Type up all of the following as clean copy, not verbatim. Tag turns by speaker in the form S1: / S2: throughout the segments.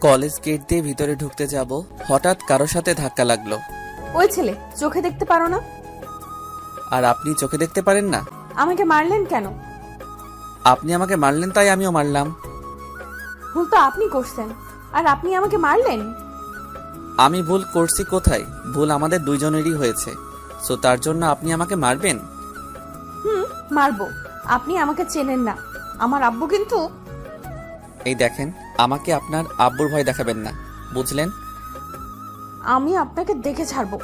S1: College gate দিয়ে ভিতরে ঢুকতে যাব, হঠাৎ কারোর সাথে ধাক্কা লাগলো।
S2: ওই ছেলে, চোখে দেখতে পারো না?
S1: আর আপনি চোখে দেখতে পারেন না?
S2: আমাকে মারলেন কেন?
S1: আপনি আমাকে মারলেন তাই আমিও মারলাম।
S2: ভুল তো আপনি করছেন, আর আপনি আমাকে মারলেন।
S1: আমি ভুল করছি কোথায়? ভুল আমাদের দুইজনেরই হয়েছে, সো তার জন্য আপনি আমাকে মারবেন?
S2: মারবো। আপনি আমাকে চেনেন না। আমার আব্বু কিন্তু।
S1: এই দেখেন, আমাকে আপনার আব্বুর ভয় দেখাবেন না, বুঝলেন?
S2: আমি আপনাকে দেখে ছাড়বো।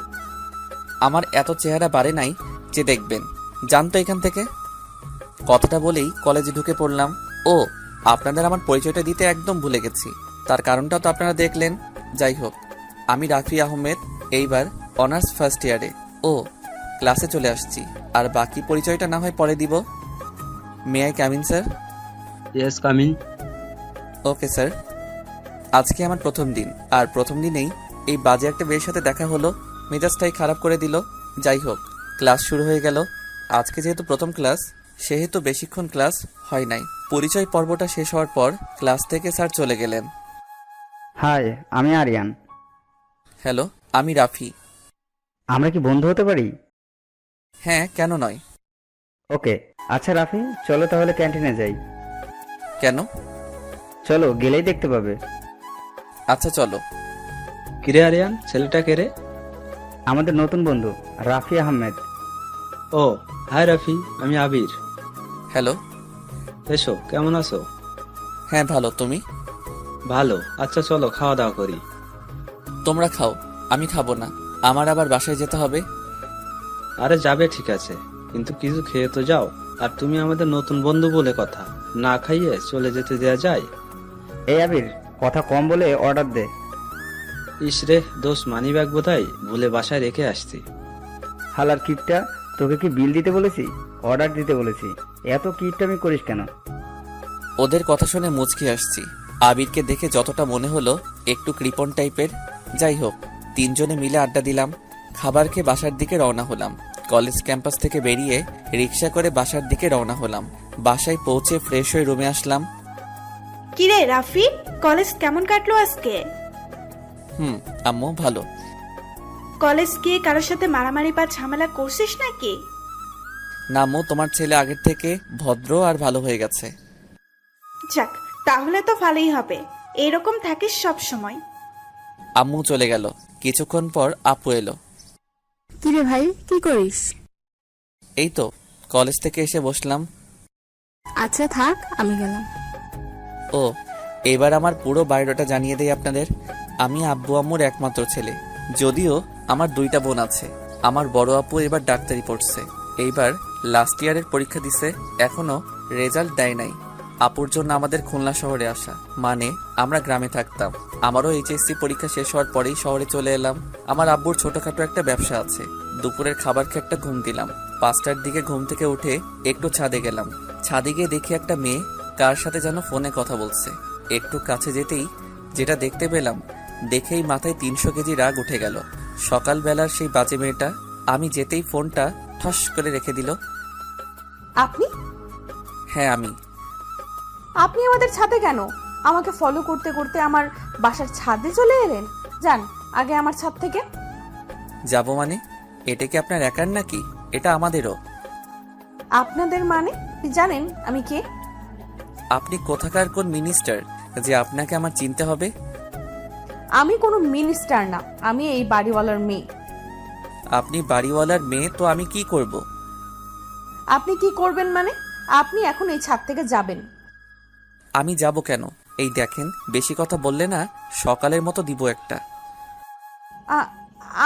S1: আমার এত চেহারা বাড়ে নাই যে দেখবেন। জানতো এখান থেকে। কথাটা বলেই কলেজে ঢুকে পড়লাম। ও, আপনাদের আমার পরিচয়টা দিতে একদম ভুলে গেছি। তার কারণটা তো আপনারা দেখলেন। যাই হোক, আমি রাফি আহমেদ, এইবার অনার্স ফার্স্ট ইয়ারে। ও, ক্লাসে চলে আসছি। আর বাকি পরিচয়টা না হয় পরে দিব। May I come in sir?
S3: Yes, coming.
S1: Okay sir. আজকে আমার প্রথম দিন, আর প্রথম দিনেই এই বাজে একটা মেয়ের সাথে দেখা হলো। মেজাজটাই খারাপ করে দিল। যাই হোক, ক্লাস শুরু হয়ে গেল। আজকে যেহেতু প্রথম ক্লাস, সেহেতু বেশিক্ষণ ক্লাস হয় নাই। পরিচয় পর্বটা শেষ হওয়ার পর ক্লাস থেকে স্যার চলে গেলেন।
S4: হাই, আমি আরিয়ান।
S1: হ্যালো, আমি রাফি।
S4: আমরা কি বন্ধু হতে পারি?
S1: হ্যাঁ, কেন নয়?
S4: ওকে। আচ্ছা রাফি, চলো তাহলে ক্যান্টিনে যাই।
S1: কেন?
S4: চলো, গেলেই দেখতে পাবে।
S1: আচ্ছা চলো।
S3: কিরে আরিয়ান, ছেলেটা কে রে?
S4: আমাদের নতুন বন্ধু রাফি আহমেদ।
S3: ও, হাই রাফি, আমি আবির।
S1: হ্যালো।
S3: এসো, কেমন আছো?
S1: হ্যাঁ ভালো, তুমি?
S3: ভালো। আচ্ছা চলো খাওয়া দাওয়া করি।
S1: তোমরা খাও, আমি খাবো না। আমার আবার বাসায় যেতে হবে।
S3: আরে যাবে ঠিক আছে, কিন্তু কিছু খেয়ে তো যাও। আর তুমি আমাদের নতুন বন্ধু বলে কথা, না খাইয়ে চলে যেতে দেয়া যায়?
S4: এই আবির, কথা কম বলে অর্ডার দে।
S3: ইসরে দোষ, মানি ব্যাগ বোধহয় ভুলে বাসায় রেখে আসছি।
S4: হালার কিটটা, তোকে কি বিল দিতে বলেছি? অর্ডার দিতে বলেছি। এত কিটটা করিস কেন?
S1: ওদের কথা শুনে মুচকি আসছি। আবিরকে দেখে যতটা মনে হলো একটু কৃপণ টাইপের। যাই হোক, তিনজনে মিলে আড্ডা দিলাম। খাবার খেয়ে বাসার দিকে রওনা হলাম। কলেজ ক্যাম্পাস থেকে বেরিয়ে রিক্সা করে বাসার দিকে রওনা হলাম। বাসায় পৌঁছে ফ্রেশ হয়ে রুমে আসলাম।
S5: কিরে রাফি, কলেজ কেমন কাটলো আজকে?
S1: আম্মু ভালো।
S5: কলেজ গিয়ে কারোর সাথে মারামারি বা ঝামেলা করছিস নাকি?
S1: না আম্মু, তোমার ছেলে আগের থেকে ভদ্র আর ভালো হয়ে গেছে।
S5: যাক, তাহলে তো ভালোই হবে। এরকম থাকিস সব সময়।
S1: আম্মু চলে গেল। কিছুক্ষণ পর আপু এলো।
S6: কিরে ভাই, কি করিস?
S1: এই তো কলেজ থেকে এসে বসলাম।
S6: আচ্ছা থাক, আমি গেলাম।
S1: ও, এবার আমার পুরো বায়োডাটা জানিয়ে দেই আপনাদের। আমি আব্বু আম্মুর একমাত্র ছেলে। যদিও আমার দুইটা বোন আছে। আমার বড় আপু এবার ডাক্তারি পড়ছে, এইবার লাস্ট ইয়ারের পরীক্ষা দিছে, এখনো রেজাল্ট দেয় নাই। আপুর জন্য আমাদের খুলনা শহরে আসা, মানে আমরা গ্রামে থাকতাম। আমারও এইচএসসি পরীক্ষা শেষ হওয়ার পরেই শহরে চলে এলাম। আমার আব্বুর ছোটখাটো একটা ব্যবসা আছে। দুপুরের খাবার খেয়ে একটা ঘুম দিলাম। 5টার দিকে ঘুম থেকে উঠে একটু ছাদে গেলাম। ছাদে গিয়ে দেখি একটা মেয়ে কার সাথে যেন ফোনে কথা বলছে। একটু কাছে যেতেই যেটা দেখতে পেলাম, দেখেই মাথায় 300 কেজি রাগ উঠে গেল। সকালবেলার সেই বাজে মেয়েটা আমি যেতেই ফোনটা ঠস করে রেখে দিল।
S2: আপনি?
S1: হ্যাঁ আমি।
S2: আপনি আমাদের ছাদে কেন? আমাকে ফলো করতে করতে আমার বাসার ছাদে চলে এলেন। যান আগে আমার ছাদ থেকে।
S1: যাব মানে? এটা কি আপনার একার নাকি? এটা আমাদেরও।
S2: আপনাদের মানে? আপনি জানেন আমি কে?
S1: আপনি কোথাকার কোন মিনিস্টার যে আপনাকে আমার চিনতে হবে?
S2: আমি কোনো মিনিস্টার না, আমি এই বাড়িওয়ালার মেয়ে।
S1: আপনি বাড়িওয়ালার মেয়ে তো আমি কি করব?
S2: আপনি কি করবেন মানে? আপনি এখন এই ছাদ থেকে যাবেন।
S1: আমি যাব কেন? এই দেখেন, বেশি কথা বললে না সকালের মতো দিব একটা।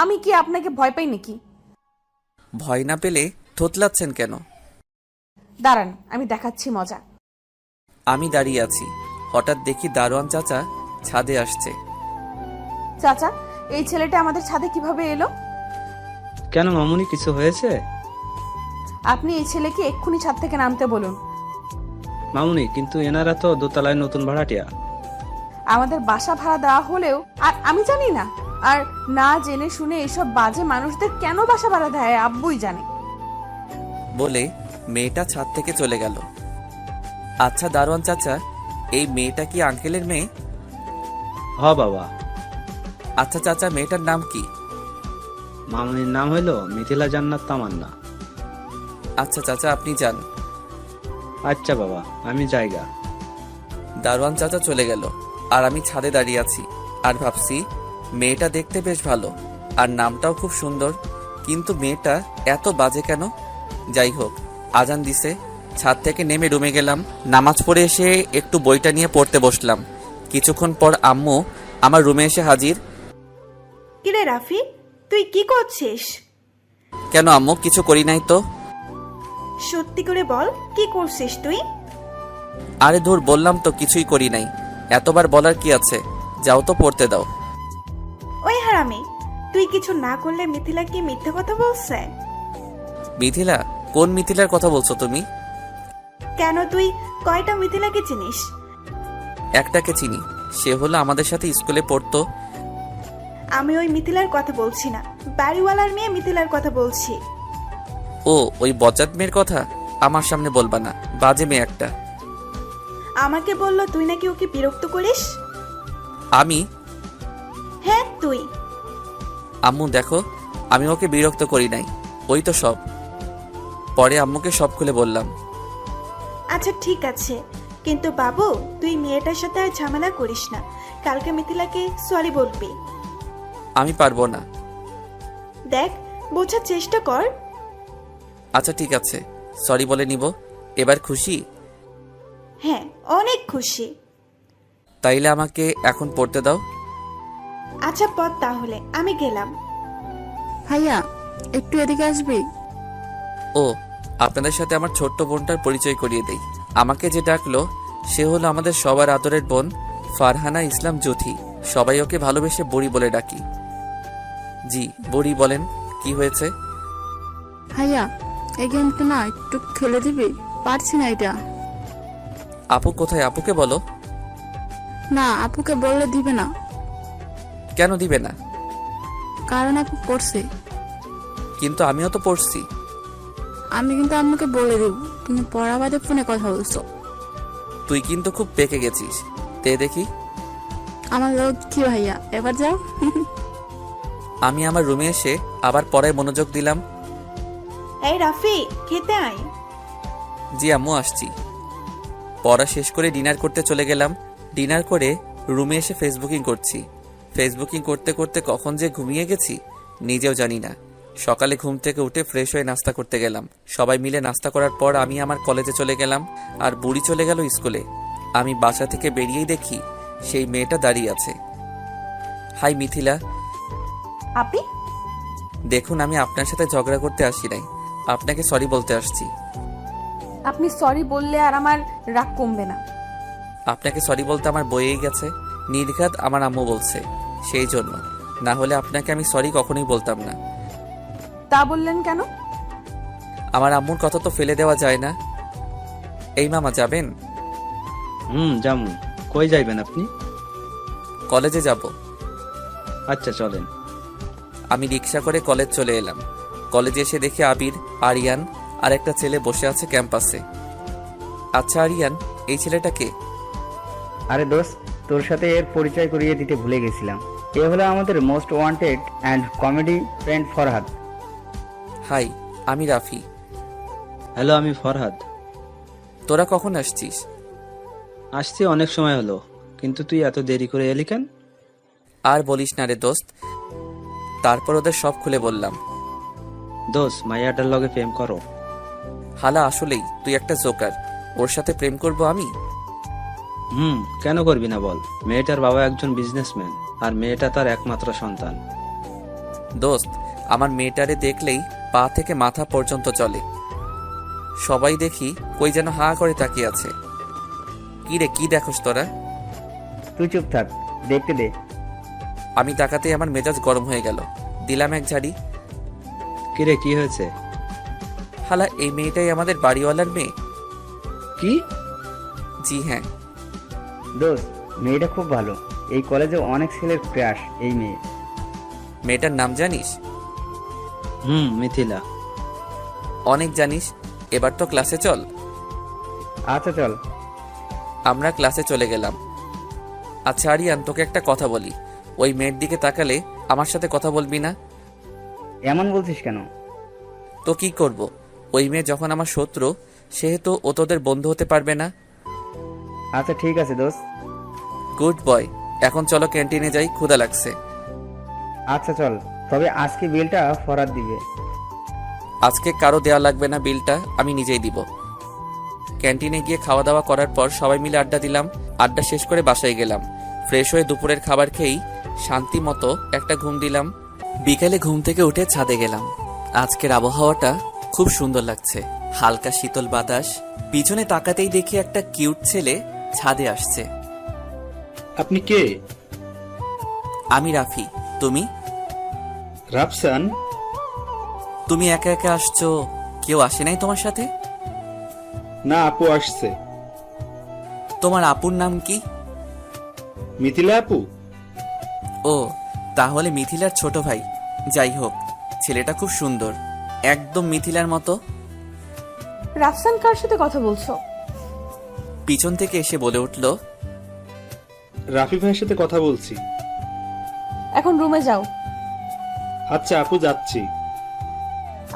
S2: আমি কি আপনাকে ভয় পাই নাকি?
S1: ভয় না পেলে থতলাচ্ছেন কেন?
S2: দাঁড়ান, আমি দেখাচ্ছি মজা।
S1: আমি দাঁড়িয়ে আছি, হঠাৎ দেখি দারোয়ান চাচা ছাদে আসছে।
S2: চাচা, এই ছেলেটা আমাদের ছাদে কিভাবে এলো?
S3: কেন মামুনি, কিছু হয়েছে?
S2: আপনি এই ছেলেকে এক্ষুনি ছাদ থেকে নামতে বলুন।
S3: মামুনি, কিন্তু এনারা তো দোতলায় নতুন ভাড়াটিয়া।
S2: আমাদের বাসা ভাড়া দেওয়া হলেও আর আমি জানি না। আর না জেনে শুনে এসব বাজে মানুষদের কেন বাসা ভাড়া দেয় আব্বুই জানে।
S1: বলে মেয়েটা ছাদ থেকে চলে গেল। আচ্ছা দারোয়ান চাচা, এই মেয়েটা কি আঙ্কেলের মেয়ে?
S3: হ বাবা।
S1: আচ্ছা চাচা, মেয়েটার নাম কি?
S3: মামনির নাম হইল মিথিলা জান্নাত তামান্না।
S1: আচ্ছা চাচা, আপনি যান।
S3: আচ্ছা বাবা, আমি জায়গা।
S1: দারোয়ান চাচা চলে গেল, আর আমি ছাদে দাঁড়িয়ে আছি আর ভাবছি মেয়েটা দেখতে বেশ ভালো আর নামটাও খুব সুন্দর, কিন্তু মেয়েটা এত বাজে কেন? যাই হোক, আজান দিছে, ছাদ থেকে নেমে রুমে গেলাম। নামাজ পড়ে এসে একটু বইটা নিয়ে পড়তে বসলাম। কিছুক্ষণ পর আম্মু আমার রুমে এসে হাজির।
S5: কিরে রাফি, তুই কি করছিস?
S1: কেন আম্মু, কিছু করি নাই তো।
S5: সত্যি করে বল, কি করছিস তুই?
S1: আরে ধুর, বললাম তো কিছুই করি নাই, এতবার বলার কি আছে, যাও তো পড়তে দাও।
S5: ওই হারামি, তুই কিছু না করলে মিথিলা কি মিথ্যে কথা বলছে?
S1: মিথিলা? কোন মিথিলার কথা বলছো তুমি?
S5: কেন, তুই কয়টা মিথিলাকে চিনিস?
S1: একটাকে চিনি, সে হলো আমাদের সাথে স্কুলে পড়তো।
S5: আমি ওই মিথিলার কথা বলছি না, বাড়িওয়ালার মেয়ে মিথিলার কথা বলছি।
S1: ও, ওই বজ্জাত মেয়ের কথা আমার সামনে বলবা না, বাজে মেয়ে একটা।
S5: আমাকে বললো তুই নাকি ওকে বিরক্ত করিস।
S1: আমি?
S5: হ্যাঁ তুই।
S1: আম্মু দেখো, আমি ওকে বিরক্ত করি নাই, ওই তো সব। পরে আম্মুকে সব খুলে বললাম।
S5: আচ্ছা ঠিক আছে, কিন্তু বাবু তুই মেয়েটার সাথে আর ঝামেলা করিস না, কালকে মিথিলাকে সরি বলবি।
S1: আমি পারবো না।
S5: দেখ, বোঝার চেষ্টা কর।
S1: আচ্ছা ঠিক আছে, সরি বলে নিব। এবার খুশি?
S5: হ্যাঁ, অনেক খুশি।
S1: তাইলে আমাকে এখন পড়তে দাও।
S5: আচ্ছা পথ, তাহলে আমি গেলাম।
S6: ভাইয়া, একটু এদিকে আসবি?
S1: ও, আপনাদের সাথে আমার ছোট্ট বোনটার পরিচয় করিয়ে দেই। আমাকে যে ডাকলো সে হলো আমাদের সবার আদরের বোন ফারহানা ইসলাম জ্যোতি। সবাই ওকে ভালোবেসে বুড়ি বলে ডাকি। জি বুড়ি, বলেন কি হয়েছে?
S6: ভাইয়া, এই গেমটা না একটু খেলে দিবি? পারছি না এটা।
S1: আপু কোথায়? আপুকে বলো।
S6: না, আপুকে বললে দিবে না।
S1: কেন দিবে না?
S6: কারণ আপু পড়ছে।
S1: কিন্তু আমিও তো পড়ছি।
S6: আমি কিন্তু আম্মুকে বলে দিব তুমি পড়া বাদে ফোনে কথা বলছো।
S1: তুই কিন্তু খুব পেকে গেছিস, তে দেখি।
S6: আমার লোক কি ভাইয়া, এবার যাও।
S1: আমি আমার রুমে এসে আবার পড়ায় মনোযোগ দিলাম।
S5: এই রাফি, খেতে আয়।
S1: জি আম্মু, আসছি। পড়া শেষ করে ডিনার করতে চলে গেলাম। ডিনার করে রুমে এসে ফেসবুকিং করছি। ফেসবুকিং করতে করতে কখন যে ঘুমিয়ে গেছি নিজেও জানি না। সকালে ঘুম থেকে উঠে ফ্রেশ হয়ে নাস্তা করতে গেলাম। সবাই মিলে নাস্তা করার পর আমি আমার কলেজে চলে গেলাম, আর বুড়ি চলে গেল স্কুলে। আমি বাসা থেকে বেরিয়েই দেখি সেই মেয়েটা দাঁড়িয়ে আছে। হাই মিথিলা।
S2: আপনি?
S1: দেখুন, আমি আপনার সাথে ঝগড়া করতে আসি নাই, আপনাকে সরি বলতে আসছি।
S2: আপনি সরি বললে আর আমার রাগ কমবে না।
S1: আপনাকে সরি বলতে আমার বইয়েই গেছে, নির্ঘাত আমার আম্মু বলছে, সেই জন্য। না হলে আপনাকে আমি সরি কখনোই বলতাম না।
S2: তা বললেন কেন?
S1: আমার আম্মুর কথা তো ফেলে দেওয়া যায় না। এই মামা, যাবেন?
S3: জামু। কই যাইবেন আপনি?
S1: কলেজে যাব।
S3: আচ্ছা চলেন।
S1: আমি রিক্সা করে কলেজ চলে এলাম। কলেজে এসে দেখি আবির, আরিয়ান আর একটা ছেলে বসে আছে ক্যাম্পাসে। আচ্ছা আরিয়ান, এই ছেলেটা কে?
S4: আরে দোস্ত, তোর সাথে এর পরিচয় করিয়ে দিতে ভুলে গেছিলাম। এ হলো আমাদের most wanted and comedy friend Farhad.
S1: Hi, আমি রাফি।
S3: হ্যালো, আমি ফরহাদ।
S1: তোরা কখন আসছিস?
S3: আসছি অনেক সময় হলো, কিন্তু তুই এত দেরি করে এলি কেন?
S1: আর বলিস না রে দোস্ত। তারপর ওদের সব খুলে বললাম।
S3: দোষ, মাইয়াটার লগে প্রেম করো?
S1: হালা, আসলেই তুই একটা জোকার। ওর সাথে প্রেম করব আমি?
S3: কেন করবি না বল? মেয়েটার বাবা একজন বিজনেসম্যান, আর মেয়েটা তার একমাত্র সন্তান।
S1: দোস্ত, আমার মেয়েটারে দেখলেই পা থেকে মাথা পর্যন্ত চলে। সবাই দেখি কই যেন হা করে তাকিয়ে আছে। কি রে, কি দেখোস তোরা?
S4: তুই চুপ থাক, দেখতে দে।
S1: আমি তাকাতেই আমার মেজাজ গরম হয়ে গেল। দিলাম এক ঝাড়ি।
S3: কিরে, কি হয়েছে?
S1: হালা, এই মেয়েটাই আমাদের বাড়িওয়ালার মেয়ে।
S3: কি?
S1: জি হ্যাঁ।
S4: দোস্ত, মেয়েটা খুব ভালো। এই কলেজে অনেক ছেলের ক্রাশ এই মেয়ে।
S1: মেয়েটার নাম জানিস?
S3: মিথিলা।
S1: অনেক জানিস। এবার তো ক্লাসে চল।
S4: আচ্ছা চল।
S1: আমরা ক্লাসে চলে গেলাম। আচ্ছা আরিয়ান, তোকে একটা কথা বলি, ওই মেয়ের দিকে তাকালে আমার সাথে কথা বলবি না?
S4: এমন বলছিস কেন?
S1: তো কি করব? ওই মেয়ে যখন আমার শত্রু, সেহেতু ও তোদের বন্ধু হতে পারবে না।
S4: আচ্ছা ঠিক আছে দোস্ত।
S1: Good boy. এখন চলো ক্যান্টিনে যাই, ক্ষুধা লাগছে।
S4: আচ্ছা চল, তবে আজকে বিলটা ফরাদ দিবে।
S1: আজকে কারো দেওয়া লাগবে না বিলটা, আমি নিজেই দিব। ক্যান্টিনে গিয়ে খাওয়া দাওয়া করার পর সবাই মিলে আড্ডা দিলাম। আড্ডা শেষ করে বাসায় গেলাম। ফ্রেশ হয়ে দুপুরের খাবার খেয়েই শান্তি মতো একটা ঘুম দিলাম। বিকেলে ঘুম থেকে উঠে ছাদে গেলাম। আজকের আবহাওয়াটা খুব সুন্দর লাগছে, হালকা শীতল বাতাস। পিছনে তাকাতেই দেখি একটা কিউট ছেলে ছাদে আসছে।
S7: আপনি কে?
S1: আমি রাফি। তুমি?
S7: রাফসান।
S1: তুমি একা একা আসছো, কেউ আসে নাই তোমার সাথে?
S7: না, আপু আসছে।
S1: তোমার আপুর নাম কি?
S7: মিথিলা আপু।
S1: ও, তাহলে মিথিলার ছোট ভাই। যাই হোক, ছেলেটা খুব সুন্দর, একদম মিথিলার মতো।
S2: রাফসান কার সাথে কথা বলছো?
S1: পিছন থেকে এসে বলে উঠল,
S7: রাফি ভাইয়ের সাথে কথা বলছি।
S2: এখন রুমে যাও।
S7: আচ্ছা আপু, যাচ্ছি।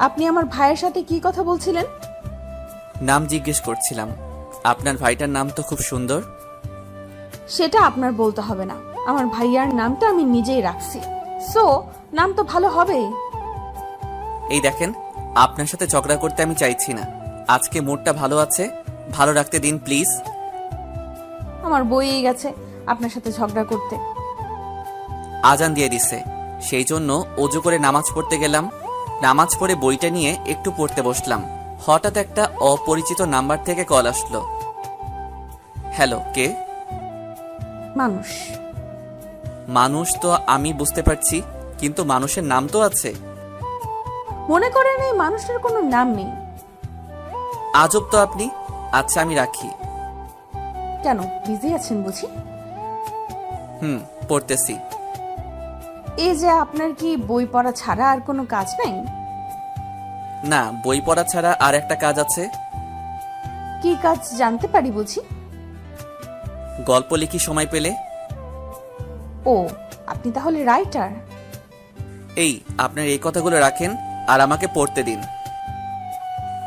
S2: আপনি আমার ভাইয়ের সাথে কি কথা বলছিলেন?
S1: নাম জিজ্ঞেস করছিলাম। আপনার ভাইটার নাম তো খুব সুন্দর।
S2: সেটা আপনার বলতে হবে না, আমার ভাইয়ার নামটা আমি নিজেই রাখছি, সো নাম তো ভালো হবেই।
S1: এই দেখেন, আপনার সাথে ঝগড়া করতে আমি চাইছি না। আজকে মুডটা ভালো আছে, ভালো রাখতে দিন প্লিজ।
S2: আমার বইই গেছে আপনার সাথে ঝগড়া করতে।
S1: আজান দিয়ে দিছে, সেই জন্য অজু করে নামাজ পড়তে গেলাম। নামাজ পড়ে বইটা নিয়ে একটু পড়তে বসলাম। হঠাৎ একটা অপরিচিত নাম্বার থেকে কল আসলো। হ্যালো, কে?
S2: মানুষ।
S1: মানুষ তো আমি বুঝতে পারছি, কিন্তু মানুষের নাম তো আছে।
S2: মনে করেন এই মানুষের কোনো নাম নেই।
S1: আজব তো আপনি। আচ্ছা আমি রাখি।
S2: কেন, বিজি আছেন বুঝি?
S1: পড়তেছি।
S2: এই যে আপনার কি বই পড়া ছাড়া আর কোনো কাজ নাই?
S1: না, বই পড়া ছাড়া আর একটা কাজ আছে।
S2: কি কাজ জানতে পারি বুঝি?
S1: গল্প লিখি সময় পেলে।
S2: ও, আপনি তাহলে রাইটার?
S1: এই, আপনার এই কথাগুলো রাখেন আর আমাকে পড়তে দিন।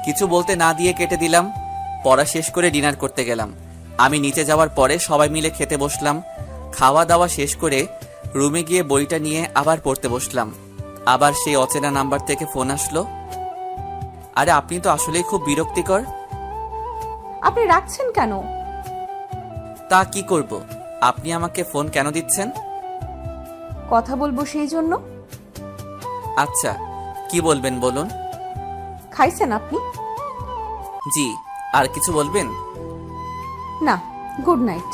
S1: কিছু বলতে না দিয়ে কেটে দিলাম। পড়া শেষ করে ডিনার করতে গেলাম। আমি নিচে যাওয়ার পরে সবাই মিলে খেতে বসলাম। খাওয়া দাওয়া শেষ করে রুমে গিয়ে বইটা নিয়ে আবার পড়তে বসলাম। আবার সেই অচেনা নাম্বার থেকে ফোন আসলো। আরে আপনি তো আসলেই খুব বিরক্তিকর।
S2: আপনি রাখছেন কেন?
S1: তা কি করব, আপনি আমাকে ফোন কেন দিচ্ছেন?
S2: কথা বলবো সেই জন্য।
S1: আচ্ছা, কি বলবেন বলুন।
S2: খাইছেন আপনি?
S1: জি, আর কিছু বলবেন?
S2: না, গুড নাইট।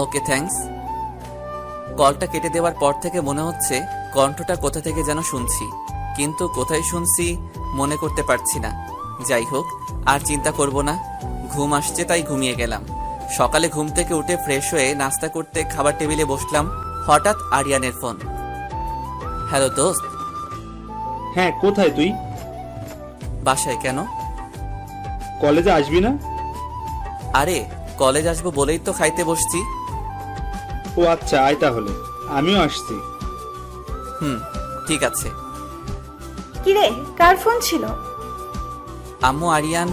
S1: ওকে, থ্যাঙ্কস। কলটা কেটে দেওয়ার পর থেকে মনে হচ্ছে কণ্ঠটা কোথা থেকে যেন শুনছি, কিন্তু কোথায় শুনছি মনে করতে পারছি না। যাই হোক, আর চিন্তা করব না। ঘুম আসছে তাই ঘুমিয়ে গেলাম। সকালে ঘুম থেকে উঠে ফ্রেশ হয়ে নাস্তা করতে খাবার টেবিলে বসলাম। হঠাৎ আরিয়ানের ফোন। হ্যালো দোস্ত।
S7: হ্যাঁ, কোথায় তুই?
S1: বাসায়। কেন?
S7: কলেজে আসবি না?
S1: আরে কলেজ আসবো বলেই তো খাইতে বসছি।
S7: ও আচ্ছা, আয় তাহলে, আমিও আসছি।
S1: ঠিক আছে।
S5: কিরে, কার ফোন ছিল?
S1: আম্মু। আরিয়ান।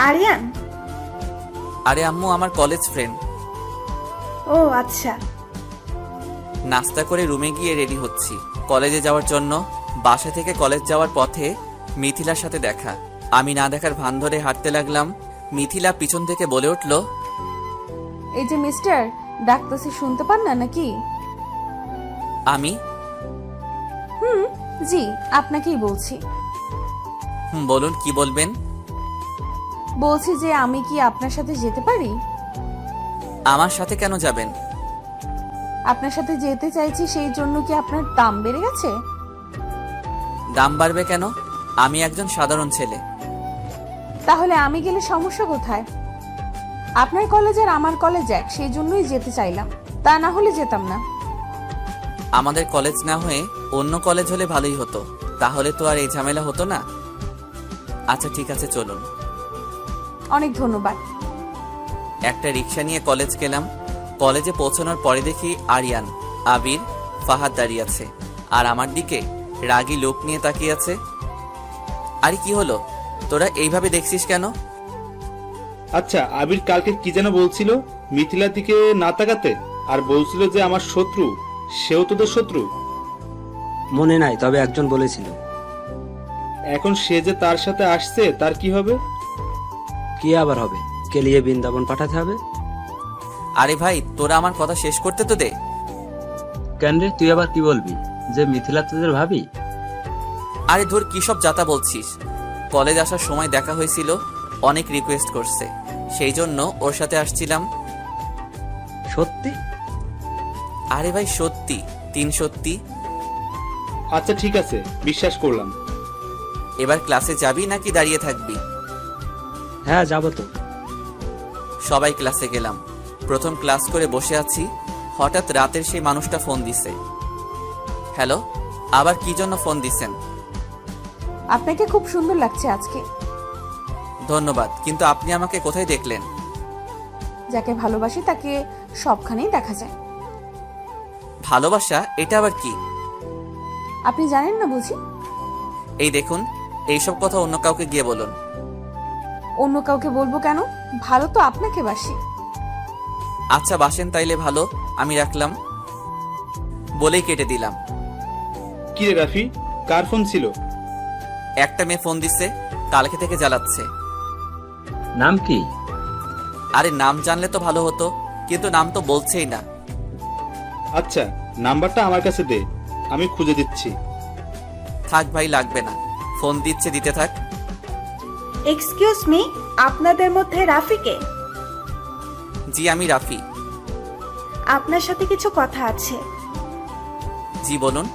S5: আরিয়ান?
S1: আরে আম্মু, আমার কলেজ ফ্রেন্ড।
S5: ও আচ্ছা।
S1: নাস্তা করে রুমে গিয়ে রেডি হচ্ছি কলেজে যাওয়ার জন্য। বাসা থেকে কলেজ যাওয়ার পথে মিথিলার সাথে দেখা। আমি না দেখার ভান ধরে হাঁটতে লাগলাম। মিথিলা পিছন থেকে বলে উঠল,
S2: এই যে মিস্টার, ডাকতেছি শুনতে পান না নাকি?
S1: আমি?
S2: জি, আপনাকেই বলছি।
S1: বলুন, কি বলবেন?
S2: বলছি যে আমি কি আপনার সাথে যেতে পারি?
S1: আমার সাথে কেন যাবেন?
S2: আপনার সাথে যেতে চাইছি, সেই জন্য কি আপনার দাম বেড়ে গেছে?
S1: দাম বাড়বে কেন? আমি একজন সাধারণ ছেলে।
S2: তাহলে আমি গেলে সমস্যা কোথায়? আপনার কলেজ আর আমার কলেজ এক, সেই জন্যই যেতে চাইলাম, তা না হলে যেতাম না।
S1: আমাদের কলেজ না হয়ে অন্য কলেজ হলে ভালোই হতো, তাহলে তো আর এই ঝামেলা হতো না। আচ্ছা ঠিক আছে চলুন।
S2: অনেক ধন্যবাদ।
S1: একটা রিক্সা নিয়ে কলেজ গেলাম। কলেজে পৌঁছানোর পরে দেখি আরিয়ান, আবির, ফাহাদ দাঁড়িয়ে আছে আর আমার দিকে রাগী লোক নিয়ে তাকিয়ে আছে। আরে কি হলো, তোরা এইভাবে দেখছিস কেন?
S7: আচ্ছা, আবির কালকে কি যেন বলছিল, মিথিলার দিকে না তাকাতে, আর বলছিল যে আমার শত্রু, সেও তোদের শত্রু।
S3: মনে নাই, তবে একজন বলেছিল।
S7: এখন সে যে তার সাথে আসছে, তার কি হবে?
S3: কি আবার হবে? কেলিয়ে বৃন্দাবন পাঠাতে হবে।
S1: আরে ভাই, তোরা আমার কথা শেষ করতে তো দে।
S3: কেন রে, তুই আবার কি বলবি? যে মিথিলা তোদের ভাবি?
S1: আরে ধর, কি সব যাতা বলছিস? কলেজ আসার সময় দেখা হয়েছিল, অনেক রিকোয়েস্ট করছে, সেই জন্য ওর সাথে আসছিলাম।
S3: সত্যি?
S1: আরে ভাই সত্যি, 3 সত্যি।
S7: আচ্ছা ঠিক আছে, বিশ্বাস করলাম।
S1: এবার ক্লাসে যাবি নাকি দাঁড়িয়ে থাকবি?
S3: হ্যাঁ যাবো তো।
S1: সবাই ক্লাসে গেলাম। প্রথম ক্লাস করে বসে আছি, হঠাৎ রাতের সেই মানুষটা ফোন দিছে। হ্যালো, আবার কি জন্য ফোন দিছেন?
S2: আপনাকে খুব সুন্দর লাগছে আজকে।
S1: ধন্যবাদ, কিন্তু আপনি আমাকে কোথায় দেখলেন?
S2: যাকে ভালোবাসি তাকে সবখানেই দেখা যায়।
S1: ভালোবাসা, এটা আবার কি?
S2: আপনি জানেন না বুঝি?
S1: এই দেখুন, এইসব কথা অন্য কাউকে গিয়ে বলুন।
S2: অন্য কাউকে বলবো কেন? ভালো তো আপনাকে বাসি।
S1: আচ্ছা বাসেন তাইলে ভালো, আমি রাখলাম বলেই কেটে দিলাম।
S7: কি রে রাফি, কার ফোন ছিল?
S1: একটা মেয়ে ফোন দিছে, কালকে থেকে জ্বালাচ্ছে।
S3: নাম কি?
S1: আরে নাম জানলে তো ভালো হতো, কিন্তু নাম তো বলছেই না।
S7: আচ্ছা, নাম্বারটা আমার কাছে দে, আমি খুঁজে দিচ্ছি।
S1: থাক ভাই, লাগবে না, ফোন দিচ্ছে দিতে থাক।
S5: এক্সকিউজ মি, আপনাদের মধ্যে রাফিকে?
S1: জি আমি রাফি।
S5: আপনার সাথে কিছু কথা আছে।
S1: জি বলুন।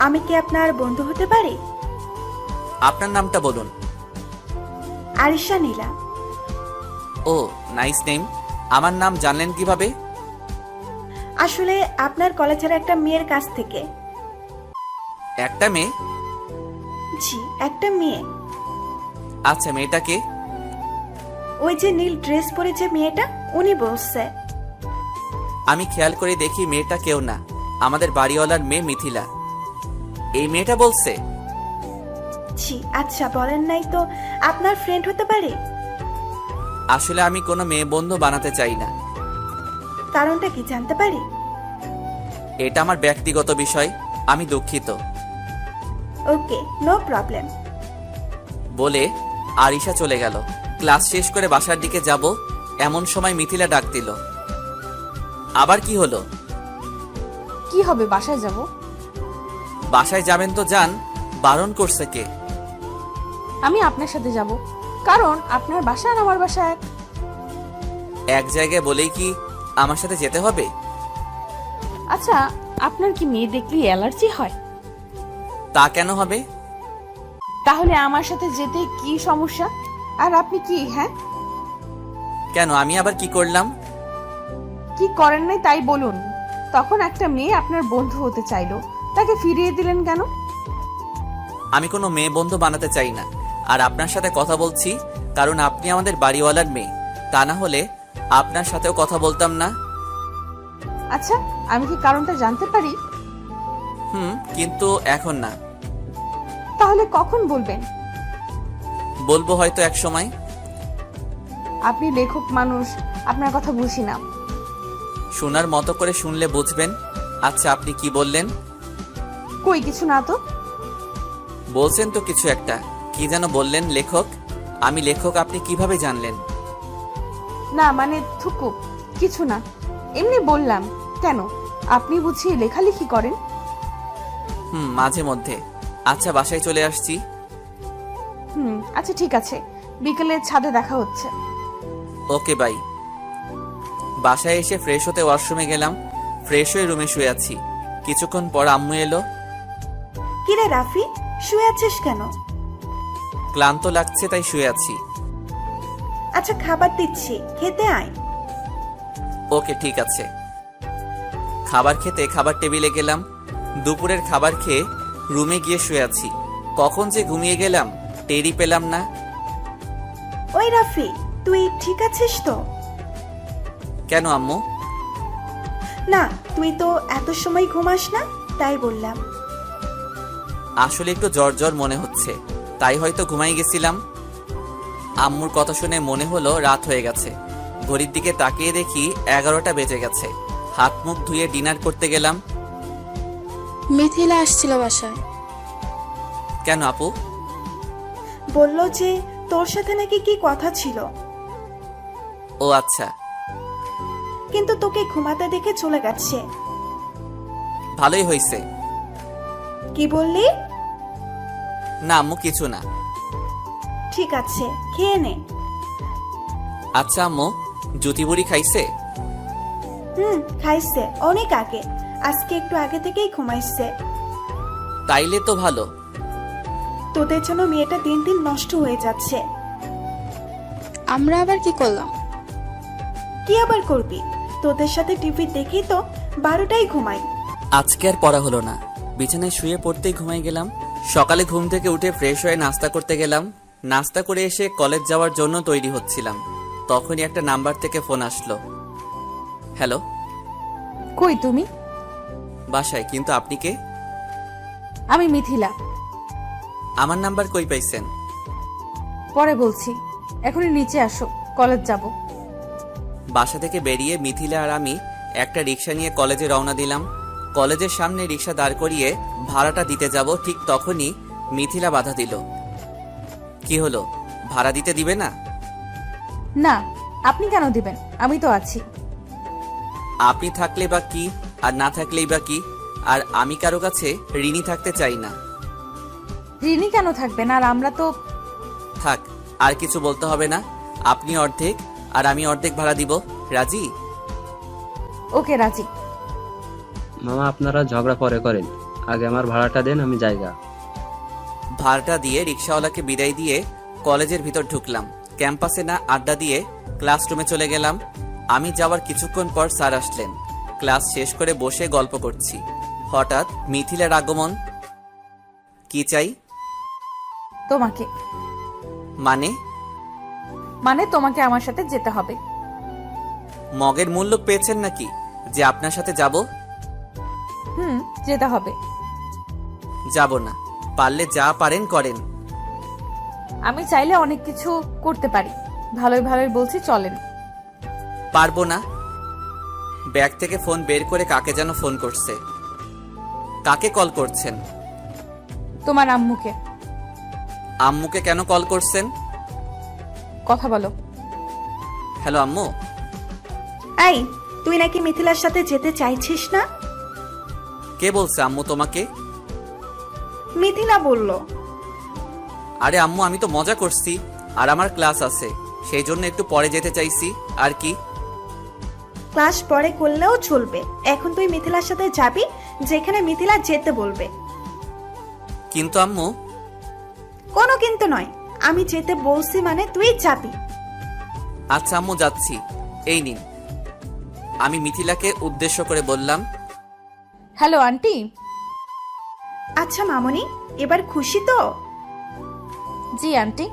S5: আমি কি আপনার বন্ধু হতে পারি?
S1: আপনার নামটা বলুন।
S5: আরিশা নীলা।
S1: ও নাইস নেম। আমার নাম জানলেন কিভাবে?
S5: আসলে আপনার কলেজের একটা মেয়ের কাছ থেকে।
S1: একটা মেয়ে?
S5: জি, একটা মেয়ে।
S1: আচ্ছা, মেয়েটাকে?
S5: ওই যে নীল ড্রেস পরে যে মেয়েটা, উনি বলছে।
S1: আমি খেয়াল করে দেখি মেয়েটা কেউ না, আমাদের বাড়িওয়ালার মেয়ে মিথিলা। এই মেয়েটা বলছে?
S5: জি। আচ্ছা বলেন নাই তো, আপনার ফ্রেন্ড হতে পারে?
S1: আসলে আমি কোনো মেয়ে বন্ধু বানাতে চাই না।
S5: কারণটা কি জানতে পারি?
S1: এটা আমার ব্যক্তিগত বিষয়, আমি দুঃখিত।
S5: ওকে, নো প্রবলেম।
S1: বলে আরিশা চলে গেল। ক্লাস শেষ করে বাসার দিকে যাব, এমন সময় মিথিলা ডাক দিল। আবার কি হলো?
S2: কি হবে, বাসায় যাব।
S1: বাসায় যাবেন তো যান, বারণ করছে কে?
S2: আমি আপনার সাথে যাব, কারণ আপনার বাসা আর আমার বাসা এক।
S1: এক জায়গায় বলেই কি আমার সাথে যেতে হবে?
S2: আচ্ছা, আপনার কি মেয়ে দেখলে অ্যালার্জি হয়?
S1: তা কেন হবে?
S2: তাহলে আমার সাথে যেতে কি সমস্যা? আর আপনি কি, হ্যাঁ
S1: কেন, আমি আবার কি করলাম?
S2: কি করেন নাই তাই বলুন। তখন একটা মেয়ে আপনার বন্ধু হতে চাইলো, তাকে ফিরিয়ে দিলেন কেন?
S1: আমি কোনো মেয়ে বন্ধু বানাতে চাই না, আর আপনার সাথে কথা বলছি কারণ আপনি আমাদের বাড়িওয়ালার মেয়ে। তা না হলে আপনার সাথেও কথা বলতাম না।
S2: আচ্ছা, আমি কি কারণটা জানতে পারি?
S1: কিন্তু এখন না।
S2: তাহলে কখন বলবেন?
S1: বলবো হয়তো এক সময়।
S2: আপনি লেখক মানুষ, আপনার কথা বুঝি না।
S1: শোনার মতো করে শুনলে বুঝবেন। আচ্ছা আপনি কি বললেন?
S2: কই কিছু না তো।
S1: বলছেন তো কিছু একটা, কি যেন বললেন? লেখক? আমি লেখক আপনি কিভাবে জানলেন?
S2: না মানে থুকু, কিছু না, এমনি বললাম। কেন, আপনি বুঝি লেখালেখি করেন?
S1: মাঝে মধ্যে। আচ্ছা বাসায় চলে আসছি।
S2: আচ্ছা ঠিক আছে, বিকেলে ছাদে দেখা হচ্ছে।
S1: Okay bye. বাসায় এসে ফ্রেশ হতে ওয়াশরুমে গেলাম। ফ্রেশ হয়ে রুমে শুয়ে আছি। কিছুক্ষণ পর আম্মু এলো।
S5: কিরে রাফি, শুয়ে আছিস কেন?
S1: ক্লান্ত লাগছে তাই শুয়ে আছি।
S5: আচ্ছা খাবার দিচ্ছি, খেতে আয়।
S1: ওকে ঠিক আছে। খাবার খেতে খাবার টেবিলে গেলাম। দুপুরের খাবার খেয়ে রুমে গিয়ে শুয়ে আছি। কখন যে ঘুমিয়ে গেলাম টেরই পেলাম না।
S5: ওই রাফি, তুই ঠিক আছিস তো?
S1: কেন আম্মু?
S5: না, তুই তো এত সময় ঘুমাস না, তাই বললাম।
S1: আসলে একটু জ্বর জ্বর মনে হচ্ছে, তাই হয়তো ঘুমাই গেছিলাম। আম্মুর কথা শুনে মনে হলো রাত হয়ে গেছে। ঘড়ির দিকে তাকিয়ে দেখি 11টা বেজে গেছে। হাত মুখ ধুয়ে ডিনার করতে গেলাম।
S6: মিথিলা আসছিল বাসায়।
S1: কেন আপু?
S5: বলল যে তোর সাথে নাকি কি কথা ছিল,
S1: ও আচ্ছা,
S5: কিন্তু তোকে ঘুমাতে দেখে চলে গেছে।
S1: ভালোই হয়েছে।
S5: কি বললি?
S1: না আম্মু, কিছু না।
S5: ঠিক আছে, খেয়ে নে।
S1: আচ্ছা আম্মু, জুতি বুড়ি খাইছে?
S5: খাইছে, অনেক আগে। আজকে একটু আগে থেকেই ঘুমাইছে।
S1: তাইলে তো ভালো।
S5: তোদের জন্য মেয়েটা দিন দিন নষ্ট হয়ে যাচ্ছে।
S6: আমরা আবার কি করলাম?
S5: কি আবার করবি? তোদের সাথে টিভি দেখি তো 12টায় ঘুমাই।
S1: আজকে আর পড়া হলো না, বিছানায় শুয়ে পড়তেই ঘুমাই গেলাম। সকালে ঘুম থেকে উঠে ফ্রেশ হয়ে নাস্তা করতে গেলাম। নাস্তা করে এসে কলেজ যাওয়ার জন্য তৈরি হচ্ছিলাম, তখনই একটা নাম্বার থেকে ফোন আসলো। হ্যালো।
S2: কই তুমি?
S1: বাসায়। কিন্তু আপনি কে?
S2: আমি মিথিলা।
S1: আমার নাম্বার কই পাইছেন?
S2: পরে বলছি, এখনই নিচে আসো, কলেজ যাব।
S1: বাসা থেকে বেরিয়ে মিথিলা আর আমি একটা রিক্সা নিয়ে কলেজে রওনা দিলাম। কলেজের সামনে রিক্সা দাঁড় করিয়ে ভাড়াটা দিতে যাব, ঠিক তখনই মিথিলা বাধা দিল। কি হলো, ভাড়া দিতে দিবে না?
S2: না, আপনি কেন দিবেন? আমি তো আছি।
S1: আপনি থাকলে বা কি, আর না থাকলেই বা কি? আর আমি কারো কাছে ঋণী থাকতে চাই না।
S2: ঋণী কেন থাকবেন? আর আমরা তো...
S1: থাক, আর কিছু বলতে হবে না। আপনি অর্ধেক আর আমি অর্ধেক ভাড়া দিব। রাজি?
S2: ওকে, রাজি।
S3: মামা, আপনারা ঝগড়া পরে করেন, আগে আমার ভাড়াটা দেন, আমি জায়গা।
S1: ভাড়াটা দিয়ে রিক্সাওয়ালাকে বিদায় দিয়ে কলেজের ভিতর ঢুকলাম। ক্যাম্পাসে না আড্ডা দিয়ে ক্লাসরুমে চলে গেলাম। আমি যাওয়ার কিছুক্ষণ পর স্যার আসলেন। ক্লাস শেষ করে বসে গল্প করছি, হঠাৎ মিথিলার আগমন। কি চাই?
S2: তোমাকে।
S1: মানে
S2: তোমাকে আমার সাথে যেতে হবে।
S1: মগের মূল্য পেয়েছেন নাকি যে আপনার সাথে যাব?
S2: যেতে হবে।
S1: যাব না, পারলে যা পারেন করেন।
S2: আমি চাইলে অনেক কিছু করতে পারি। ভালোই ভালোই বলছি, চলেন।
S1: পারবো না। ব্যাগ থেকে ফোন বের করে কাকে যেন ফোন করছে। কাকে কল করছেন?
S2: তোমার আম্মুকে।
S1: আম্মুকে কেন কল করছেন?
S2: কথা বলো।
S1: হ্যালো আম্মু।
S5: এই, তুই নাকি মিথিলার সাথে যেতে চাইছিস না?
S1: কে বলছে আম্মু তোমাকে?
S5: মিথিলা বলল।
S1: আরে আম্মু, আমি তো মজা করছি, আর আমার ক্লাস আছে, সেই জন্য একটু পরে যেতে চাইছি। আর কি?
S5: ক্লাস পরে করলেও চলবে, এখন তুই মিথিলার সাথে যাবি যেখানে মিথিলা যেতে বলবে।
S1: কিন্তু আম্মু।
S5: কোনো কিন্তু নয়, আমি যেতে বলছি মানে তুই যাবি।
S1: আচ্ছা আম্মু, যাচ্ছি। এই নিন। আমি মিথিলাকে উদ্দেশ্য করে বললাম।
S2: Hello aunty.
S5: আচ্ছা মামনি, এবার খুশি তো?
S2: জি আন্টি।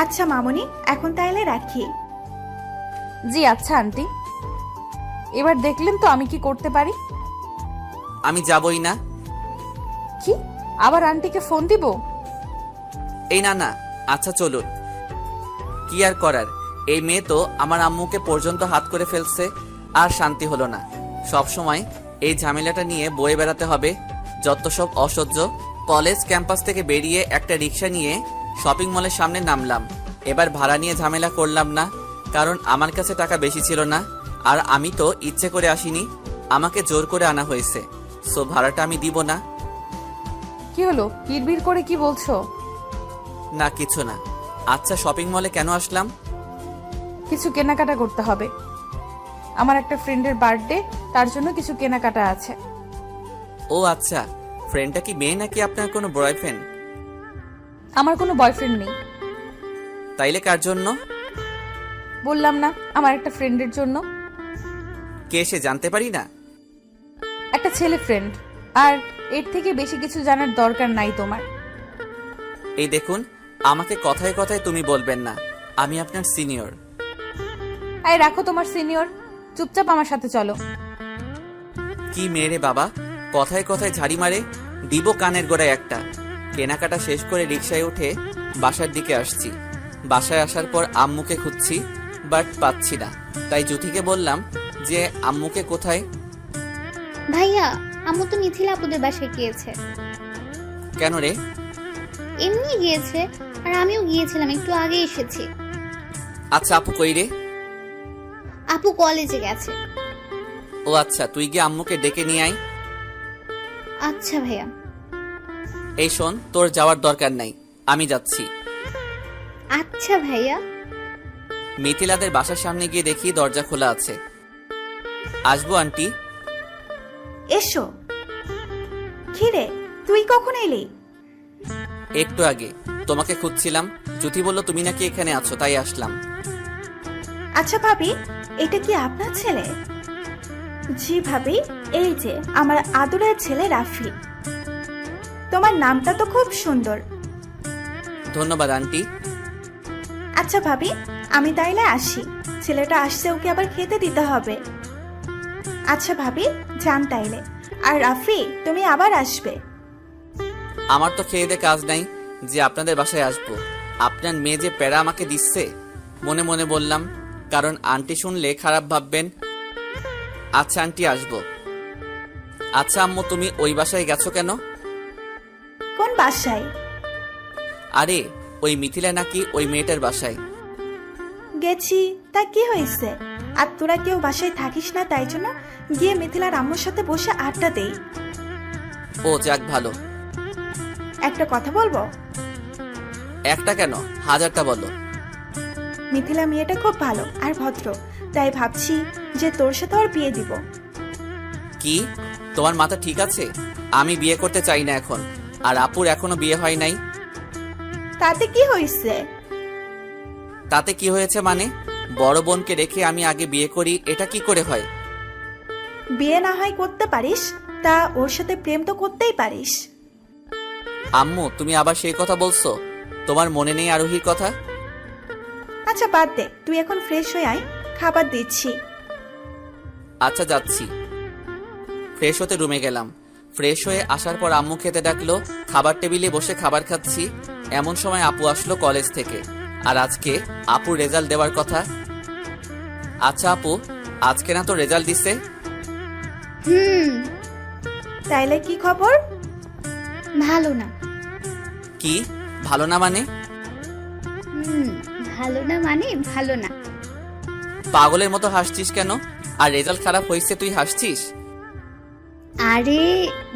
S5: আচ্ছা মামনি, এখন তাইলে রাখি।
S2: জি আচ্ছা আন্টি। এবার দেখলেন তো আমি কি করতে পারি।
S1: আমি যাবই না।
S2: কি, আবার আন্টিকে ফোন দিব?
S1: এই না না, আচ্ছা চলুন। কি আর করার, এই মেয়ে তো আমার আম্মুকে পর্যন্ত হাত করে ফেলছে। আর শান্তি হলো না, সব সময় এই ঝামেলাটা নিয়ে বয়ে বেড়াতে হবে। যত সব অসহ্য। কলেজ ক্যাম্পাস থেকে বেরিয়ে একটা রিক্সা নিয়ে শপিং মলের সামনে নামলাম। এবার ভাড়া নিয়ে ঝামেলা করলাম না, কারণ আমার কাছে টাকা বেশি ছিল না। আর আমি তো ইচ্ছে করে আসিনি, আমাকে জোর করে আনা হয়েছে। সো ভাড়াটা আমি দিব না।
S2: কি হলো, বিড়বিড় করে কি বলছো?
S1: না কিছু না। আচ্ছা, শপিং মলে কেন আসলাম?
S2: কিছু কেনাকাটা করতে হবে। আমার একটা ফ্রেন্ডের বার্থডে, তার জন্য কিছু কেনাকাটা আছে।
S1: ও আচ্ছা, ফ্রেন্ডটা কি মেয়ে নাকি আপনার কোনো বয়ফ্রেন্ড?
S2: আমার কোনো বয়ফ্রেন্ড নেই।
S1: তাইলে কার জন্য?
S2: বললাম না, আমার একটা ফ্রেন্ডের জন্য।
S1: কে সে, জানতে পারি না?
S2: একটা ছেলে ফ্রেন্ড। আর এর থেকে বেশি কিছু জানার দরকার নাই তোমার।
S1: এই দেখুন, আমাকে কথায় কথায় তুমি বলবেন না, আমি আপনার সিনিয়র।
S2: এই রাখো তোমার সিনিয়র, চুপচাপ আমার সাথে চলো।
S1: কি মেয়ে রে বাবা, কথায় কথায় ঝাড়ি মারে, দিব কানের গোড়ায় একটা। কেনাকাটা শেষ করে রিকশায় উঠে বাসার দিকে আসছি। বাসায় আসার পর আম্মুকে খুঁজছি, বাট পাচ্ছি না। তাই জুথিকে বললাম যে আম্মুকে কোথায়।
S8: ভাইয়া, আম্মু তো মিথিলা আপুদের বাসায় গিয়েছে।
S1: কেন রে?
S8: এমনি গিয়েছে, আর আমিও গিয়েছিলাম, একটু আগে এসেছি।
S1: আচ্ছা, আপু কই রে?
S8: আপু কলেজে গেছে।
S1: ও আচ্ছা, তুই গিয়ে আম্মুকে ডেকে নিয়ে আয়।
S8: আচ্ছা ভাইয়া।
S1: এই শোন, তোর যাওয়ার দরকার নাই, আমি যাচ্ছি।
S8: আচ্ছা ভাইয়া।
S1: মিথিলাদের বাসার সামনে গিয়ে দেখি দরজা খোলা আছে। আসবো আন্টি?
S5: এসো। খিরে, তুই কখন এলি?
S1: একটু আগে তোমাকে খুঁজছিলাম। জুথি বলল তুমি নাকি এখানে আছো, তাই আসলাম।
S5: আচ্ছা ভাবি, এটা কি আপনার ছেলে? জি ভাবি, এই যে আমার আদরের ছেলে রাফি। তোমার নামটা তো খুব সুন্দর।
S1: ধন্যবাদ আন্টি।
S5: আচ্ছা ভাবি, আমি তাইলে আসি, ছেলেটা আসছে, ওকে আবার খেতে দিতে হবে। আচ্ছা ভাবি, যান তাইলে। আর রাফি, তুমি আবার আসবে।
S1: আমার তো খেয়ে দে কাজ নাই যে আপনাদের বাসায় আসবো। আপনার মেয়ে যে প্যারা আমাকে দিচ্ছে, মনে মনে বললাম, কারণ আন্টি শুনলে খারাপ ভাববেন। আচ্ছা আন্টি, আসবো। আচ্ছা আম্মু, তুমি ওই বাসায় গেছো কেন?
S5: কোন বাসায়?
S1: আরে ওই মিথিলা নাকি ওই মেয়েটার বাসায়।
S5: গেছি, তা কি হয়েছে? আর তোরা কেউ বাসায় থাকিস না, তাই জন্য গিয়ে মিথিলার আম্মুর সাথে বসে আড্ডা দেই।
S1: ও যাক ভালো।
S5: একটা কথা বলবো?
S1: একটা কেন, হাজারটা বলো।
S5: মিথিলা মেয়েটা খুব ভালো আর ভদ্র, তাই ভাবছি যে তোর সাথে ওর বিয়ে দিব।
S1: কি, তোমার মাথা ঠিক আছে? আমি বিয়ে করতে চাই না এখন, আর আপুর এখনো বিয়ে হয় নাই।
S5: তাতে কি হয়েছে?
S1: তাতে কি হয়েছে মানে? বড় বোনকে রেখে আমি আগে বিয়ে করি, এটা কি করে হয়?
S5: বিয়ে না হয় করতে পারিস, তা ওর সাথে প্রেম তো করতেই পারিস।
S1: আম্মু, তুমি আবার সেই কথা বলছো? তোমার মনে নেই আরোহীর কথা?
S5: আচ্ছা বাদ দে, তুই এখন ফ্রেশ হয়ে আয়, খাবার দিচ্ছি।
S1: আচ্ছা যাচ্ছি। ফ্রেশ হতে রুমে গেলাম। ফ্রেশ হয়ে আসার পর আম্মু খেতে ডাকলো। খাবার টেবিলে বসে খাবার খাচ্ছি, এমন সময় আপু আসলো কলেজ থেকে। আর আজকে আপুর রেজাল্ট দেওয়ার কথা। আচ্ছা আপু, আজকে না তো রেজাল্ট দিছে?
S5: তাইলে কি খবর?
S8: ভালো না।
S1: কি ভালো না মানে?
S8: ভালো না মানে ভালো না।
S1: পাগলের মতো হাসছিস কেন? আর রেজাল্ট খারাপ হয়েছে তুই হাসছিস?
S8: আরে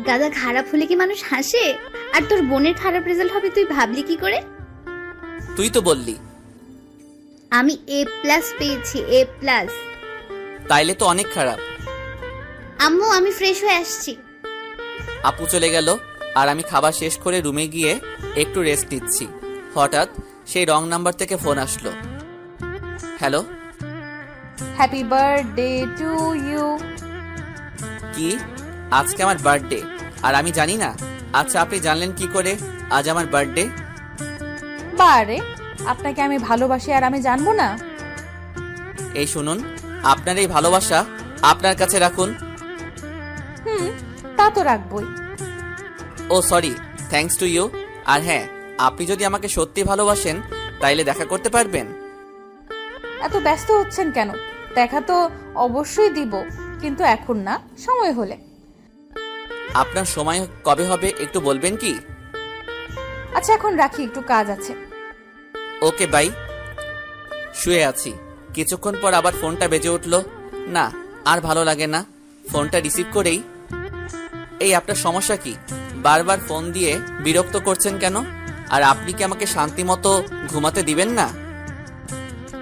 S8: দাদা, খারাপ হলে কি মানুষ হাসে? আর তোর বোনের খারাপ রেজাল্ট হবে তুই ভাবলি কি করে?
S1: তুই তো বললি।
S8: আমি A+ পেয়েছি, A+।
S1: তাইলে তো অনেক খারাপ।
S8: আম্মু, আমি ফ্রেশ হয়ে আসছি।
S1: আপু চলে গেল, আর আমি খাবার শেষ করে রুমে গিয়ে একটু রেস্ট নিচ্ছি। হঠাৎ সেই রং নাম্বার থেকে ফোন আসলো। Hello.
S2: Happy birthday to you.
S1: কি, আজকে আমার বার্থডে আর আমি জানি না? আচ্ছা, আপনি জানলেন কি করে আজ আমার বার্থডে?
S2: বারে, আপনাকে আমি ভালোবাসি আর আমি জানবো না?
S1: এই শুনুন, আপনার এই ভালোবাসা আপনার কাছে রাখুন।
S2: তা তো রাখবই।
S1: ও সরি, থ্যাঙ্কস টু ইউ। আর হ্যাঁ, আপনি যদি আমাকে সত্যি ভালোবাসেন তাইলে দেখা করতে পারবেন।
S2: এত ব্যস্ত হচ্ছেন কেন? দেখা তো অবশ্যই দিব, কিন্তু এখন না, সময় হলে।
S1: আপনার সময় কবে হবে একটু বলবেন কি?
S2: আচ্ছা এখন রাখি, একটু কাজ আছে।
S1: Okay bye. শুয়ে আছি, কিছুক্ষণ পর আবার ফোনটা বেজে উঠলো। না, আর ভালো লাগে না। ফোনটা রিসিভ করেই, এই আপনার সমস্যা কি? বারবার ফোন দিয়ে বিরক্ত করছেন কেন? আর আপনি কি আমাকে শান্তি মতো ঘুমাতে দিবেন না?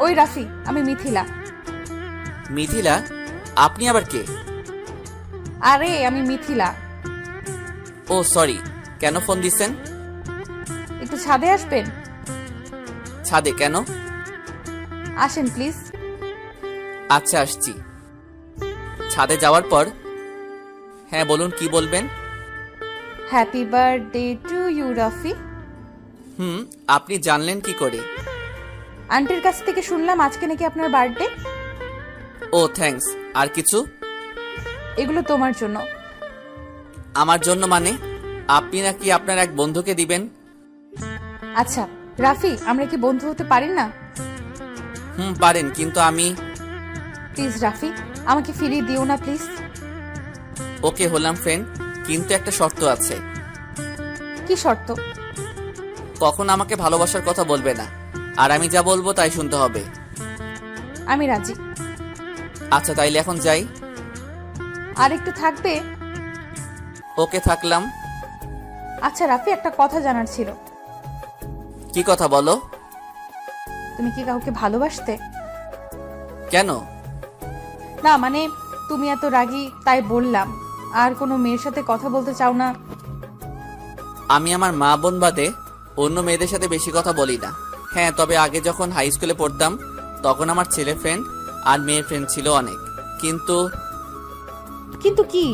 S2: ওই রাফি, আমি মিথিলা।
S1: মিথিলা? আপনি আবার কে?
S2: আরে আমি মিথিলা।
S1: ও সরি, কেন ফোন দিছেন?
S2: একটু ছাদে আসবেন?
S1: ছাদে কেন?
S2: আসেন প্লিজ।
S1: আচ্ছা আসছি। ছাদে যাওয়ার পর হ্যাঁ বলুন, কি বলবেন?
S2: Happy birthday to you Rafi.
S1: আপনি জানলেন কি করে?
S2: আন্টির কাছ থেকে শুনলাম আজকে নাকি আপনার বার্থডে।
S1: ও থ্যাঙ্কস। আর কিছু?
S2: এগুলো তোমার জন্য।
S1: আমার জন্য মানে? আপনি নাকি আপনার এক বন্ধুকে দিবেন?
S2: আচ্ছা রাফি, আমরা কি বন্ধু হতে পারি না?
S1: পারেন, কিন্তু আমি।
S2: প্লিজ রাফি, আমাকে ফিরিয়ে দিও না প্লিজ।
S1: ওকে, হলাম ফ্রেন্ড, কিন্তু একটা শর্ত আছে।
S2: কি শর্ত?
S1: কখন আমাকে ভালোবাসার কথা বলবে না, আর আমি যা বলবো তাই শুনতে হবে।
S2: আমি রাজি।
S1: আচ্ছা, তাইলে এখন যাই।
S2: আর একটু থাকবে?
S1: ওকে, থাকলাম।
S2: আচ্ছা রাফি, একটা কথা জানার ছিল।
S1: কি কথা বলো?
S2: তুমি কি কাউকে ভালোবাসতে?
S1: কেন?
S2: না মানে, তুমি এত রাগী তাই বললাম। আর কোনো মেয়ের সাথে কথা বলতে চাও না?
S1: আমি আমার মা বোন বাদে অন্য মেয়েদের সাথে বেশি কথা বলি না। হ্যাঁ, তবে আগে যখন হাই স্কুলে পড়তাম তখন আমার ছেলে ফ্রেন্ড আর মেয়ে ফ্রেন্ড ছিল অনেক। কিন্তু
S2: কিন্তু কি?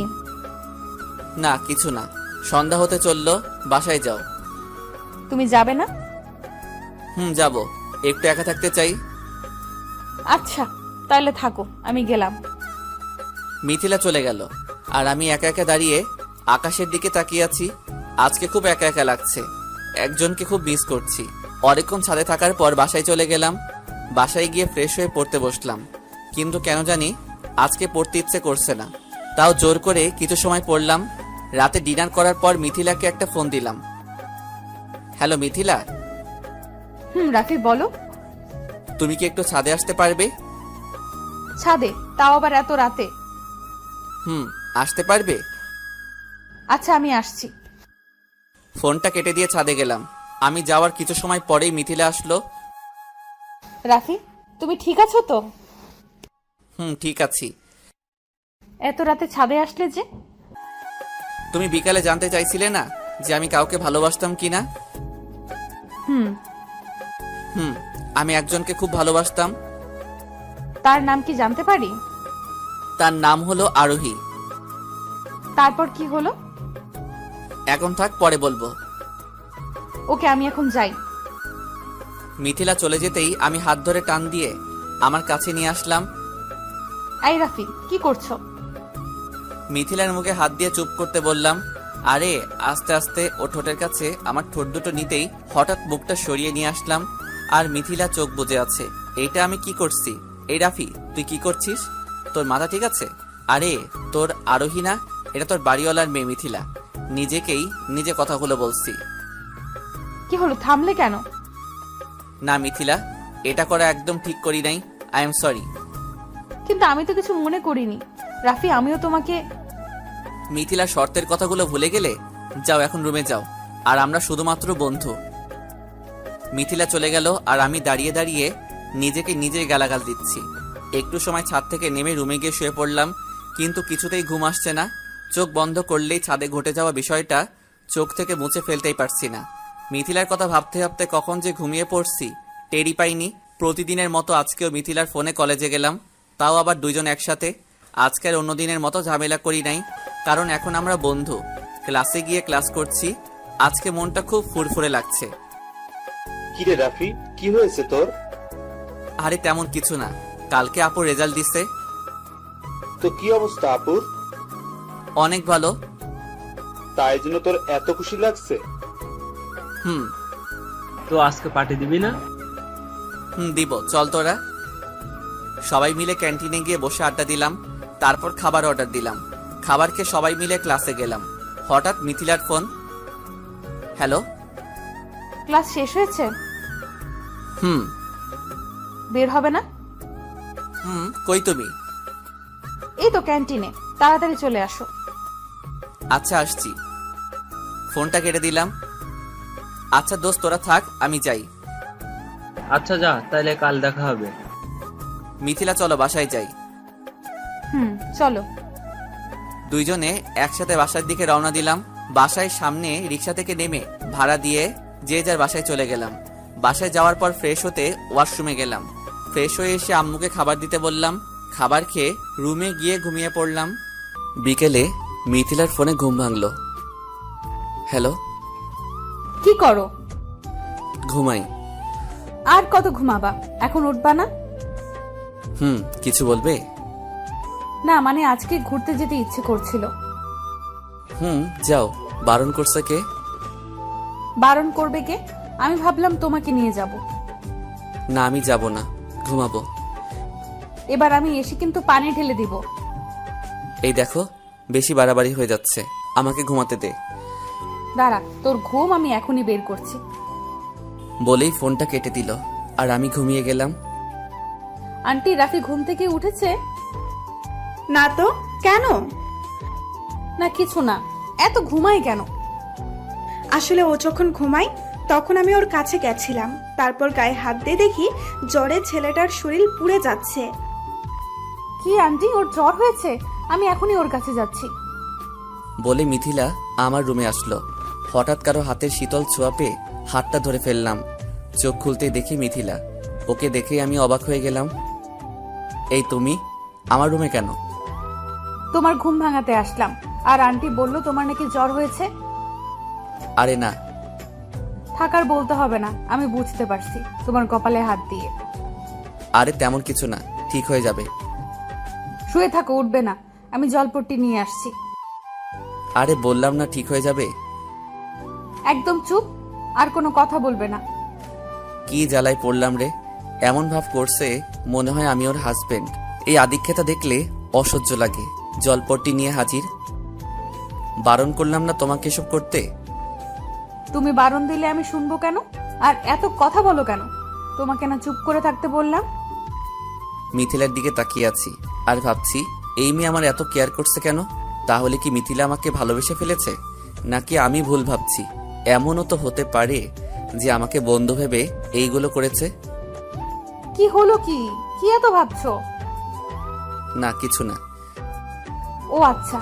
S1: না, কিছু না। সন্ধ্যা হতে চললো, বাসায় যাও।
S2: তুমি যাবে না?
S1: যাব, একটু একা থাকতে চাই।
S2: আচ্ছা তাহলে থাকো, আমি গেলাম।
S1: মিথিলা চলে গেল, আর আমি একা একা দাঁড়িয়ে আকাশের দিকে তাকিয়ে আছি। আজকে খুব একা একা লাগছে, একজনকে খুব মিস করছি। অনেকক্ষণ ছাদে থাকার পর বাসায় চলে গেলাম। বাসায় গিয়ে ফ্রেশ হয়ে পড়তে বসলাম, কিন্তু কেন জানি আজকে পড়তে ইচ্ছে করছে না। তাও জোর করে কিছু সময় পড়লাম। রাতে ডিনার করার পর মিথিলাকে একটা ফোন দিলাম। হ্যালো মিথিলা,
S2: রাফি বলো।
S1: তুমি কি একটু ছাদে আসতে পারবে?
S2: ছাদে? তাও আবার এত রাতে?
S1: আসতে পারবে?
S2: আচ্ছা আমি আসছি।
S1: ফোনটা কেটে দিয়ে ছাদে গেলাম। আমি যাওয়ার কিছু সময় পরেই মিথিলা আসলো।
S2: রাফি, তুমি ঠিক আছো তো?
S1: ঠিক আছি।
S2: এত রাতে ছাদে আসলে যে?
S1: তুমি বিকালে জানতে চাইছিলে না যে আমি কাউকে ভালোবাসতাম কিনা?
S2: হুম।
S1: আমি একজনকে খুব ভালোবাসতাম।
S2: তার নাম কি জানতে পারি?
S1: তার নাম হলো আরোহী।
S2: তারপর কি হলো?
S1: এখন থাক, পরে বলবো।
S2: ওকে, আমি এখন যাই।
S1: মিথিলা চলে যেতেই আমি হাত ধরে টান দিয়ে আমার কাছে নিয়ে আসলাম।
S2: এই রাফি, কি করছো?
S1: মিথিলার মুখে হাত দিয়ে চুপ করতে বললাম। আরে আস্তে আস্তে ও ঠোঁটের কাছে আমার ঠোঁট দুটো নিতেই হঠাৎ মুখটা সরিয়ে নিয়ে আসলাম, আর মিথিলা চোখ বুজে আছে। এইটা আমি কি করছি? এই রাফি, তুই কি করছিস? তোর মাথা ঠিক আছে? আরে তোর আরোহী না, এটা তোর বাড়িওয়ালার মেয়ে মিথিলা। নিজেকেই নিজে কথাগুলো বলছি।
S2: কি হলো, থামলে কেন?
S1: না মিথিলা, এটা করা একদম ঠিক করি নাই। I am sorry.
S2: কিন্তু আমি তো কিছু মনে করিনি রাফি, আমিও তোমাকে।
S1: মিথিলা, শর্তের কথাগুলো ভুলে গেলে? যাও, এখন রুমে যাও, আর আমরা শুধুমাত্র বন্ধু। মিথিলা চলে গেল, আর আমি দাঁড়িয়ে দাঁড়িয়ে নিজেকে নিজেই গালাগাল দিচ্ছি। একটু সময় ছাদ থেকে নেমে রুমে গিয়ে শুয়ে পড়লাম, কিন্তু কিছুতেই ঘুম আসছে না। চোখ বন্ধ করলেই ছাদে ঘটে যাওয়া বিষয়টা চোখ থেকে মুছে ফেলতেই পারছি না। মিথিলার কথা ভাবতে ভাবতে কখন যে ঘুমিয়ে পড়ছি টেরই পাইনি। প্রতিদিনের মতো আজকেও মিথিলার ফোনে কলেজে গেলাম, তাও আবার দুইজন একসাথে। আজকের অন্য দিনের মতো ঝামেলা করি নাই, কারণ এখন আমরা বন্ধু। ক্লাসে গিয়ে ক্লাস করছি। আজকে মনটা খুব ফুরফুরে লাগছে।
S7: কিরে রাফি, কি হয়েছে তোর?
S1: আরে তেমন কিছু না, কালকে আপুর রেজাল্ট দিছে।
S7: তো কি অবস্থা আপুর?
S1: অনেক ভালো।
S7: তাই জন্য তোর এত খুশি লাগছে?
S3: তো আজকে পার্টি দিবি না?
S1: দিব, চল তোরা। সবাই মিলে ক্যান্টিনে গিয়ে বসে আড্ডা দিলাম, তারপর খাবার অর্ডার দিলাম। খাবার খেয়ে সবাই মিলে ক্লাসে গেলাম। হঠাৎ মিথিলার ফোন। হ্যালো।
S2: ক্লাস শেষ হয়েছে? বের হবে না?
S1: কই তুমি?
S2: এই তো ক্যান্টিনে, তাড়াতাড়ি চলে আসো।
S1: আচ্ছা আসছি। ফোনটা কেটে দিলাম। আচ্ছা দোস্ত, তোরা থাক, আমি যাই।
S3: আচ্ছা যা, তাহলে কাল দেখা হবে।
S1: মিথিলা, চলো বাসায় যাই।
S2: চলো।
S1: দুইজনে একসাথে বাসার দিকে রওনা দিলাম। বাসায় সামনে রিক্সা থেকে নেমে ভাড়া দিয়ে যে যার বাসায় চলে গেলাম। বাসায় যাওয়ার পর ফ্রেশ হতে ওয়াশরুমে গেলাম। ফ্রেশ হয়ে এসে আম্মুকে খাবার দিতে বললাম। খাবার খেয়ে রুমে গিয়ে ঘুমিয়ে পড়লাম। বিকেলে মিথিলার ফোনে ঘুম ভাঙলো। হ্যালো।
S2: কি করো?
S1: ঘুমাই।
S2: আর কত ঘুমাবা? এখন উঠবা না?
S1: কিছু বলবে?
S2: না মানে আজকে ঘুরতে যেতে ইচ্ছে করছিল।
S1: যাও। বারণ করছে কে?
S2: বারণ করবে কে? আমি ভাবলাম তোমাকে নিয়ে যাব।
S1: না, আমি যাব না, ঘুমাবো।
S2: এবার আমি এসে কিন্তু পানি ঢেলে দিব।
S1: এই দেখো, বেশি বাড়াবাড়ি হয়ে যাচ্ছে, আমাকে ঘুমাতে দে।
S2: দাঁড়া, তোর ঘুম আমি এখনই বের করছি।
S1: বলেই ফোনটা কেটে দিল আর আমি ঘুমিয়ে গেলাম।
S2: আন্টি, রাফি ঘুম থেকে উঠেছে?
S5: না তো, কেন?
S2: না কিছু না, এত ঘুমায় কেন?
S5: আসলে ও যখন ঘুমায় তখন আমি ওর কাছে গেছিলাম, তারপর গায়ে হাত দিয়ে দেখি জ্বরে ছেলেটার শরীর পুড়ে যাচ্ছে।
S2: কি আন্টি, ওর জ্বর হয়েছে? আমি এখনই ওর কাছে যাচ্ছি।
S1: বলে মিথিলা আমার রুমে আসলো। হঠাৎ কারো হাতের শীতল ছোঁয়া পেয়ে হাতটা ধরে ফেললাম। চোখ খুলতেই দেখি মিথিলা। ওকে দেখেই আমি অবাক হয়ে গেলাম। এই তুমি আমার রুমে কেন?
S2: তোমার ঘুম ভাঙাতে আসলাম। আর আন্টি বলল তোমার নাকি জ্বর হয়েছে।
S1: আরে না।
S2: থাকার বলতে হবে না, আমি বুঝতে পারছি তোমার কপালে হাত দিয়ে।
S1: আরে তেমন কিছু না, ঠিক হয়ে যাবে।
S2: শুয়ে থাকো, উঠবে না, আমি জলপট্টি নিয়ে আসছি।
S1: আরে বললাম না ঠিক হয়ে যাবে।
S2: একদম চুপ, আর কোনো কথা বলবে না।
S1: কি জ্বালায় পড়লাম রে। এমন ভাব করছে মনে হয় আমি ওর হাজবেন্ড। এই আদিক্ষেতা দেখলে অসহ্য লাগে। জলপট্টি নিয়ে হাজির। বারণ করলাম না তোমাকে এসব করতে?
S2: তুমি বারণ দিলে আমি শুনবো কেন? আর এত কথা বলো কেন? তোমাকে না চুপ করে থাকতে বললাম?
S1: মিথিলার দিকে তাকিয়ে আছি আর ভাবছি এই মেয়ে আমার এত কেয়ার করছে কেন? তাহলে কি মিথিলা আমাকে ভালোবেসে ফেলেছে, নাকি আমি ভুল ভাবছি? এমনও তো হতে পারে যে আমাকে বন্ধু ভেবে এইগুলো করেছে।
S2: কি হলো? কি কি এত ভাবছো?
S1: না কিছু না।
S2: ও আচ্ছা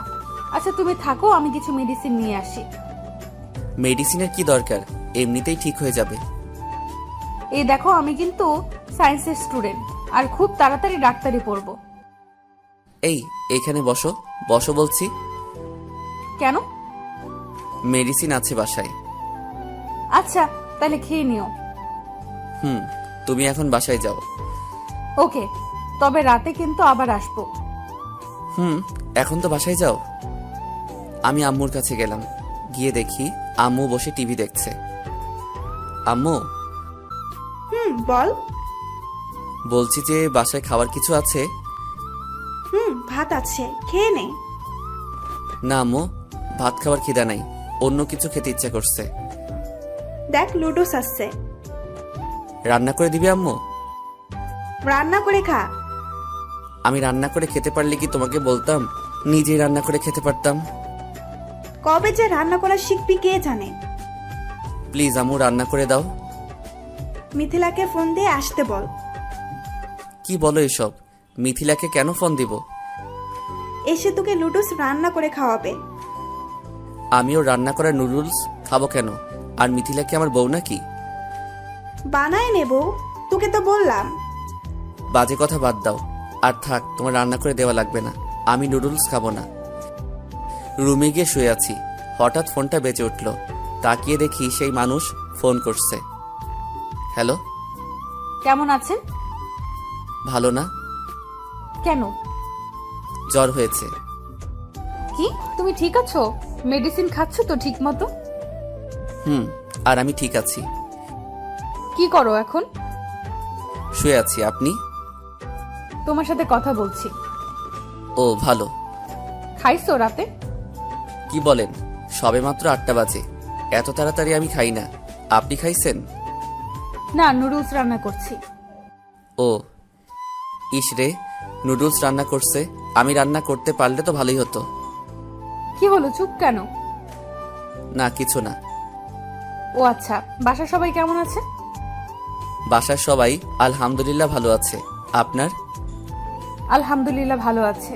S2: আচ্ছা, তুমি থাকো, আমি কিছু মেডিসিন নিয়ে আসি।
S1: মেডিসিনের কি দরকার, এমনিতেই ঠিক হয়ে যাবে।
S2: এই দেখো, আমি কিন্তু সায়েন্সের স্টুডেন্ট আর খুব তাড়াতাড়ি ডাক্তারি পড়বো।
S1: এই এখানে বসো, বসো বলছি।
S2: কেন?
S1: মেডিসিন আছে বাসায়।
S2: আচ্ছা তাহলে খেয়ে নিও।
S1: তুমি এখন বাসায় যাও।
S2: ওকে, তবে রাতে কিন্তু আবার আসবো।
S1: এখন তো বাসায় যাও। আমি আম্মুর কাছে গেলাম। গিয়ে দেখি আম্মু বসে টিভি দেখছে। আম্মু,
S5: বল।
S1: বলছি যে বাসায় খাবার কিছু আছে?
S5: ভাত আছে, খেয়ে নে।
S1: না আম্মু, ভাত খাবার খিদা নাই, অন্য কিছু খেতে ইচ্ছা করছে।
S5: দেখ, লুডোস আসছে,
S1: রান্না করে দিবি আম্মু?
S5: রান্না করে খা।
S1: আমি রান্না করে খেতে পারলে কি তোমাকে বলতাম? নিজেই রান্না করে খেতে পারতাম।
S5: কবে যে রান্না করা শিখবি কে জানে।
S1: প্লিজ আম্মু, রান্না করে দাও।
S5: মিথিলাকে ফোন দিয়ে আসতে বল।
S1: কি বলো এসব? মিথিলাকে কেন ফোন দিব?
S5: এসে তোকে লুডোস রান্না করে খাওয়াবে।
S1: আমিও রান্না করা নুডলস খাবো কেন? আর মিথিলা কি আমার বউ নাকি?
S5: বানায় নেব, তোকে তো বললাম।
S1: বাজে কথা বাদ দাও। আর থাক, তোমার রান্না করে দেওয়া লাগবে না, আমি নুডলস খাবো না। রুমে গিয়ে শুয়ে আছি, হঠাৎ ফোনটা বেজে উঠল। তাকিয়ে দেখি সেই মানুষ ফোন করছে। হ্যালো।
S2: কেমন আছেন?
S1: ভালো না।
S2: কেন?
S1: জ্বর হয়েছে।
S2: কি, তুমি ঠিক আছো? মেডিসিন খাচ্ছ তো ঠিক মতো?
S1: আর আমি ঠিক আছি।
S2: কি করো এখন?
S1: শুয়ে আছি। আপনি?
S2: তোমার সাথে কথা বলছি।
S1: ও ভালো।
S2: খাইছো রাতে?
S1: কি বলেন, সবেমাত্র 8টা বাজে, এত তাড়াতাড়ি আমি খাই না। আপনি খাইছেন?
S2: না, নুডলস রান্না করছি।
S1: ও ইস রে, নুডলস রান্না করছে। আমি রান্না করতে পারলে তো ভালোই হতো।
S2: কি হলো, চুপ কেন?
S1: না কিছু না।
S2: ও আচ্ছা, বাসার সবাই কেমন আছে?
S1: বাসার সবাই আলহামদুলিল্লাহ ভালো আছে। আপনার?
S2: আলহামদুলিল্লাহ ভালো আছে।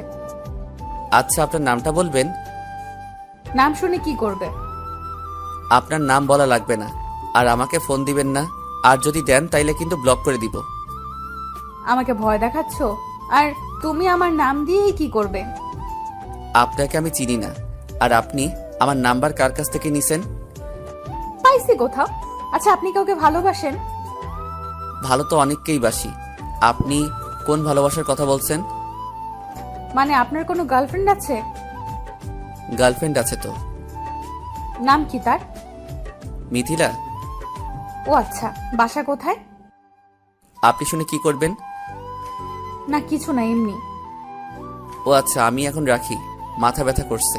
S1: আচ্ছা, আপনার নামটা বলবেন?
S2: নাম শুনে কি করবে?
S1: আপনার নাম বলা লাগবে না, আর আমাকে ফোন দিবেন না। আর যদি দেন তাইলে কিন্তু ব্লক করে দিব।
S2: আমাকে ভয় দেখাচ্ছ? আর তুমি আমার নাম দিয়েই কি করবে?
S1: আপনাকে আমি চিনি না। আর আপনি আমার নাম্বার কার কাছ থেকে নিছেন?
S2: পাইছি কোথাও। আচ্ছা, আপনি কাউকে ভালোবাসেন?
S1: ভালো তো অনেককেই বাসি। আপনি কোন ভালোবাসার কথা বলছেন?
S2: মানে আপনার কোনো গার্লফ্রেন্ড আছে?
S1: গার্লফ্রেন্ড আছে তো।
S2: নাম কি তার?
S1: মিথিলা।
S2: ও আচ্ছা, বাসা কোথায়?
S1: আপনি শুনে কি করবেন?
S2: না কিছু না, এমনি।
S1: ও আচ্ছা, আমি এখন রাখি, মাথা ব্যথা করছে।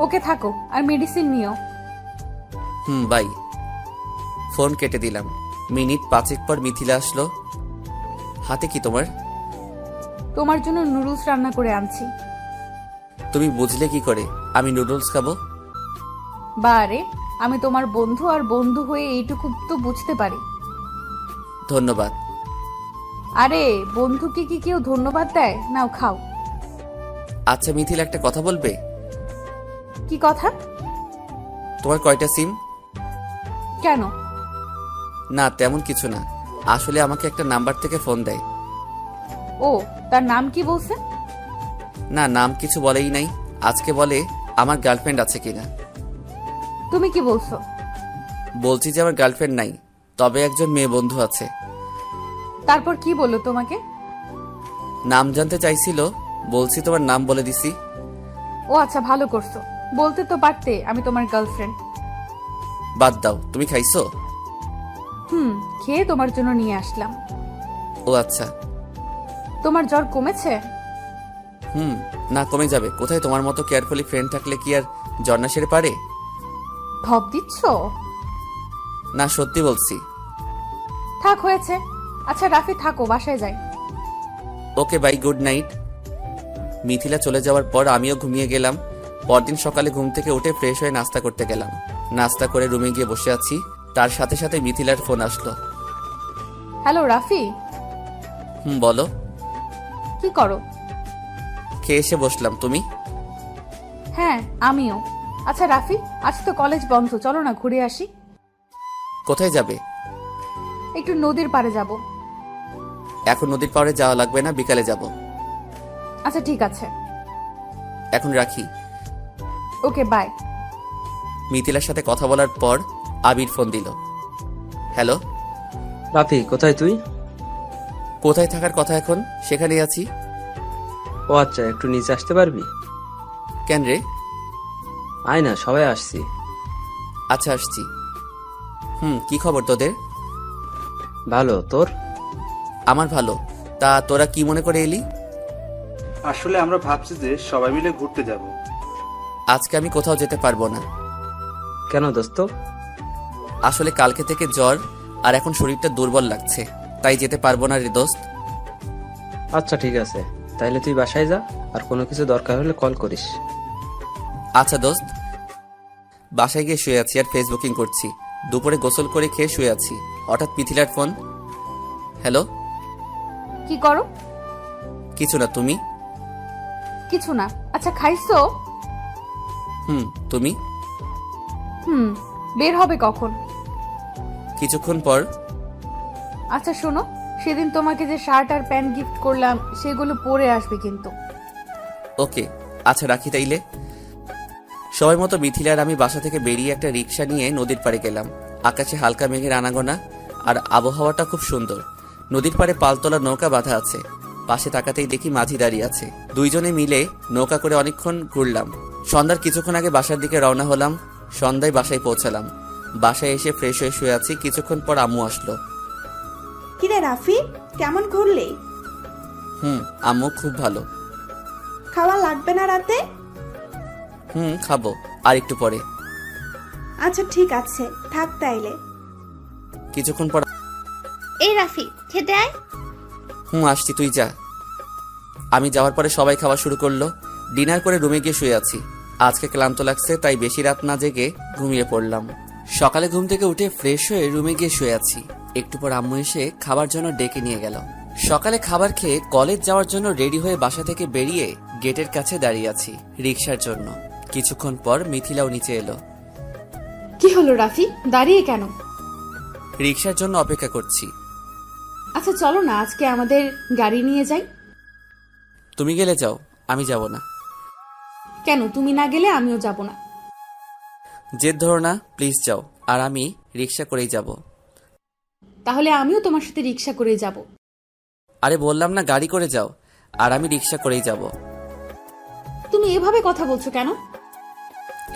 S2: ওকে, থাকো, আর মেডিসিন নিও।
S1: বাই। ফোন কেটে দিলাম। মিনিট 5 পর মিথিলা আসলো। হাতে কি তোমার?
S2: তোমার জন্য নুডলস রান্না করে আনছি।
S1: তুমি বুঝলে কি করে আমি নুডলস খাবো?
S2: বারে, আমি তোমার বন্ধু, আর বন্ধু হয়ে এইটুকু তো বুঝতে পারি।
S1: ধন্যবাদ।
S2: আরে, বন্ধুকে কি কেউ ধন্যবাদ দেয়? নাও খাও।
S1: আচ্ছা মিথিলা, একটা কথা বলবে?
S2: কি কথা?
S1: তোমার কয়টা সিম?
S2: কেন?
S1: না তেমন কিছু না, আসলে আমাকে একটা নাম্বার থেকে ফোন দেয়।
S2: ও, তার নাম কি বলছে?
S1: না, নাম কিছু বলেই নাই। আজকে বলে আমার গার্লফ্রেন্ড আছে কিনা।
S2: তুমি কি বলছো?
S1: বলছি যে আমার গার্লফ্রেন্ড নাই, তবে একজন মেয়ে বন্ধু আছে।
S2: তারপর কি বললো তোমাকে?
S1: নাম জানতে চাইছিল, বলছি তোমার নাম বলে দিছি।
S2: ও আচ্ছা, ভালো করছো। বলতে তো পারতে আমি তোমার গার্লফ্রেন্ড।
S1: বাদ দাও, তুমি খাইছো?
S2: খেয়ে তোমার জন্য নিয়ে আসলাম।
S1: ও আচ্ছা।
S2: তোমার জ্বর কমেছে?
S1: না, কমে যাবে কোথায়? তোমার মতো কেয়ারফুলি ফ্রেন্ড থাকলে কি আর জ্বর না সেরে পারে?
S2: ঢপ দিচ্ছ?
S1: না, সত্যি বলছি।
S2: থাক, হয়েছে। আচ্ছা রাফি, থাকো, বাসায় যাই।
S1: Okay bye, good night. Mithila চলে যাওয়ার পর আমিও ঘুমিয়ে গেলাম। পরদিন সকালে ঘুম থেকে উঠে ফ্রেশ হয়ে নাস্তা করতে গেলাম। নাস্তা করে রুমে গিয়ে বসে আছি, তার সাথে সাথে মিথিলার ফোন আসলো।
S2: হ্যালো রাফি।
S1: বলো।
S2: কি করো?
S1: খেয়ে এসে বসলাম, তুমি?
S2: হ্যাঁ, আমিও। আচ্ছা রাফি, আজ তো কলেজ বন্ধ, চলো না ঘুরে আসি।
S1: কোথায় যাবে?
S2: একটু নদীর পাড়ে যাব।
S1: এখন নদীর পাড়ে যাওয়া লাগবে না, বিকালে যাব।
S2: আচ্ছা ঠিক আছে।
S1: এখন রাখি।
S2: ওকে, বাই।
S1: মিথিলার সাথে কথা বলার পর আবির ফোন দিল। হ্যালো।
S3: রাফি, কোথায় তুই?
S1: কোথায় থাকার কথা, এখন সেখানেই আছি।
S3: ও আচ্ছা, একটু নিচে আসতে পারবি?
S1: কেন রে?
S3: আয় না, সবাই আসছি।
S1: আচ্ছা আসছি। কি খবর তোদের?
S3: ভালো, তোর?
S1: আমার ভালো। তা তোরা কি মনে করে এলি?
S7: আসলে আমরা ভাবছি যে সবাই মিলে ঘুরতে যাব।
S1: আজকে আমি কোথাও যেতে পারবো না।
S3: কেন দোস্ত?
S1: আসলে কালকে থেকে জ্বর, আর এখন শরীরটা দুর্বল লাগছে, তাই যেতে পারবো না রে দোস্ত।
S3: আচ্ছা ঠিক আছে, তাইলে তুই বাসায় যা, আর কোনো কিছু দরকার হলে কল করিস।
S1: আচ্ছা দোস্ত। বাসায় গিয়ে শুয়ে আছি আর ফেসবুকিং করছি। দুপুরে গোসল করে খেয়ে শুয়ে আছি, হঠাৎ মিথিলার ফোন। হ্যালো।
S2: কি করো?
S1: কিছু না, তুমি?
S2: কিছু না। আচ্ছা খাইছো?
S1: তুমি?
S2: বের হবে কখন?
S1: কিছুক্ষণ পর।
S2: আচ্ছা শোনো, সেদিন তোমাকে যে শার্ট আর প্যান্ট গিফট করলাম সেগুলো পরে আসবে কিন্তু।
S1: ওকে, আচ্ছা রাখি তাইলে। সবাই মতো মিথিলা আর আমি বাসা থেকে বেরিয়ে একটা রিক্সা নিয়ে নদীর পাড়ে গেলাম। আকাশে হালকা মেঘের আনাগোনা, আর আবহাওয়াটা খুব সুন্দর। নদীর পাড়ে পালতোলা নৌকা বাঁধা আছে। পাশে তাকাতেই দেখি মাঝি দাঁড়িয়ে আছে। দুইজনে মিলে নৌকা করে অনেকক্ষণ ঘুরলাম। সন্ধ্যার কিছুক্ষণ আগে বাসার দিকে রওনা হলাম। সন্ধ্যায় বাসায় পৌঁছালাম। বাসায় এসে ফ্রেশ হয়ে শুয়ে আছি। কিছুক্ষণ পর আম্মু আসলো।
S5: কিরে রাফি, কেমন ঘুরলি?
S1: আম্মু খুব ভালো।
S5: খাওয়া লাগবে না রাতে?
S1: খাবো আর একটু পরে।
S5: আচ্ছা ঠিক আছে, থাক তাইলে।
S1: কিছুক্ষণ পর।
S8: এই রাফি, খেতে আয়।
S1: আসছি, তুই যা। আমি যাওয়ার পরে সবাই খাওয়া শুরু করলো। ডিনার করে রুমে গিয়ে শুয়ে আছি। আজকে ক্লান্ত লাগছে, তাই বেশি রাত না জেগে ঘুমিয়ে পড়লাম। সকালে ঘুম থেকে উঠে ফ্রেশ হয়ে রুমে গিয়ে শুয়ে আছি। একটু পর আম্মু এসে খাবার জন্য ডেকে নিয়ে গেল। সকালে খাবার খেয়ে কলেজ যাওয়ার জন্য রেডি হয়ে বাসা থেকে বেরিয়ে গেটের কাছে দাঁড়িয়ে আছি রিক্সার জন্য। কিছুক্ষণ পর মিথিলাও নিচে এলো।
S2: কি হলো রাফি, দাঁড়িয়ে কেন?
S1: রিক্সার জন্য অপেক্ষা করছি।
S2: আচ্ছা চলো না, আজকে আমাদের গাড়ি নিয়ে যাই।
S1: তুমি গেলে যাও, আমি যাব না।
S2: কেন? তুমি না গেলে আমিও যাব না।
S1: জেদ ধরো না, প্লিজ যাও। আর আমি রিক্সা করেই যাব।
S2: তাহলে আমিও তোমার সাথে রিক্সা করে যাব।
S1: আরে বললাম না গাড়ি করে যাও, আর আমি রিক্সা করেই যাব।
S2: তুমি এভাবে কথা বলছো কেন?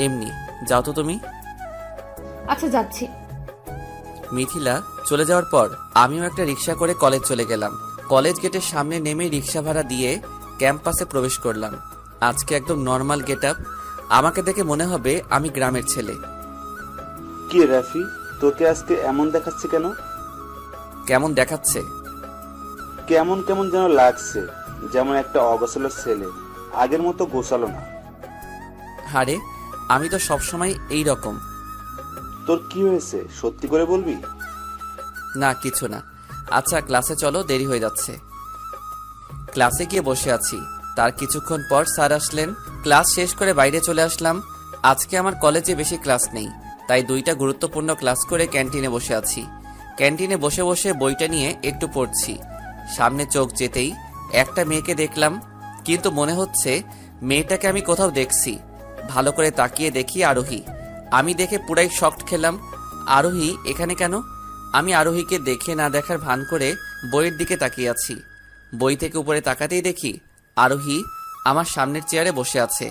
S1: এমনি, যাও তো তুমি।
S2: আচ্ছা যাচ্ছি।
S1: মিথিলা চলে যাওয়ার পর আমিও একটা রিক্সা করে কলেজ চলে গেলাম। কলেজ গেটের সামনে নেমে রিক্সা ভাড়া দিয়ে ক্যাম্পাসে প্রবেশ করলাম। আজকে একদম নর্মাল গেটআপ, আমাকে দেখে মনে হবে আমি গ্রামের ছেলে।
S7: কি রাফি, তোকে আজকে এমন দেখাচ্ছে কেন?
S1: কেমন দেখাচ্ছে?
S7: কেমন কেমন যেন লাগছে, যেমন একটা অগোছালো ছেলে, আগের মতো গোছালো না।
S1: আরে আমি তো সবসময় এই রকম।
S7: তোর কি হয়েছে সত্যি করে বলবি?
S1: না কিছু না। আচ্ছা ক্লাসে চলো, দেরি হয়ে যাচ্ছে। ক্লাসে গিয়ে বসে আছি, তার কিছুক্ষণ পর স্যার আসলেন। ক্লাস শেষ করে বাইরে চলে আসলাম। আজকে আমার কলেজে বেশি ক্লাস নেই, তাই 2টা গুরুত্বপূর্ণ ক্লাস করে ক্যান্টিনে বসে আছি। ক্যান্টিনে বসে বসে বইটা নিয়ে একটু পড়ছি। সামনে চোখ যেতেই একটা মেয়েকে দেখলাম, কিন্তু মনে হচ্ছে মেয়েটাকে আমি কোথাও দেখছি। ভালো করে তাকিয়ে দেখি আরোহী। আমি দেখে পুরাই শকড খেলাম। আরোহী এখানে কেন? আমি আরোহীকে দেখে না দেখার ভান করে বইয়ের দিকে তাকিয়ে আছি। বই থেকে উপরে তাকাতেই দেখি আরোহী আমার সামনের চেয়ারে বসে আছে।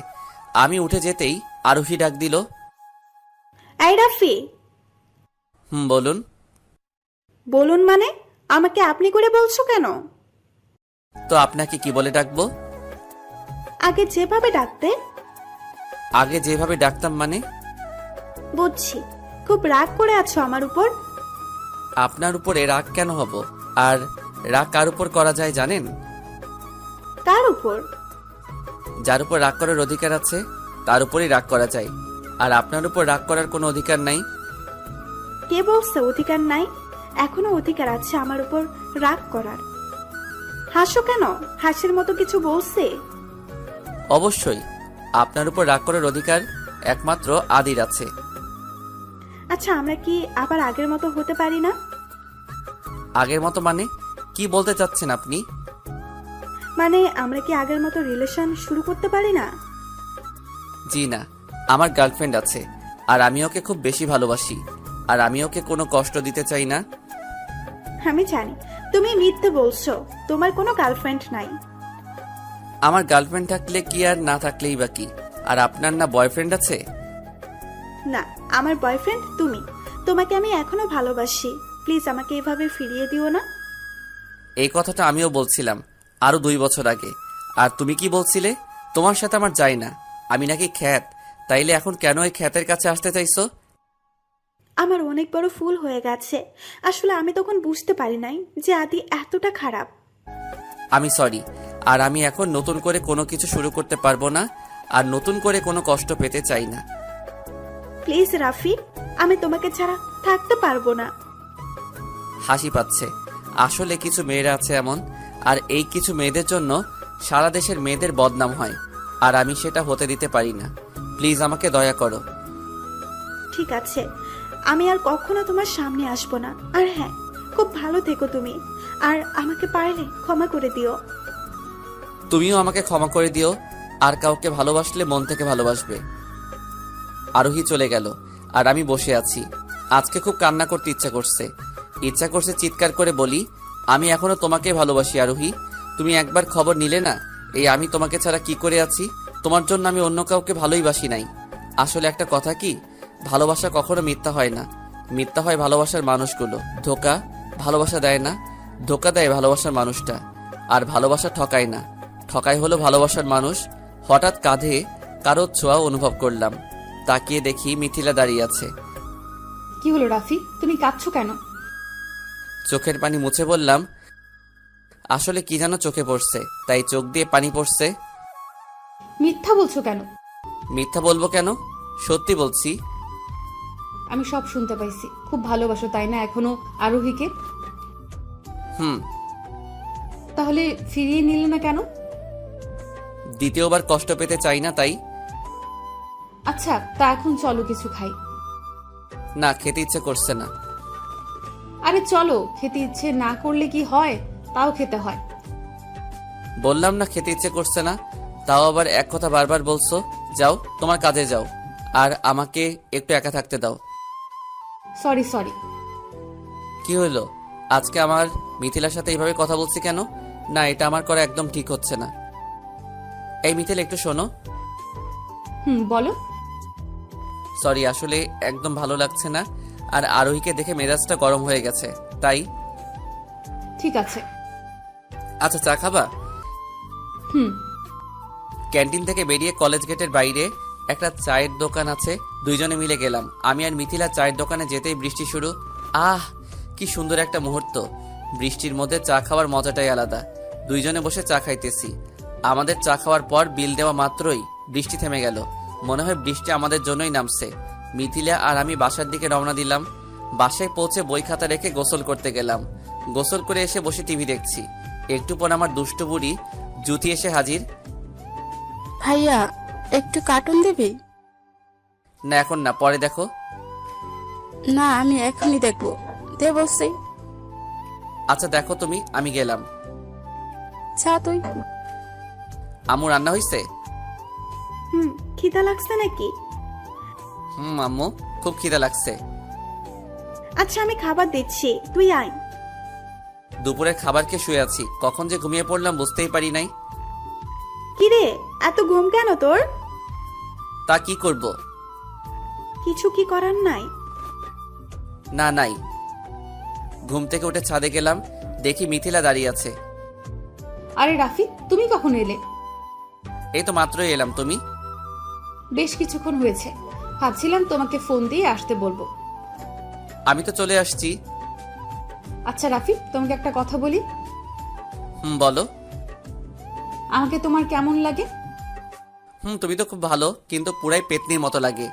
S1: আমি উঠে যেতেই আরোহী ডাক দিল,
S5: এই রাফি।
S1: বলুন।
S5: বলুন মানে? আমাকে আপনি করে বলছো কেন?
S1: তো আপনাকে কি বলে ডাকবো?
S5: আগে যেভাবে ডাকতে।
S1: আগে যেভাবে ডাকতাম মানে?
S5: বুঝছি, খুব রাগ করে আছো আমার উপর।
S1: আপনার উপরে রাগ কেন হব? আর রাগ কার উপর করা যায় জানেন?
S5: কার উপর?
S1: যার উপর রাগ করার অধিকার আছে তার উপরই রাগ করা যায়। আর আপনার উপর রাগ করার কোনো অধিকার নাই।
S5: কে বলছে অধিকার নাই? এখনো অধিকার আছে আমার উপর রাগ করার। হাসো কেন? হাসির মতো কিছু বলছে?
S1: অবশ্যই আপনার উপর রাগ করার অধিকার একমাত্র আদির আছে।
S5: আচ্ছা, আমরা কি আবার আগের মতো হতে পারি না?
S1: আগের মতো মানে কি বলতে চাচ্ছেন আপনি?
S5: মানে আমরা কি আগের মতো রিলেশন শুরু করতে পারি না?
S1: জি না, আমার গার্লফ্রেন্ড আছে, আর আমি ওকে খুব বেশি ভালোবাসি, আর আমি ওকে কোনো কষ্ট দিতে চাই না।
S5: আমি জানি তুমি মিথ্যে বলছো, তোমার কোনো গার্লফ্রেন্ড নাই।
S1: আমার গার্লফ্রেন্ড থাকলে কি আর না থাকলেই বা কি? আর আপনার না বয়ফ্রেন্ড আছে?
S5: না, আমার বয়ফ্রেন্ড তুমি। তোমাকে আমি এখনো ভালোবাসি, প্লিজ আমাকে এভাবে ফিরিয়ে দিও না।
S1: এই কথাটা আমিও বলছিলাম আরো 2 বছর আগে। আর তুমি কি বলছিলে? তোমার সাথে আমার যায় না, আমি নাকি খ্যাত। তাইলে এখন কেন এই খ্যাতের কাছে আসতে চাইছো?
S5: আমার অনেক বড় ভুল হয়ে গেছে। আসলে আমি তখন বুঝতে পারি নাই যে আদি এতটা খারাপ।
S1: আমি সরি। আর আমি এখন নতুন করে কোনো কিছু শুরু করতে পারবো না, আর নতুন করে কোনো কষ্ট পেতে চাই না।
S5: প্লিজ রাফি, আমি তোমাকে ছাড়া থাকতে পারবো না।
S1: হাসি পাচ্ছে। আসলে কিছু মেয়েরা আছে এমন, আর এই কিছু মেয়েদের জন্য সারা দেশের মেয়েদের বদনাম হয়, আর আমি সেটা হতে দিতে পারি না। প্লিজ আমাকে দয়া করো।
S5: ঠিক আছে, আমি আর কখনো তোমার সামনে আসবো না। আর হ্যাঁ, খুব ভালো থেকো তুমি। আর আমাকে পারলে ক্ষমা করে দিও।
S1: তুমিও আমাকে ক্ষমা করে দিও। আর কাউকে ভালোবাসলে মন থেকে ভালোবাসবে। আরোহী চলে গেল, আর আমি বসে আছি। আজকে খুব কান্না করতে ইচ্ছা করছে চিৎকার করে বলি, আমি এখনো তোমাকে ভালোবাসি আরোহী। তুমি একবার খবর নিলে না এই আমি তোমাকে ছাড়া কি করে আছি? তোমার জন্য আমি অন্য কাউকে ভালোই বাসি নাই। আসলে একটা কথা কি, ভালোবাসা কখনো মিথ্যা হয় না। মিথ্যা হয় ভালোবাসার মানুষগুলো। ধোকা ভালোবাসা দেয় না, ধোকা দেয় ভালোবাসার মানুষটা। আর ভালোবাসা ঠকায় না, ঠকায় হলো ভালোবাসার মানুষ। হঠাৎ কাঁধে কারো ছোঁয়া অনুভব করলাম। তাকিয়ে দেখি মিথিলা দাঁড়িয়ে আছে।
S2: কি হলো রাফি, তুমি কাঁদছো কেন?
S1: চোখের পানি মুছে বললাম, আসলে কি যেন চোখে পড়ছে, তাই চোখ দিয়ে পানি পড়ছে।
S2: মিথ্যা বলছো কেন?
S1: মিথ্যা বলবো কেন? সত্যি বলছি।
S2: আমি সব শুনতে পাইছি। খুব ভালোবাসো তাই না এখনো আরোহীকে?
S1: হুম।
S2: তাহলে ফিরিয়ে নিলে না কেন?
S1: দ্বিতীয়বার কষ্ট পেতে চাই না তাই।
S2: আচ্ছা, তা এখন চলো কিছু খাই।
S1: না, খেতে ইচ্ছে করছে না।
S2: আরে চলো, খেতে ইচ্ছে না করলে কি হয়, তাও খেতে হয়।
S1: বললাম না খেতে ইচ্ছে করছে না, তাও আবার এক কথা বারবার বলছো। যাও তোমার কাজে যাও, আর আমাকে একটু একা থাকতে দাও।
S2: Sorry sorry.
S1: কি হলো? আজকে আমার মিথিলার সাথে এইভাবে কথা বলছি কেন? না, এটা আমার করা একদম ঠিক হচ্ছে না। এই মিথিল, একটু শোনো।
S2: বলো।
S1: সরি, আসলে একদম ভালো লাগছে না, আর আরোহীকে দেখে মেজাজটা গরম হয়ে গেছে, তাই।
S2: ঠিক আছে।
S1: আচ্ছা, চা খাবা?
S2: হুম।
S1: ক্যান্টিন থেকে বেরিয়ে কলেজ গেটের বাইরে একটা চায়ের দোকান আছে, দুইজনে মিলে গেলাম। আমি আর মিথিলা চায়ের দোকানে যেতেই বৃষ্টি শুরু। আহ, কি সুন্দর একটা মুহূর্ত। বৃষ্টির মধ্যে চা খাওয়ার মজাটাই আলাদা। দুইজনে বসে চা খাইতেছি। আমাদের চা খাওয়ার পর বিল দেওয়া মাত্রই বৃষ্টি থেমে গেল। মনে হয় বৃষ্টি আমাদের জন্যই নামছে। মিথিলা আর আমি বাসার দিকে রওনা দিলাম। বাসায় পৌঁছে বই খাতা রেখে গোসল করতে গেলাম। গোসল করে এসে বসে টিভি দেখছি। একটু পর আমার দুষ্টু বুড়ি জুতি এসে হাজির।
S6: ভাইয়া একটু কার্টুন দিবি?
S1: না, এখন না, পরে দেখো।
S6: না, আমি এখনই দেখবো, দে বলছি।
S1: আচ্ছা দেখো তুমি, আমি গেলাম।
S6: চা তুই।
S1: আম্মু রান্না হইছে?
S5: খিদা লাগছে নাকি?
S1: আম্মু, খুব খিদা লাগছে।
S5: আচ্ছা আমি খাবার দিচ্ছি, তুই আয়।
S1: দুপুরের খাবার খেয়ে শুয়ে আছি, কখন যে ঘুমিয়ে পড়লাম বুঝতেই পারি নাই।
S5: কিরে, এত ঘুম কেন তোর?
S1: তা কি করব?
S5: কিছু কি করার নাই?
S1: না, নাই। ঘুম থেকে উঠে ছাদে গেলাম, দেখি মিথিলা দাঁড়িয়ে আছে।
S2: আরে রাফি, তুমি কখন এলে?
S1: এই তো মাত্রই এলাম। তুমি?
S2: বেশ কিছুক্ষণ হয়েছে, ভাবছিলাম তোমাকে ফোন দিয়ে আসতে বলবো।
S1: আমি তো চলে আসছি।
S2: আচ্ছা রাফি, তোমাকে একটা কথা বলি।
S1: বলো।
S2: আমাকে তোমার কেমন লাগে?
S1: তুমি তো খুব ভালো, কিন্তু পুরাই পেতনির মতো লাগে।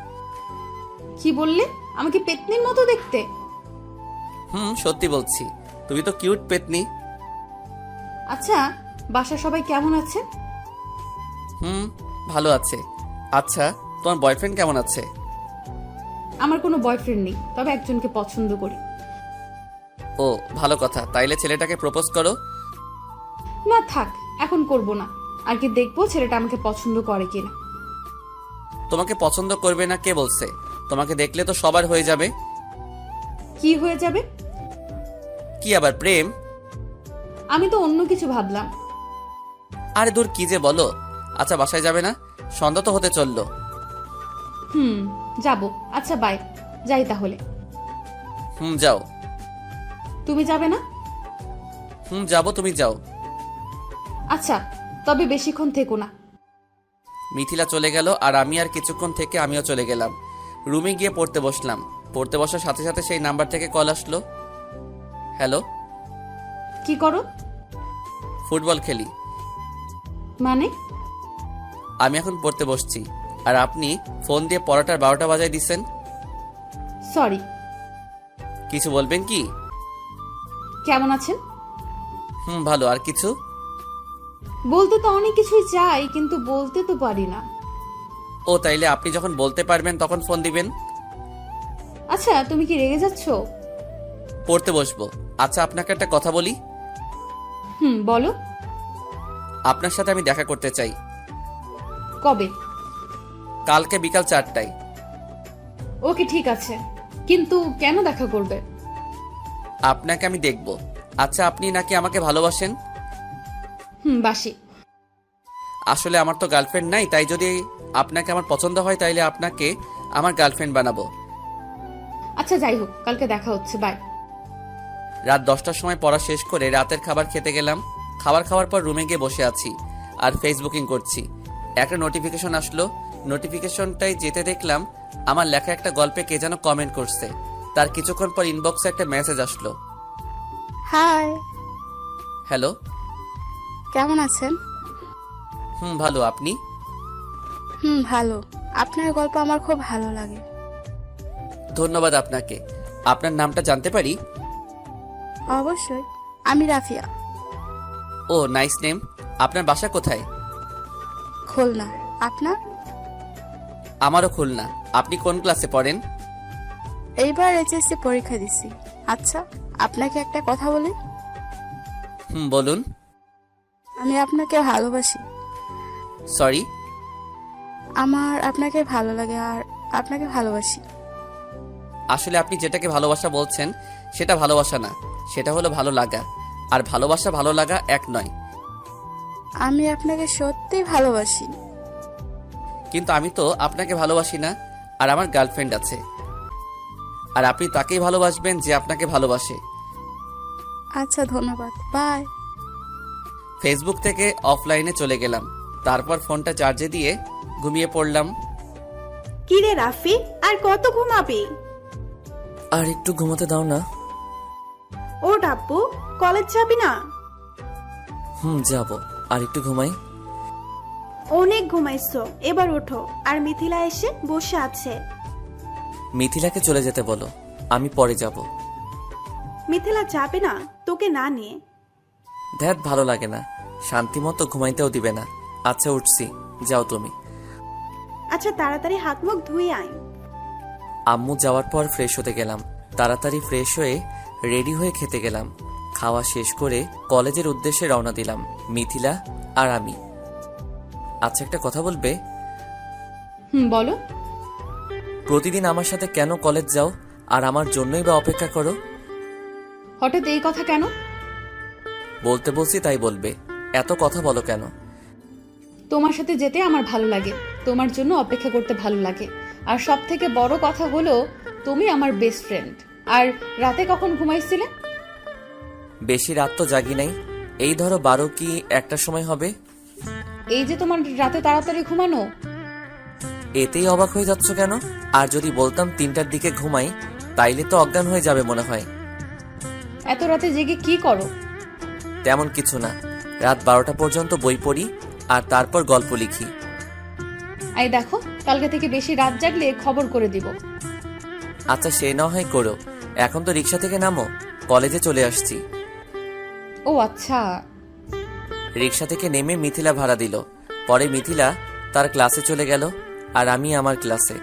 S2: কি বললে? আমাকে পেতনির মতো দেখতে?
S1: সত্যি বলছি, তুমি তো কিউট পেতনি।
S2: আচ্ছা, বাসার সবাই কেমন আছে?
S1: ভালো আছে। আচ্ছা, তোমার বয়ফ্রেন্ড কেমন আছে?
S2: আমার কোনো বয়ফ্রেন্ড নেই, তবে একজনকে পছন্দ করি।
S1: ও, ভালো কথা। তাইলে ছেলেটাকে প্রপোজ করো।
S2: না থাক, এখন করব না। আর কি দেখবো ছেলেটা আমাকে পছন্দ করে কিনা।
S1: তোমাকে পছন্দ করবে না কে বলছে? তোমাকে দেখলে তো সবার হয়ে যাবে।
S2: কি হয়ে যাবে?
S1: কি আবার প্রেম?
S2: আমি তো অন্য কিছু ভাবলাম।
S1: আরে দূর, কি যে বলো। আচ্ছা, বাসায় যাবে না? সন্ধ্যা তো হতে চললো।
S2: যাবো। আচ্ছা বাই, যাই তাহলে।
S1: যাও।
S2: তুমি যাবে না?
S1: যাবো, তুমি যাও।
S2: আচ্ছা, তবে বেশিক্ষণ থেকো না।
S1: মিথিলা চলে গেল, আর আমি আর কিছুক্ষণ থেকে আমিও চলে গেলাম। রুমে গিয়ে পড়তে বসলাম। পড়তে বসার সাথে সাথে সেই নাম্বার থেকে কল আসলো। হ্যালো।
S2: কি করো?
S1: ফুটবল খেলি।
S2: মানে?
S1: আমি এখন পড়তে বসছি, আর আপনি ফোন দিয়ে পড়াটার 12টা বাজায় দিচ্ছেন।
S2: সরি।
S1: কিছু বলবেন কি?
S2: কেমন আছেন?
S1: ভালো। আর কিছু?
S2: বলতে তো অনেক কিছুই চাই, কিন্তু বলতে তো পারি না।
S1: ও, তাইলে আপনি যখন বলতে পারবেন তখন ফোন দিবেন।
S2: আচ্ছা, তুমি কি রেগে যাচ্ছ?
S1: পড়তে বসবো। আচ্ছা, আপনাকে একটা কথা বলি।
S2: বলো।
S1: আপনার সাথে আমি দেখা করতে চাই।
S2: কবে?
S1: কালকে বিকাল 4টায়।
S2: ওকে, ঠিক আছে, কিন্তু কেন দেখা করবে?
S1: আপনাকে আমি দেখব। আচ্ছা, আপনি নাকি আমাকে ভালোবাসেন?
S2: বাসি।
S1: আসলে আমার তো গার্লফ্রেন্ড নাই, তাই যদি আপনাকে আমার পছন্দ হয় তাইলে আপনাকে আমার গার্লফ্রেন্ড বানাবো।
S2: আচ্ছা যাই হোক, কালকে দেখা হচ্ছে, বাই।
S1: রাত 10টার সময় পড়া শেষ করে রাতের খাবার খেতে গেলাম। খাবার খাওয়ার পর রুমে গিয়ে বসে আছি আর ফেসবুকিং করছি। একটা নোটিফিকেশন আসলো। নোটিফিকেশনটাই যেতে দেখলাম আমার লেখা একটা গল্পে কে যেন কমেন্ট করছে। তার কিছুক্ষণ পর ইনবক্সে একটা মেসেজ আসলো।
S6: হাই।
S1: হ্যালো।
S6: কেমন আছেন?
S1: ভালো। আপনি?
S6: ভালো। আপনার গল্প আমার খুব ভালো লাগে।
S1: ধন্যবাদ আপনাকে। আপনার নামটা জানতে পারি?
S6: অবশ্যই, আমি রাফিয়া।
S1: ও, নাইস নেম। আপনার বাসা কোথায়?
S6: খুলনা। আপনার?
S1: আমারও খুলনা। আপনি কোন ক্লাসে পড়েন?
S6: এইবার এইচএসসি পরীক্ষা দিছি। আচ্ছা, আপনাকে একটা কথা বলি।
S1: বলুন।
S6: আমি আপনাকে ভালোবাসি।
S1: সরি?
S6: আমার আপনাকে ভালো লাগে আর আপনাকে ভালোবাসি।
S1: আসলে আপনি যেটাকে ভালোবাসা বলছেন সেটা ভালোবাসা না, সেটা হলো ভালো লাগা। আর ভালোবাসা ভালো লাগা এক নয়।
S6: আমি আপনাকে সত্যিই ভালোবাসি।
S1: কিন্তু আমি তো আপনাকে ভালোবাসি না, আর আমার গার্লফ্রেন্ড আছে। আর আপনি তাকেই ভালোবাসবেন যে আপনাকে ভালোবাসে।
S6: আচ্ছা, ধন্যবাদ, বাই।
S1: ফেসবুক থেকে অফলাইনে চলে গেলাম, তারপর ফোনটা চার্জে দিয়ে ঘুমিয়ে পড়লাম।
S5: কি রে রাফি, আর কত ঘুমাবি?
S1: আর একটু ঘুমোতে দাও না।
S5: ও ডাব্বু, কলেজ যাবি না?
S1: যাব, আর একটু ঘুমাই।
S5: অনেক ঘুমাইছো, এবার ওঠো। আর মিথিলা এসে বসে আছে।
S1: মিথিলাকে চলে যেতে বলো, আমি পরে যাব।
S5: মিথিলা যাবে না তোকে না নিয়ে।
S1: ধ্যাত, ভালো লাগে না, শান্তি মতো ঘুমাইতেও দিবে না। আচ্ছা উঠছি, যাও তুমি।
S5: আচ্ছা তাড়াতাড়ি হাত মুখ ধুয়ে আয়।
S1: আম্মু যাওয়ার পর ফ্রেশ হতে গেলাম। তাড়াতাড়ি ফ্রেশ হয়ে রেডি হয়ে খেতে গেলাম। খাওয়া শেষ করে কলেজের উদ্দেশ্যে রওনা দিলাম, মিথিলা আর আমি। আচ্ছা, একটা কথা বলবে?
S2: বলো।
S1: প্রতিদিন আমার সাথে কেন কলেজ যাও, আর আমার জন্যই বা অপেক্ষা করো?
S2: হঠাৎ এই কথা কেন?
S1: বলতে বলছি তাই বলবে, এত কথা বলো কেন?
S2: তোমার সাথে যেতে আমার ভালো লাগে, তোমার জন্য অপেক্ষা করতে ভালো লাগে। আর সব থেকে বড় কথা হলো তুমি আমার বেস্ট ফ্রেন্ড। আর রাতে কখন ঘুমাইছিলে?
S1: বেশি রাত তো জাগি নাই, এই ধরো 12 কি 1টার সময় হবে।
S2: এই যে তোমার রাতে তাড়াতাড়ি ঘুমানো।
S1: এতেই অবাক হয়ে যাচ্ছ কেন? আর যদি বলতাম 3টার দিকে ঘুমাই, তাইলে তো অজ্ঞান হয়ে যাবে মনে হয়।
S2: এত রাতে জেগে কি করো?
S1: তেমন কিছু না, রাত 12টা পর্যন্ত বই পড়ি আর তারপর গল্প লিখি।
S2: এই দেখো, কালকে থেকে বেশি রাত জাগলে খবর করে দিব।
S1: আচ্ছা সে না হয় করো, এখন তো রিক্সা থেকে নামো, কলেজে চলে আসছি।
S2: ও আচ্ছা।
S1: রিক্সা থেকে নেমে মিথিলা ভাড়া দিল। পরে মিথিলা তার ক্লাসে চলে গেল, আর আমি আমার ক্লাসে।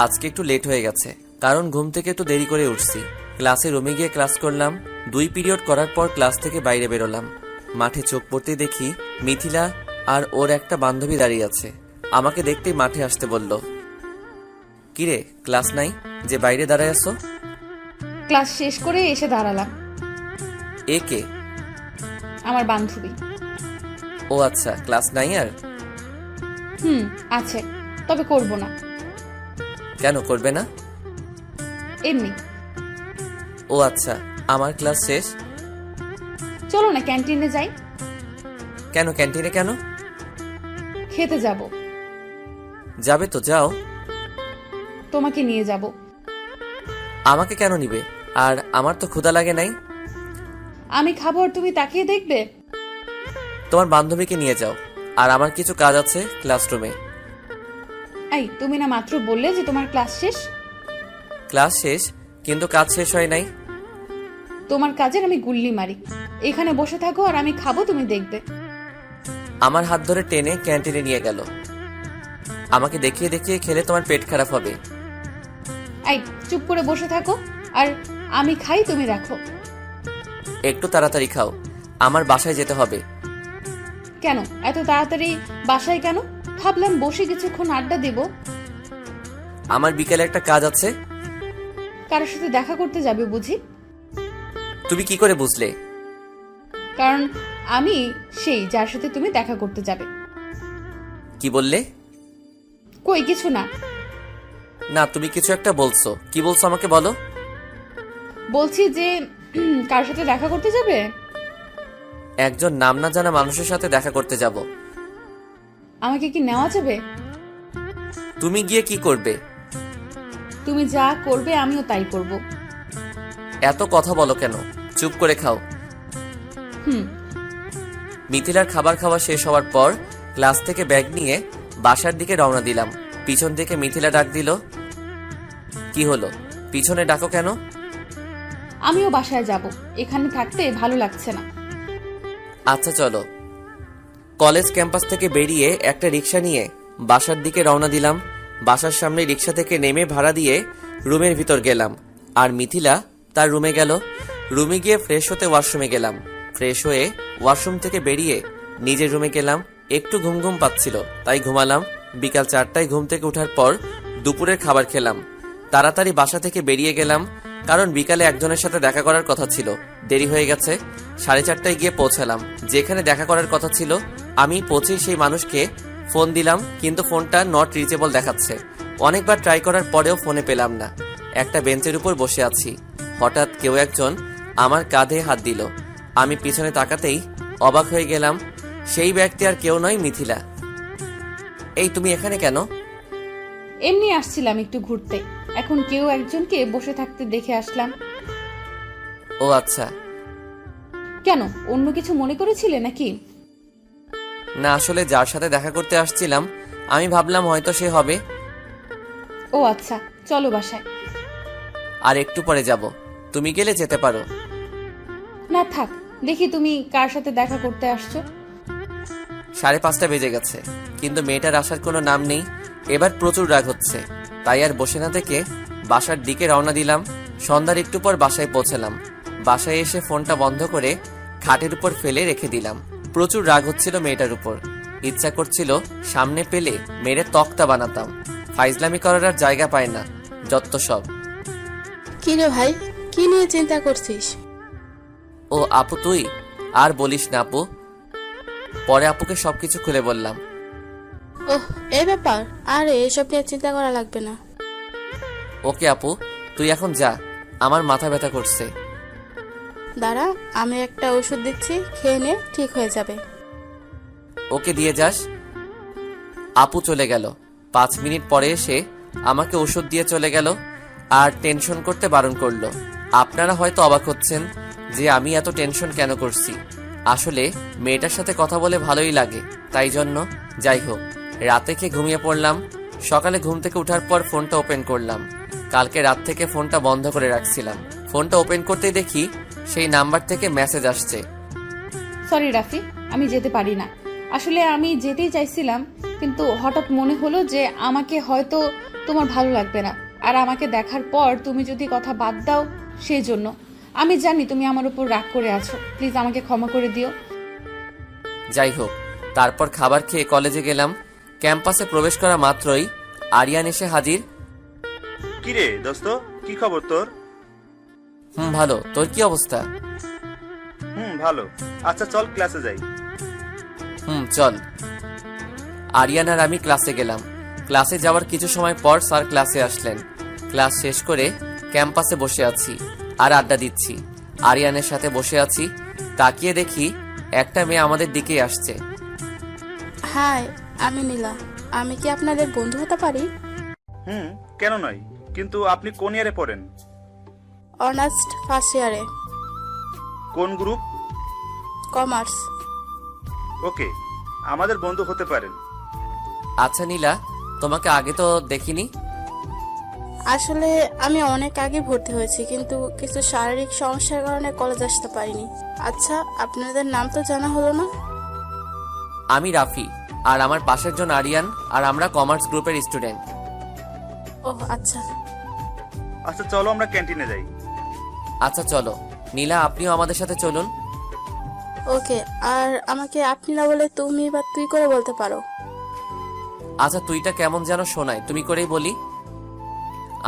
S1: আজকে একটু লেট হয়ে গেছে, কারণ ঘুম থেকে একটু দেরি করে উঠছি। ক্লাসে রুমে গিয়ে ক্লাস করলাম। 2 পিরিয়ড করার পর ক্লাস থেকে বাইরে বেরোলাম। মাঠে চোখ পড়তে দেখি মিথিলা আর ওর একটা বান্ধবী দাঁড়িয়ে আছে। আমাকে দেখতেই মাঠে আসতে বলল। কিরে, ক্লাস নাই যে বাইরে দাঁড়ায় আছো?
S2: ক্লাস শেষ করে এসে দাঁড়ালাম।
S1: এ কে?
S2: আমার বান্ধবী।
S1: ও আচ্ছা, ক্লাস নাই আর?
S2: আছে, তবে করব না।
S1: কেন করবে না?
S2: এমনি।
S1: ও আচ্ছা, আমার ক্লাস শেষ।
S2: চলো না ক্যান্টিনে যাই।
S1: কেন ক্যান্টিনে কেন?
S2: খেতে যাব।
S1: যাবে তো যাও।
S2: তোমাকে নিয়ে যাব।
S1: আমাকে কেন নিবে? আর আমার তো ক্ষুধা লাগে নাই।
S2: আমি খাবো আর তুমি তাকিয়ে দেখবে?
S1: তোমার বান্ধবীকে নিয়ে যাও, আর আমার কিছু কাজ আছে ক্লাসরুমে।
S2: এই, তুমি না মাত্র বললে যে তোমার ক্লাস শেষ?
S1: ক্লাস শেষ, কিন্তু কাজ শেষ হয় নাই।
S2: তোমার কাজের আমি গুল্লি মারি। এখানে বসে থাকো আর আমি খাবো, তুমি দেখবে।
S1: আমার হাত ধরে টেনে ক্যান্টিনে নিয়ে গেল। আমাকে দেখিয়ে দেখিয়ে খেলে তোমার পেট খারাপ হবে।
S2: এই, চুপ করে বসে থাকো আর আমি খাই, তুমি রাখো।
S1: একটু তাড়াতাড়ি খাও, আমার বাসায় যেতে হবে।
S2: কেন এত তাড়াতাড়ি বাসায় কেন? ভাবলাম বসে কিছুক্ষণ আড্ডা দেব।
S1: আমার বিকেলে একটা কাজ আছে।
S2: কারোর সাথে দেখা করতে যাবে বুঝি?
S1: তুমি কি করে বুঝলে?
S2: কারণ আমি সেই যার সাথে তুমি দেখা করতে যাবে।
S1: কি বললে?
S2: কই কিছু না।
S1: না, তুমি কিছু একটা বলছো। কি বলছো আমাকে বলো।
S2: বলছি যে কার সাথে দেখা করতে যাবে?
S1: একজন নাম না জানা মানুষের সাথে দেখা করতে যাব।
S2: আমাকে কি নেওয়া যাবে?
S1: তুমি গিয়ে কি করবে?
S2: তুমি যা করবে আমিও তাই করব।
S1: এত কথা বলো কেন? চুপ করে খাও। মিথিলার খাবার খাওয়া শেষ হওয়ার পর ক্লাস থেকে ব্যাগ নিয়ে বাসার দিকে রওনা দিলাম। পিছন থেকে মিথিলা ডাক দিল। কি হলো, পিছনে ডাকো কেন?
S2: আমিও বাসায় যাব, এখানে থাকতে ভালো লাগছে না।
S1: আচ্ছা চলো। কলেজ ক্যাম্পাস থেকে বেরিয়ে একটা রিক্সা নিয়ে বাসার দিকে রওনা দিলাম। বাসার সামনে রিক্সা থেকে নেমে ভাড়া দিয়ে রুমের ভিতর গেলাম, আর মিথিলা তার রুমে গেল। রুমে গিয়ে ফ্রেশ হতে ওয়াশরুমে গেলাম। ফ্রেশ হয়ে ওয়াশরুম থেকে বেরিয়ে নিজের রুমে গেলাম। একটু ঘুম ঘুম পাচ্ছিল, তাই ঘুমালাম। বিকাল 4টায় ঘুম থেকে ওঠার পর দুপুরের খাবার খেলাম। তাড়াতাড়ি বাসা থেকে বেরিয়ে গেলাম, কারণ বিকালে একজনের সাথে দেখা করার কথা ছিল। দেরি হয়ে গেছে। 4:30টায় গিয়ে পৌঁছালাম যেখানে দেখা করার কথা ছিল। আমি পৌঁছে সেই মানুষকে ফোন দিলাম, কিন্তু ফোনটা নট রিচেবল দেখাচ্ছে। অনেকবার ট্রাই করার পরেও ফোনে পেলাম না। একটা বেঞ্চের উপর বসে আছি, হঠাৎ কেউ একজন আমার কাঁধে হাত দিল। আমি পিছনে তাকাতেই অবাক হয়ে গেলাম। সেই ব্যক্তি আর কেউ নয়, মিথিলা। এই তুমি এখানে কেন?
S2: এমনি আসছিলাম একটু ঘুরতে, এখন কেউ একজনকে বসে থাকতে দেখে আসলাম।
S1: ও আচ্ছা।
S2: কেন, অন্য কিছু মনে করেছিলে নাকি?
S1: না, আসলে যার সাথে দেখা করতে আসছিলাম আমি ভাবলাম হয়তো সে হবে।
S2: ও আচ্ছা, চলো বাসায়।
S1: আর একটু পরে যাব, তুমি গেলে যেতে পারো।
S2: না থাক, দেখি তুমি কার সাথে দেখা করতে আসছো।
S1: 5:30 বেজে গেছে, কিন্তু মেয়েটার আসার কোনো নাম নেই। এবার প্রচুর রাগ হচ্ছে, তাই আর বসে না থেকে বাসার দিকে রওনা দিলাম। সন্ধ্যার একটু পর বাসায় পৌঁছালাম। বাসায় এসে ফোনটা বন্ধ করে খাটের উপর ফেলে রেখে দিলাম। প্রচুর রাগ হচ্ছিল মেয়েটার উপর। ইচ্ছা করছিল সামনে পেলে মেরে তক্তা বানাতাম। ফাইজলামি করার আর জায়গা পায় না, যত সব।
S6: কি রে ভাই, কি নিয়ে চিন্তা করছিস?
S1: ও আপু তুই আর বলিস না আপু। পরে আপুকে সবকিছু খুলে বললাম।
S6: ওহ, এই ব্যাপার? আরে এসব নিয়ে চিন্তা করা লাগবে না।
S1: ওকে আপু, তুই এখন যা, আমার মাথা ব্যথা করছে।
S6: দাঁড়া, আমি একটা ওষুধ দিচ্ছি, খেয়ে নে, ঠিক হয়ে যাবে।
S1: ওকে দিয়ে যাস। আপু চলে গেল। 5 মিনিট পরে এসে আমাকে ওষুধ দিয়ে চলে গেল আর টেনশন করতে বারণ করলো। আপনারা হয়তো অবাক হচ্ছেন যে আমি এত টেনশন কেন করছি। আসলে মেয়েটার সাথে কথা বলে ভালোই লাগে, তাই জন্য। যাই হোক, রাতে খেয়ে ঘুমিয়ে পড়লাম। সকালে ঘুম থেকে ওঠার পর ফোনটা ওপেন করলাম। কালকে রাত থেকে ফোনটা বন্ধ করে রাখছিলাম। ফোনটা ওপেন করতেই দেখি সেই নাম্বার থেকে মেসেজ আসছে।
S2: সরি রাফি, আমি যেতে পারি না। আসলে আমি যেতেই চাইছিলাম, কিন্তু হঠাৎ মনে হলো যে আমাকে হয়তো তোমার ভালো লাগবে না, আর আমাকে দেখার পর তুমি যদি কথা বাদ দাও সেই জন্য। আমি জানি তুমি আমার উপর রাগ করে আছো, প্লিজ আমাকে ক্ষমা করে দিও।
S1: যাই হোক, তারপর খাবার খেয়ে কলেজে গেলাম। ক্যাম্পাসে প্রবেশ করা মাত্রই আরিয়ান এসে হাজির।
S7: কিরে দোস্ত, কি খবর তোর?
S1: ভালো, তোর কি অবস্থা?
S7: ভালো। আচ্ছা চল ক্লাসে যাই।
S1: চল। আরিয়ান আর আমি ক্লাসে গেলাম। ক্লাসে যাওয়ার কিছু সময় পর স্যার ক্লাসে আসলেন। ক্লাস শেষ করে ক্যাম্পাসে বসে আছি আর আড্ডা দিচ্ছি। আরিয়ানের সাথে বসে আছি, তাকিয়ে দেখি একটা মেয়ে আমাদের দিকেই আসছে।
S6: হাই, আমি নীলা। আমি কি আপনাদের বন্ধু হতে পারি?
S7: কেন নয়, কিন্তু আপনি কোন ইয়ারে পড়েন?
S6: অনার্স ফার্স্ট ইয়ারে।
S7: কোন গ্রুপ?
S6: কমার্স।
S7: ওকে, আমাদের বন্ধু হতে পারেন।
S1: আচ্ছা নীলা, তোমাকে আগে তো দেখিনি।
S6: আসলে আমি অনেক আগে ভর্তি হয়েছি, কিন্তু কিছু শারীরিক সমস্যার কারণে কলেজ আসতে পারিনি। আচ্ছা, আপনাদের নাম তো জানা হলো না।
S1: আমি রাফি, আর আমার পাশের জন আরিয়ান, আর আমরা কমার্স গ্রুপের স্টুডেন্ট।
S6: ওহ আচ্ছা।
S7: আচ্ছা চলো আমরা ক্যান্টিনে যাই।
S1: আচ্ছা চলো। নীলা, আপনিও আমাদের সাথে চলুন।
S6: ওকে, আর আমাকে আপনি না বলে তুমি বা তুই করে বলতে পারো।
S1: আচ্ছা, তুইটা কেমন যেন শোনায়, তুমি করেই বলি।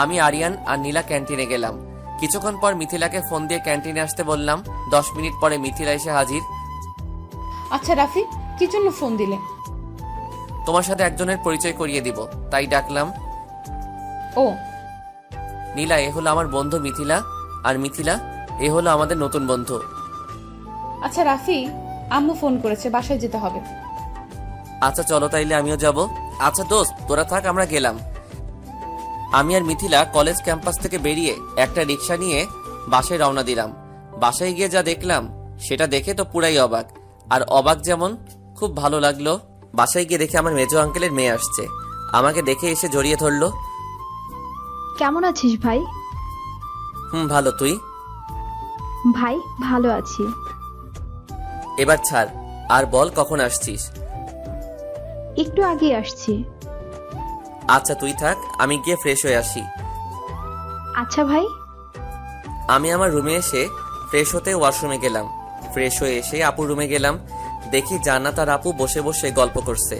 S1: আমি আরিয়ান আর নীলা ক্যান্টিনে গেলাম। কিছুক্ষণ পর মিথিলাকে ফোন দিয়ে ক্যান্টিনে আসতে বললাম। 10 মিনিট পরে মিথিলা এসে হাজির।
S2: আচ্ছা রাফি, কি জন্য ফোন দিলে?
S1: তোমার সাথে একজনের পরিচয় করিয়ে দিব, তাই ডাকলাম।
S2: ও
S1: নীলা, এ হলো আমার বন্ধু মিথিলা, আর মিথিলা, এ হলো আমাদের নতুন বন্ধু।
S2: আচ্ছা রাফি, আম্মু ফোন করেছে, বাসায় যেতে হবে।
S1: আচ্ছা চলো তাইলে, আমিও যাব। আচ্ছা দোস্ত, তোরা থাক, আমরা গেলাম। আমি আর মিথিলা কলেজ ক্যাম্পাস থেকে বেরিয়ে একটা রিক্সা নিয়ে বাসায় রওনা দিলাম। বাসায় গিয়ে যা দেখলাম সেটা দেখে তো পুরাই অবাক। আর অবাক যেমন খুব ভালো লাগলো। বাসায় গিয়ে দেখে আমার মেজো আঙ্কেলের মেয়ে আসছে। আমাকে দেখে এসে জড়িয়ে ধরলো।
S9: কেমন আছিস ভাই?
S1: ভালো, তুই?
S9: ভাই ভালো আছি।
S1: এবার ছাড়, আর বল কখন আসছিস?
S9: একটু আগে আসছি।
S1: আচ্ছা তুই থাক, আমি গিয়ে ফ্রেশ হয়ে আসি।
S9: আচ্ছা ভাই।
S1: আমি আমার রুমে এসে ফ্রেশ হতে ওয়াশরুমে গেলাম। ফ্রেশ হয়ে এসে আপুর রুমে গেলাম। দেখি জান্নাত আর আপু বসে বসে গল্প করছে।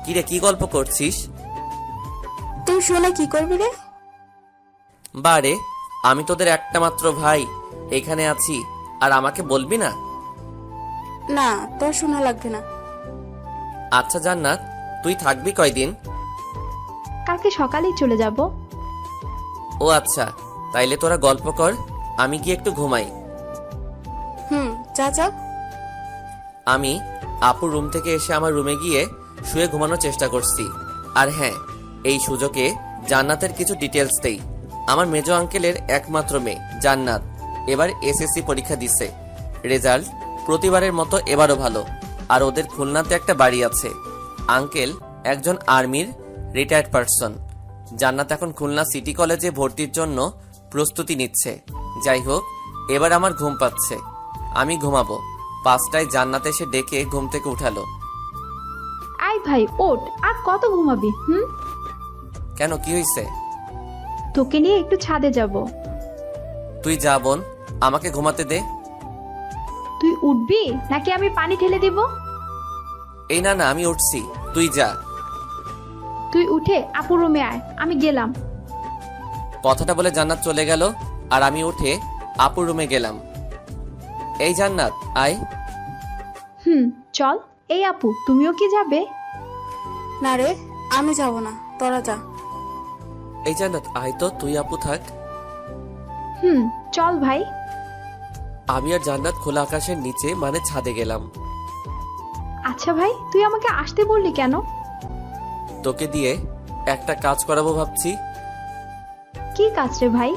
S1: কিরে, কি গল্প করছিস?
S6: তুই শুনে কি করবি রে?
S1: বারে, আমি তোদের একটা মাত্র ভাই, এখানে আছি আর আমাকে বলবি না?
S6: না, তোর শোনা লাগবে না।
S1: আচ্ছা জান্নাত, তুই থাকবি কয়দিন?
S9: কালকে সকালেই চলে যাব।
S1: ও আচ্ছা, তাইলে তোরা গল্প কর, আমি গিয়ে একটু ঘুমাই।
S6: যা যা।
S1: আমি আপুর রুম থেকে এসে আমার রুমে গিয়ে শুয়ে ঘুমানোর চেষ্টা করছি। আর হ্যাঁ, এই সুযোগে জান্নাতের কিছু ডিটেলস দেই। আমার মেজো আঙ্কেলের একমাত্র মেয়ে জান্নাত এবার এসএসসি পরীক্ষা দিছে। রেজাল্ট প্রতিবারের মতো এবারও ভালো। আর ওদের খুলনাতে একটা বাড়ি আছে। আঙ্কেল একজন আর্মির রিটায়ার্ড পারসন। জান্নাত এখন খুলনা সিটি কলেজে ভর্তির জন্য প্রস্তুতি নিচ্ছে। যাই হোক, এবার আমার ঘুম পাচ্ছে, আমি ঘুমাবো। 5টায় জান্নাত এসে ডেকে ঘুম থেকে উঠালো।
S9: আয় ভাই ওঠ, আর কত ঘুমাবি?
S1: কেন, কি হয়েছে?
S9: তোকে নিয়ে একটু ছাদে যাব।
S1: তুই যা বোন, আমাকে ঘুমাতে দে।
S9: তুই উঠবি নাকি আমি পানি ঢেলে দিব?
S1: এই না না, আমি উঠছি, তুই যা।
S9: তুই উঠে আপুর রুমে আয়, আমি গেলাম।
S1: কথাটা বলে জান্নাত চলে গেল আর আমি উঠে আপুর রুমে গেলাম। এই জান্নাত, আয়।
S9: চল। এই আপু, তুমিও কি যাবে?
S6: না রে, আমি যাব না, তোরা যা।
S1: এই জান্নাত, আয় তো, তুই আপু থাক।
S9: চল ভাই।
S1: আমি আর জান্নাত খোলা আকাশের নিচে মানে ছাদে গেলাম।
S9: আচ্ছা ভাই, তুই আমাকে আসতে বললি কেন?
S1: তোকে দিয়ে একটা কাজ করাবো ভাবছি।
S9: কি কাজ রে ভাই?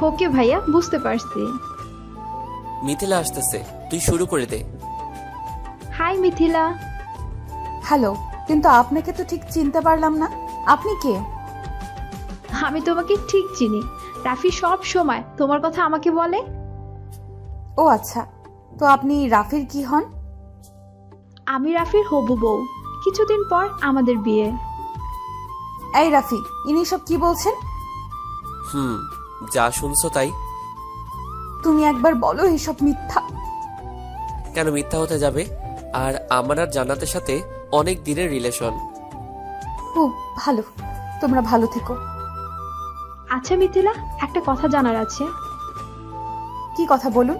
S9: ওকে ভাইয়া, বুঝতে পারছি।
S1: মিথিলা আসতেছে, তুই শুরু করে দে।
S9: হাই মিথিলা।
S2: হ্যালো, কিন্তু আপনাকে তো ঠিক চিনতে পারলাম না। আপনি কে?
S9: আমি তোমাকে ঠিক চিনি। রাফি সব সময় তোমার কথা আমাকে বলে।
S2: ও আচ্ছা, তো আপনি রাফির কি হন?
S9: আমি রাফির হবু বউ। কিছুদিন পর আমাদের বিয়ে।
S2: এই রাফি, ইনি সব কি বলছেন?
S1: যা শুনছো তাই।
S2: তুমি একবার বলো এসব মিথ্যা।
S1: কেন মিথ্যা হতে যাবে? আর আমার আর জান্নাতের সাথে অনেক দিনের রিলেশন।
S2: ও ভালো, তোমরা ভালো থেকো।
S9: আচ্ছা মিথিলা, একটা কথা জানার আছে।
S2: কি কথা বলুন?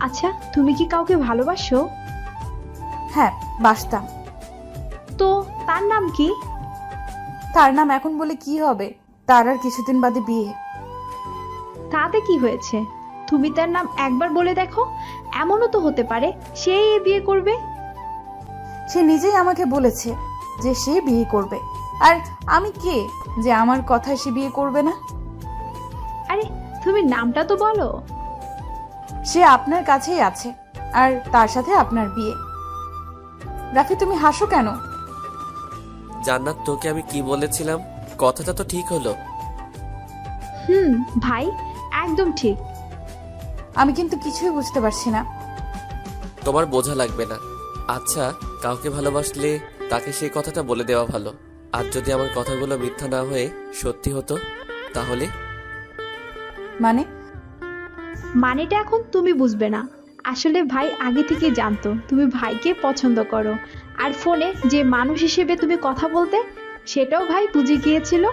S9: আচ্ছা, তুমি কি কাউকে ভালোবাসো?
S2: হ্যাঁ, বাসতাম।
S9: তো তার নাম কি?
S2: তার নাম এখন বলে কি হবে? তার আর কিছুদিন বাদে বিয়ে।
S9: তাতে কি হয়েছে? তুমি তার নাম একবার বলে দেখো, এমনও তো হতে পারে সেই বিয়ে করবে।
S2: সে নিজেই আমাকে বলেছে যে সে বিয়ে করবে, আর আমি কে যে আমার কথায় সে বিয়ে করবে না?
S9: আরে তুমি নামটা তো বলো।
S2: সে আপনার কাছেই আছে, আর তার সাথে আপনার বিয়ে। রাফি, তুমি হাসো কেন?
S1: জান্নাত, তোকে আমি কি বলেছিলাম? কথাটা তো ঠিক হলো।
S9: ভাই, একদম ঠিক।
S2: আমি কিন্তু কিছুই বুঝতে পারছি না।
S1: তোমার বোঝা লাগবে না। আচ্ছা, কাউকে ভালোবাসলে তাকে সেই কথাটা বলে দেওয়া ভালো। আর যদি আমার কথাগুলো মিথ্যা না হয়ে সত্যি হতো তাহলে?
S9: মানেটা এখন তুমি বুঝবে না। আসলে ভাই আগে থেকে জানতো তুমি ভাইকে পছন্দ করো, আর ফোনে যে মানুষ হিসেবে তুমি কথা বলতে সেটাও ভাই বুঝে গিয়েছিল।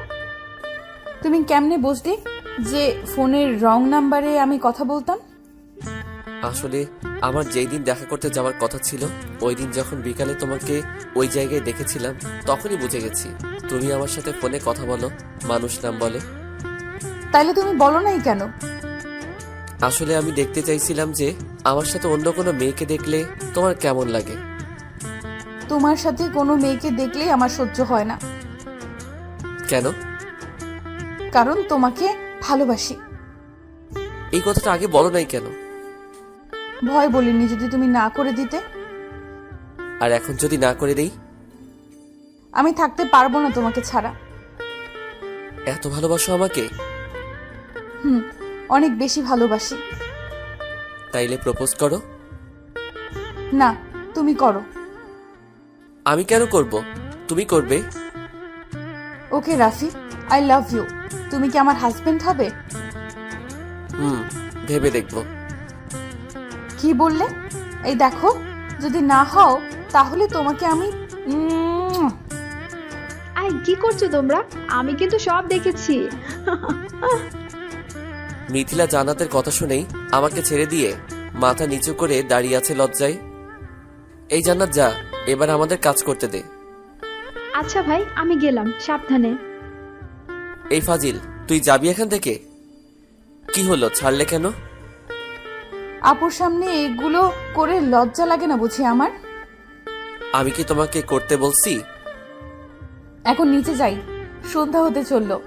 S2: তুমি কেমনে বুঝলি যে ফোনের রং নাম্বারে আমি কথা বলতাম?
S1: আসলে আমার যেই দিন দেখা করতে যাওয়ার কথা ছিল, ওই দিন যখন বিকালে তোমাকে ওই জায়গায় দেখেছিলাম, তখনই বুঝে গেছি তুমি আমার সাথে ফোনে কথা বলো, মানুষ নাম বলে।
S2: তাইলে তুমি বলো নাই কেন?
S1: আসলে আমি দেখতে চাইছিলাম যে আমার সাথে অন্য কোনো মেয়েকে দেখলে তোমার কেমন লাগে।
S2: তোমার সাথে কোনো মেয়েকে দেখলেই আমার সহ্য হয় না।
S1: কেন?
S2: কারণ তোমাকে ভালোবাসি।
S1: এই কথাটা আগে বলো নাই কেন?
S2: ভয় বলিনি যদি তুমি না করে দিতে।
S1: আর এখন যদি না করে দেই?
S2: আমি থাকতে পারবো না তোমাকে ছাড়া।
S1: এত ভালোবাসো আমাকে?
S2: অনেক বেশি ভালোবাসি।
S1: তাইলে প্রপোজ করো।
S2: না, তুমি করো।
S1: আমি কেন করব? তুমি করবে।
S2: ওকে রাফি, আই লাভ ইউ। তুমি কি আমার হাজবেন্ড হবে?
S1: ভেবে দেখবো।
S2: কি বললে? এই দেখো, যদি না হও তাহলে তোমাকে আমি
S9: আই কি করছো তোমরা? আমি কিন্তু সব দেখেছি।
S1: মিথিলা জান্নাতের কথা শুনেই আমাকে ছেড়ে দিয়ে মাথা নিচু করে দাঁড়িয়ে আছে লজ্জায়। এই জান্নাত যা, এবার আমাদের কাজ করতে দে।
S9: আচ্ছা ভাই, আমি গেলাম, সাবধানে।
S1: এই ফাজিল, তুই যাবি এখান থেকে? কি হলো, ছাড়লে কেন?
S2: আপুর সামনে এগুলো করে লজ্জা লাগে না বুঝি আমার?
S1: আমি কি তোমাকে করতে বলছি?
S2: এখন নিচে যাই, সন্ধ্যা হতে চললো।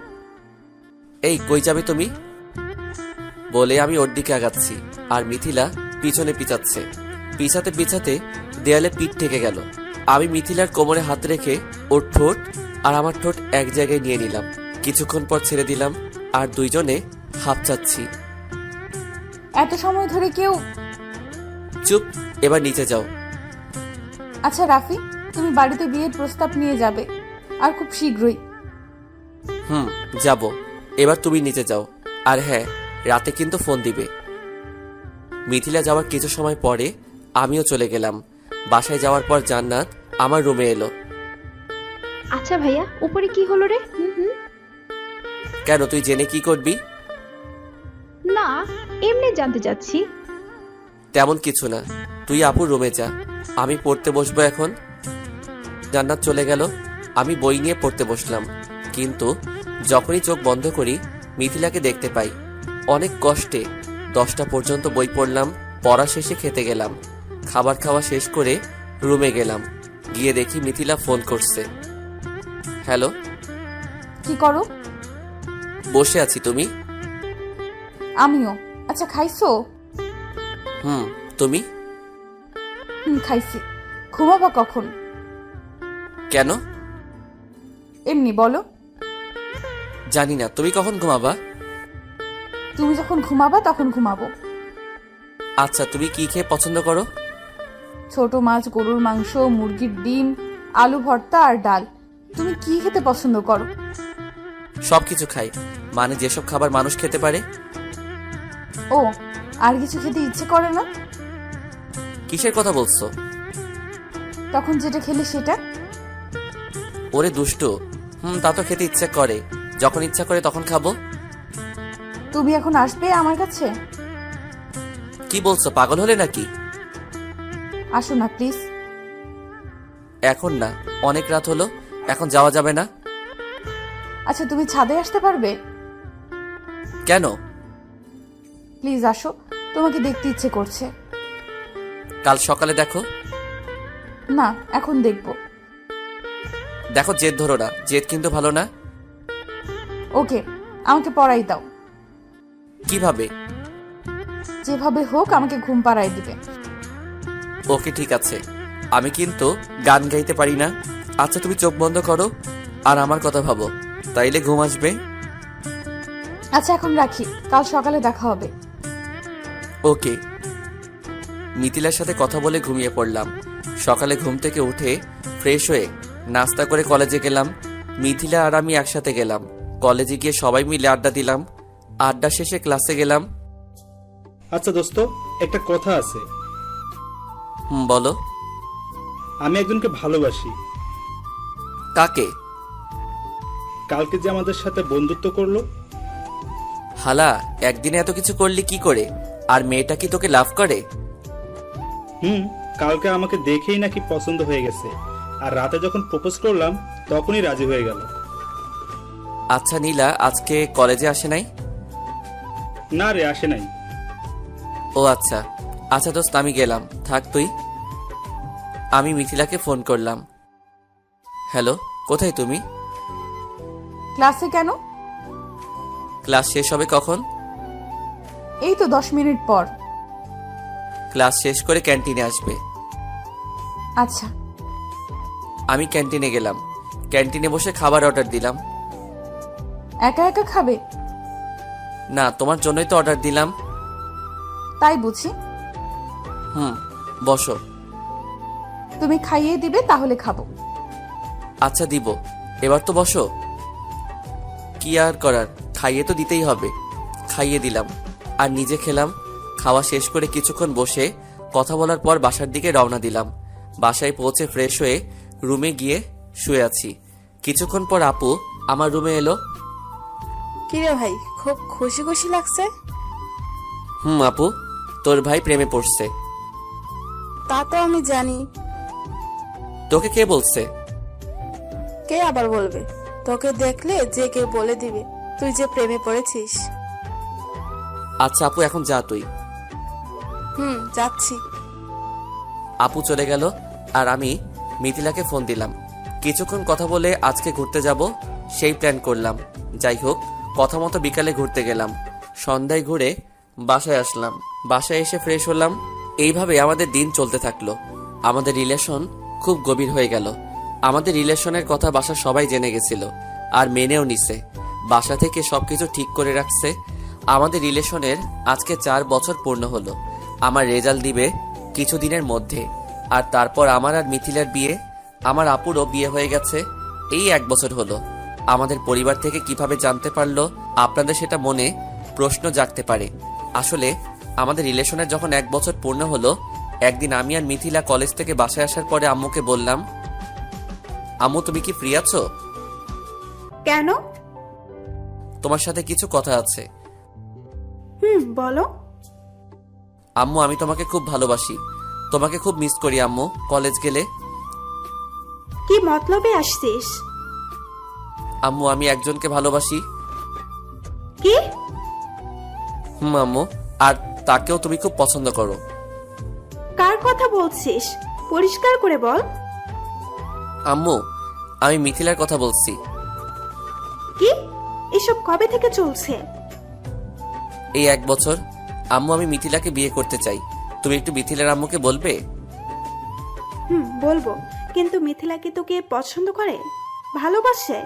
S1: এই কই যাবে তুমি? বলে আমি ওর দিকে আগাচ্ছি আর মিথিলা পিছনে পিছাচ্ছে। পিছাতে পিছাতে দেয়ালে পিঠ ঠেকে গেল। আমি মিথিলার কোমরে হাত রেখে ওর ঠোঁট আর আমার ঠোঁট এক জায়গায় নিয়ে নিলাম। কিছুক্ষণ পর ছেড়ে দিলাম আর দুইজনে হাঁপ চাচ্ছি।
S2: এত সময় ধরে কেউ...
S1: চুপ, এবার নিচে যাও।
S2: আচ্ছা রাফি, তুমি বাড়িতে বিয়ের প্রস্তাব নিয়ে যাবে আর খুব শীঘ্রই।
S1: যাব। এবার তুমি নিচে যাও। আর হ্যাঁ, রাতে কিন্তু ফোন দিবে। মিথিলা যাওয়ার কিছু সময় পরে আমিও চলে গেলাম। বাসায় যাওয়ার পর জান্নাত আমার রুমে এলো।
S9: আচ্ছা ভাইয়া, উপরে কি হলো রে?
S1: কেন, তুই জেনে কি করবি?
S9: না, এমনি জানতে চাচ্ছি।
S1: তেমন কিছু না, তুই আপুর রুমে যা, আমি পড়তে বসবো এখন। জান্নাত চলে গেল। আমি বই নিয়ে পড়তে বসলাম, কিন্তু যখনই চোখ বন্ধ করি মিথিলাকে দেখতে পাই। অনেক কষ্টে 10টা পর্যন্ত বই পড়লাম। পড়া শেষে খেতে গেলাম। খাবার খাওয়া শেষ করে রুমে গেলাম। গিয়ে দেখি মিথিলা ফোন করছে। হ্যালো।
S2: কি করো?
S1: বসে আছি, তুমি?
S2: আমিও। আচ্ছা খাইছো?
S1: তুমি?
S2: খাইছি। ঘুমাবা কখন?
S1: কেন?
S2: এমনি বলো।
S1: জানি না, তুমি কখন ঘুমাবা?
S2: তুমি যখন ঘুমাবা তখন ঘুমাবো।
S1: আচ্ছা, তুমি কি খেয়ে পছন্দ করো?
S2: ছোট মাছ, গরুর মাংস, মুরগির ডিম, আলু ভর্তা আর ডাল। তুমি কি খেতে পছন্দ করো?
S1: সবকিছু খাই, মানে যেসব খাবার মানুষ খেতে পারে।
S2: ও, আর কিছু খেতে ইচ্ছে করে না?
S1: কিসের কথা বলছো?
S2: তখন যেটা খেলে সেটা।
S1: ওরে দুষ্টু, তা তো খেতে ইচ্ছা করে, যখন ইচ্ছা করে তখন খাবো।
S2: তুমি এখন আসবে আমার কাছে?
S1: কি বলছো, পাগল হলে নাকি?
S2: আসো না প্লিজ।
S1: এখন না, অনেক রাত হলো, এখন যাওয়া যাবে না।
S2: আচ্ছা তুমি ছাদে আসতে পারবে?
S1: কেন?
S2: প্লিজ আসো, তোমাকে দেখতে ইচ্ছে করছে।
S1: কাল সকালে দেখো।
S2: না, এখন দেখবো।
S1: দেখো, জেদ ধরো না, জেদ কিন্তু ভালো না।
S2: ওকে, আমাকে পড়াই দাও।
S1: কিভাবে?
S2: যেভাবে হোক আমাকে ঘুম পাড়াই দিবে।
S1: ওকে ঠিক আছে, আমি কিন্তু গান গাইতে পারি না। আচ্ছা তুমি চোখ বন্ধ করো আর আমার কথা ভাবো, তাইলে ঘুম আসবে।
S2: আচ্ছা এখন রাখি, কাল সকালে দেখা হবে।
S1: ওকে। মিথিলার সাথে কথা বলে ঘুমিয়ে পড়লাম। সকালে ঘুম থেকে উঠে ফ্রেশ হয়ে নাস্তা করে কলেজে গেলাম। মিথিলা আর আমি একসাথে গেলাম। কলেজে গিয়ে সবাই মিলে আড্ডা দিলাম। আড্ডা শেষে ক্লাসে গেলাম।
S7: আচ্ছা দোস্ত, একটা কথা আছে।
S1: বলো।
S7: আমি একজনকে ভালোবাসি।
S1: কাকে?
S7: কালকে যে আমাদের সাথে বন্ধুত্ব করলো।
S1: হালা, একদিনে এত কিছু করলি কি করে? আর মেয়েটা কি তোকে লাভ করে?
S7: কালকে আমাকে দেখেই নাকি পছন্দ হয়ে গেছে, আর রাতে যখন প্রপোজ করলাম তখনই রাজি হয়ে গেল।
S1: আচ্ছা নীলা আজকে কলেজে আসে নাই?
S7: না রে, আসে নাই।
S1: ও আচ্ছা। আচ্ছা দোস্ত, আমি গেলাম, থাক তুই। আমি মিথিলাকে ফোন করলাম। হ্যালো, কোথায় তুমি?
S2: ক্লাসে কেন?
S1: ক্লাস শেষ হবে কখন?
S2: এই তো 10 মিনিট পর।
S1: ক্লাস শেষ করে ক্যান্টিনে আসবে।
S2: আচ্ছা।
S1: আমি ক্যান্টিনে গেলাম। ক্যান্টিনে বসে খাবার অর্ডার দিলাম।
S2: একা একা খাবে?
S1: না, তোমার জন্যই তো অর্ডার দিলাম।
S2: তাই বুঝি।
S1: বসো।
S2: তুমি খাইয়ে দিবে তাহলে খাবো।
S1: আচ্ছা দিব, এবার তো বসো। কি আর করার, খাইয়ে তো দিতেই হবে। খাইয়ে দিলাম আর নিজে খেলাম। খাওয়া শেষ করে কিছুক্ষণ বসে কথা বলার পর বাসার দিকে রওনা দিলাম। বাসায় পৌঁছে ফ্রেশ হয়ে রুমে গিয়ে শুয়ে আছি। কিছুক্ষণ পর আপু আমার রুমে এলো।
S6: কিরে ভাই, খুব খুশি খুশি লাগছে।
S1: আপু, তোর ভাই প্রেমে পড়ছে।
S6: তা তো আমি জানি।
S1: তোকে কে বলছে?
S6: কে আবার বলবে? তোকে দেখলে যে কেউ বলে দিবে তুই যে প্রেমে পড়েছিস।
S1: আচ্ছা আপু, এখন যা তুই।
S6: যাচ্ছি।
S1: আপু চলে গেল আর আমি মিথিলাকে ফোন দিলাম। কিছুক্ষণ কথা বলে আজকে ঘুরতে যাব সেই প্ল্যান করলাম। যাই হোক, কথা মতো বিকালে ঘুরতে গেলাম। সন্ধ্যায় ঘুরে বাসায় আসলাম। বাসায় এসে ফ্রেশ হলাম। এইভাবে আমাদের দিন চলতে থাকলো। আমাদের রিলেশন খুব গভীর হয়ে গেল। আমাদের রিলেশনের কথা বাসার সবাই জেনে গেছিল আর মেনেও নিছে। বাসা থেকে সবকিছু ঠিক করে রাখছে। আমাদের রিলেশনের আজকে 4 বছর পূর্ণ হলো। আমার রেজাল্ট দিবে কিছুদিনের মধ্যে, আর তারপর আমার আর মিথিলার বিয়ে। আমার আপুরও বিয়ে হয়ে গেছে। এই 1 বছর হলো। আমাদের পরিবার থেকে কিভাবে জানতে পারলো, আপনাদের সেটা মনে প্রশ্ন জাগতে পারে। আসলে আমাদের রিলেশনের যখন 1 বছর পূর্ণ হলো, একদিন আমি আর মিথিলা কলেজ থেকে বাসায় আসার পরে আম্মুকে বললাম, আম্মু তুমি কি ফ্রি আছো?
S5: কেন?
S1: তোমার সাথে কিছু কথা আছে।
S5: বলো।
S1: আম্মু, আমি তোমাকে খুব ভালোবাসি। তোমাকে খুব মিস করি আম্মু। কলেজ গেলে
S5: কি মতলবে আসছিস?
S1: আম্মু, আমি একজনকে ভালোবাসি।
S5: কি?
S1: আম্মু, আর তাকেও তুমি খুব পছন্দ করো।
S5: কার কথা বলছিস? পরিষ্কার করে বল।
S1: আম্মু, আমি মিথিলার কথা বলছি।
S5: কি? এসব কবে থেকে চলছে?
S1: এই 1 বছর। আম্মু, আমি মিথিলাকে বিয়ে করতে চাই। তুমি একটু মিথিলার আম্মুকে বলবে?
S5: বলবো, কিন্তু মিথিলা কি তোকে পছন্দ করে, ভালোবাসে?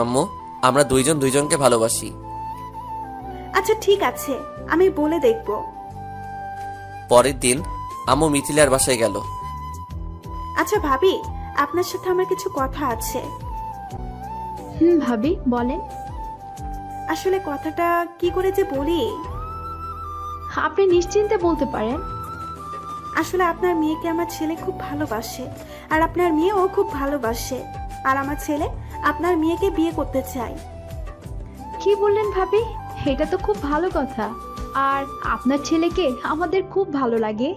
S1: আম্মু, আমরা দুইজন দুইজনকে ভালোবাসি।
S5: আচ্ছা ঠিক আছে, আমি বলে দেখব।
S1: পরের দিন আম্মু মিথিলার বাসায় গেল।
S5: আচ্ছা ভাবি, আপনার সাথে আমার কিছু কথা আছে।
S9: ভাবি বলেন।
S5: আসলে কথাটা কি করে যে বলি।
S9: আপনি নিশ্চিন্তে বলতে পারেন।
S5: আসলে আপনার মেয়েকে আমার ছেলে খুব ভালোবাসে, আর আপনার মেয়েও খুব ভালোবাসে, আর আমার ছেলে আপনার মেয়েকে বিয়ে করতে চায়।
S9: কি বললেন ভাবি? এটা তো খুব ভালো কথা। আর আপনার ছেলেকে আমাদের খুব ভালো লাগে।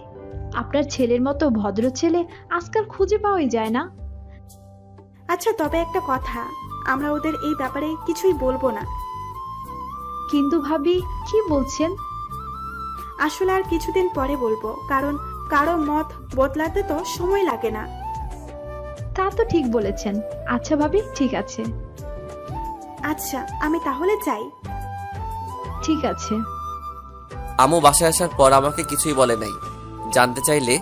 S9: আপনার ছেলের মতো ভদ্র ছেলে আজকাল খুঁজে পাওয়াই যায় না।
S5: আচ্ছা তবে একটা কথা, আমরা ওদের এই ব্যাপারে কিছুই বলবো না।
S9: কিন্তু ভাবি কি বলছেন?
S5: আসলে আর কিছুদিন পরে বলবো, কারণ কারো মত বদলাতে তো সময় লাগে না।
S9: তা তো ঠিক বলেছেন। আচ্ছা ভাবি, ঠিক আছে।
S5: আচ্ছা আমি তাহলে যাই।
S9: ঠিক আছে।
S1: আম্মু বাসায় আসার পর আমাকে কিছুই বলে নাই। জানতে চাইলে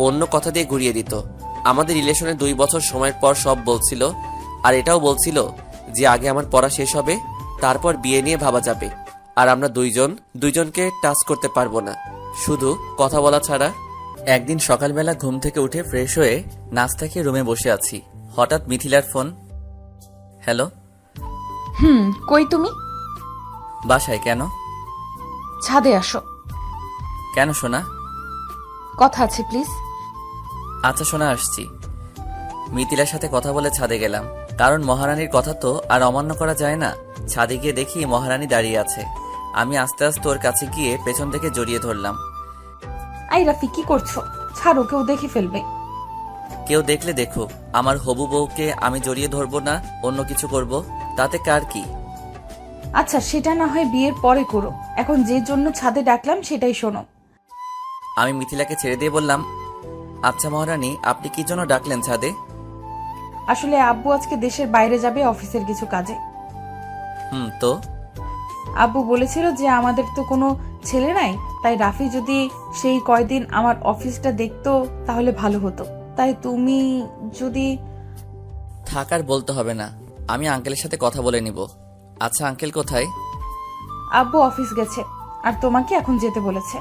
S1: অন্য কথা দিয়ে ঘুরিয়ে দিত। আমাদের রিলেশনে 2 বছর সময়ের পর সব বলছিল, আর এটাও বলছিল যে আগে আমার পড়া শেষ হবে, তারপর বিয়ে নিয়ে ভাবা যাবে। আর আমরা দুইজনকে টাচ করতে পারবো না, শুধু কথা বলা ছাড়া। একদিন সকালবেলা ঘুম থেকে উঠে ফ্রেশ হয়ে নাস্তা খেয়ে রুমে বসে আছি। হঠাৎ মিথিলার ফোন। হ্যালো।
S2: কই তুমি?
S1: বাসায়। কেন?
S2: ছাদে আসো।
S1: কেন সোনা?
S2: কথা আছে প্লিজ।
S1: আচ্ছা সোনা, আসছি। মিথিলার সাথে কথা বলে ছাদে গেলাম, কারণ মহারানীর কথা তো আর অমান্য করা যায় না। ছাদে গিয়ে দেখি মহারানী দাঁড়িয়ে আছে। আমি আস্তে আস্তে ওর কাছে গিয়ে পেছন থেকে জড়িয়ে ধরলাম।
S2: আই রাফি, কি করছো? ছাড়ো, কেউ দেখে ফেলবে।
S1: কেউ দেখলে দেখুক, আমার হবু বউকে আমি জড়িয়ে ধরবো না, অন্য কিছু করব, তাতে কার কি?
S2: আচ্ছা সেটা না হয় বিয়ের পরে করো, এখন যে জন্য ছাদে ডাকলাম সেটাই শোনো।
S1: আমি মিথিলাকে ছেড়ে দিয়ে বললাম, আচ্ছা মহারানী, আপনি কি জন্য ডাকলেন ছাদে?
S2: আসলে আব্বু আজকে দেশের বাইরে যাবে অফিসের কিছু কাজে।
S1: তো
S2: আব্বু বলেছিল যে আমাদের তো কোনো ছেলে নাই, তাই রাফি যদি সেই কয়দিন আমার অফিসটা দেখতো তাহলে ভালো হতো। তাই তুমি যদি।
S1: থাকার বলতে হবে না, আমি আঙ্কেলের সাথে কথা বলে নিব। আচ্ছা আঙ্কেল কোথায়?
S2: আব্বু অফিস গেছে, আর তোমাকে এখন যেতে বলেছে।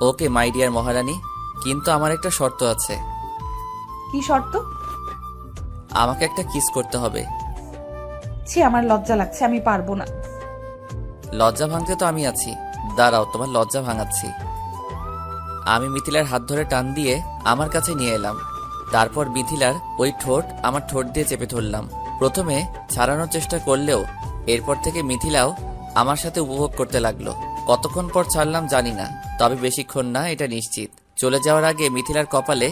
S1: ওকে মাই ডিয়ার মহারানী, কিন্তু আমার একটা শর্ত আছে।
S2: কি শর্ত?
S1: আমাকে একটা কিস করতে হবে।
S2: ছি, আমার লজ্জা লাগছে, আমি পারবো না।
S1: লজ্জা ভাঙতে তো আমি আছি, দাঁড়াও তোমার লজ্জা ভাঙাচ্ছি। আমি মিথিলার হাত ধরে টান দিয়ে আমার কাছে নিয়ে এলাম। তারপর মিথিলার ওই ঠোঁট আমার ঠোঁট দিয়ে চেপে ধরলাম। প্রথমে ছাড়ানোর চেষ্টা করলেও এরপর থেকে মিথিলাও আমার সাথে উপভোগ করতে লাগলো। কতক্ষণ পর ছাড়লাম জানি না, তবে বেশিক্ষণ না এটা নিশ্চিত। চলে যাওয়ার আগে মিথিলার কপালে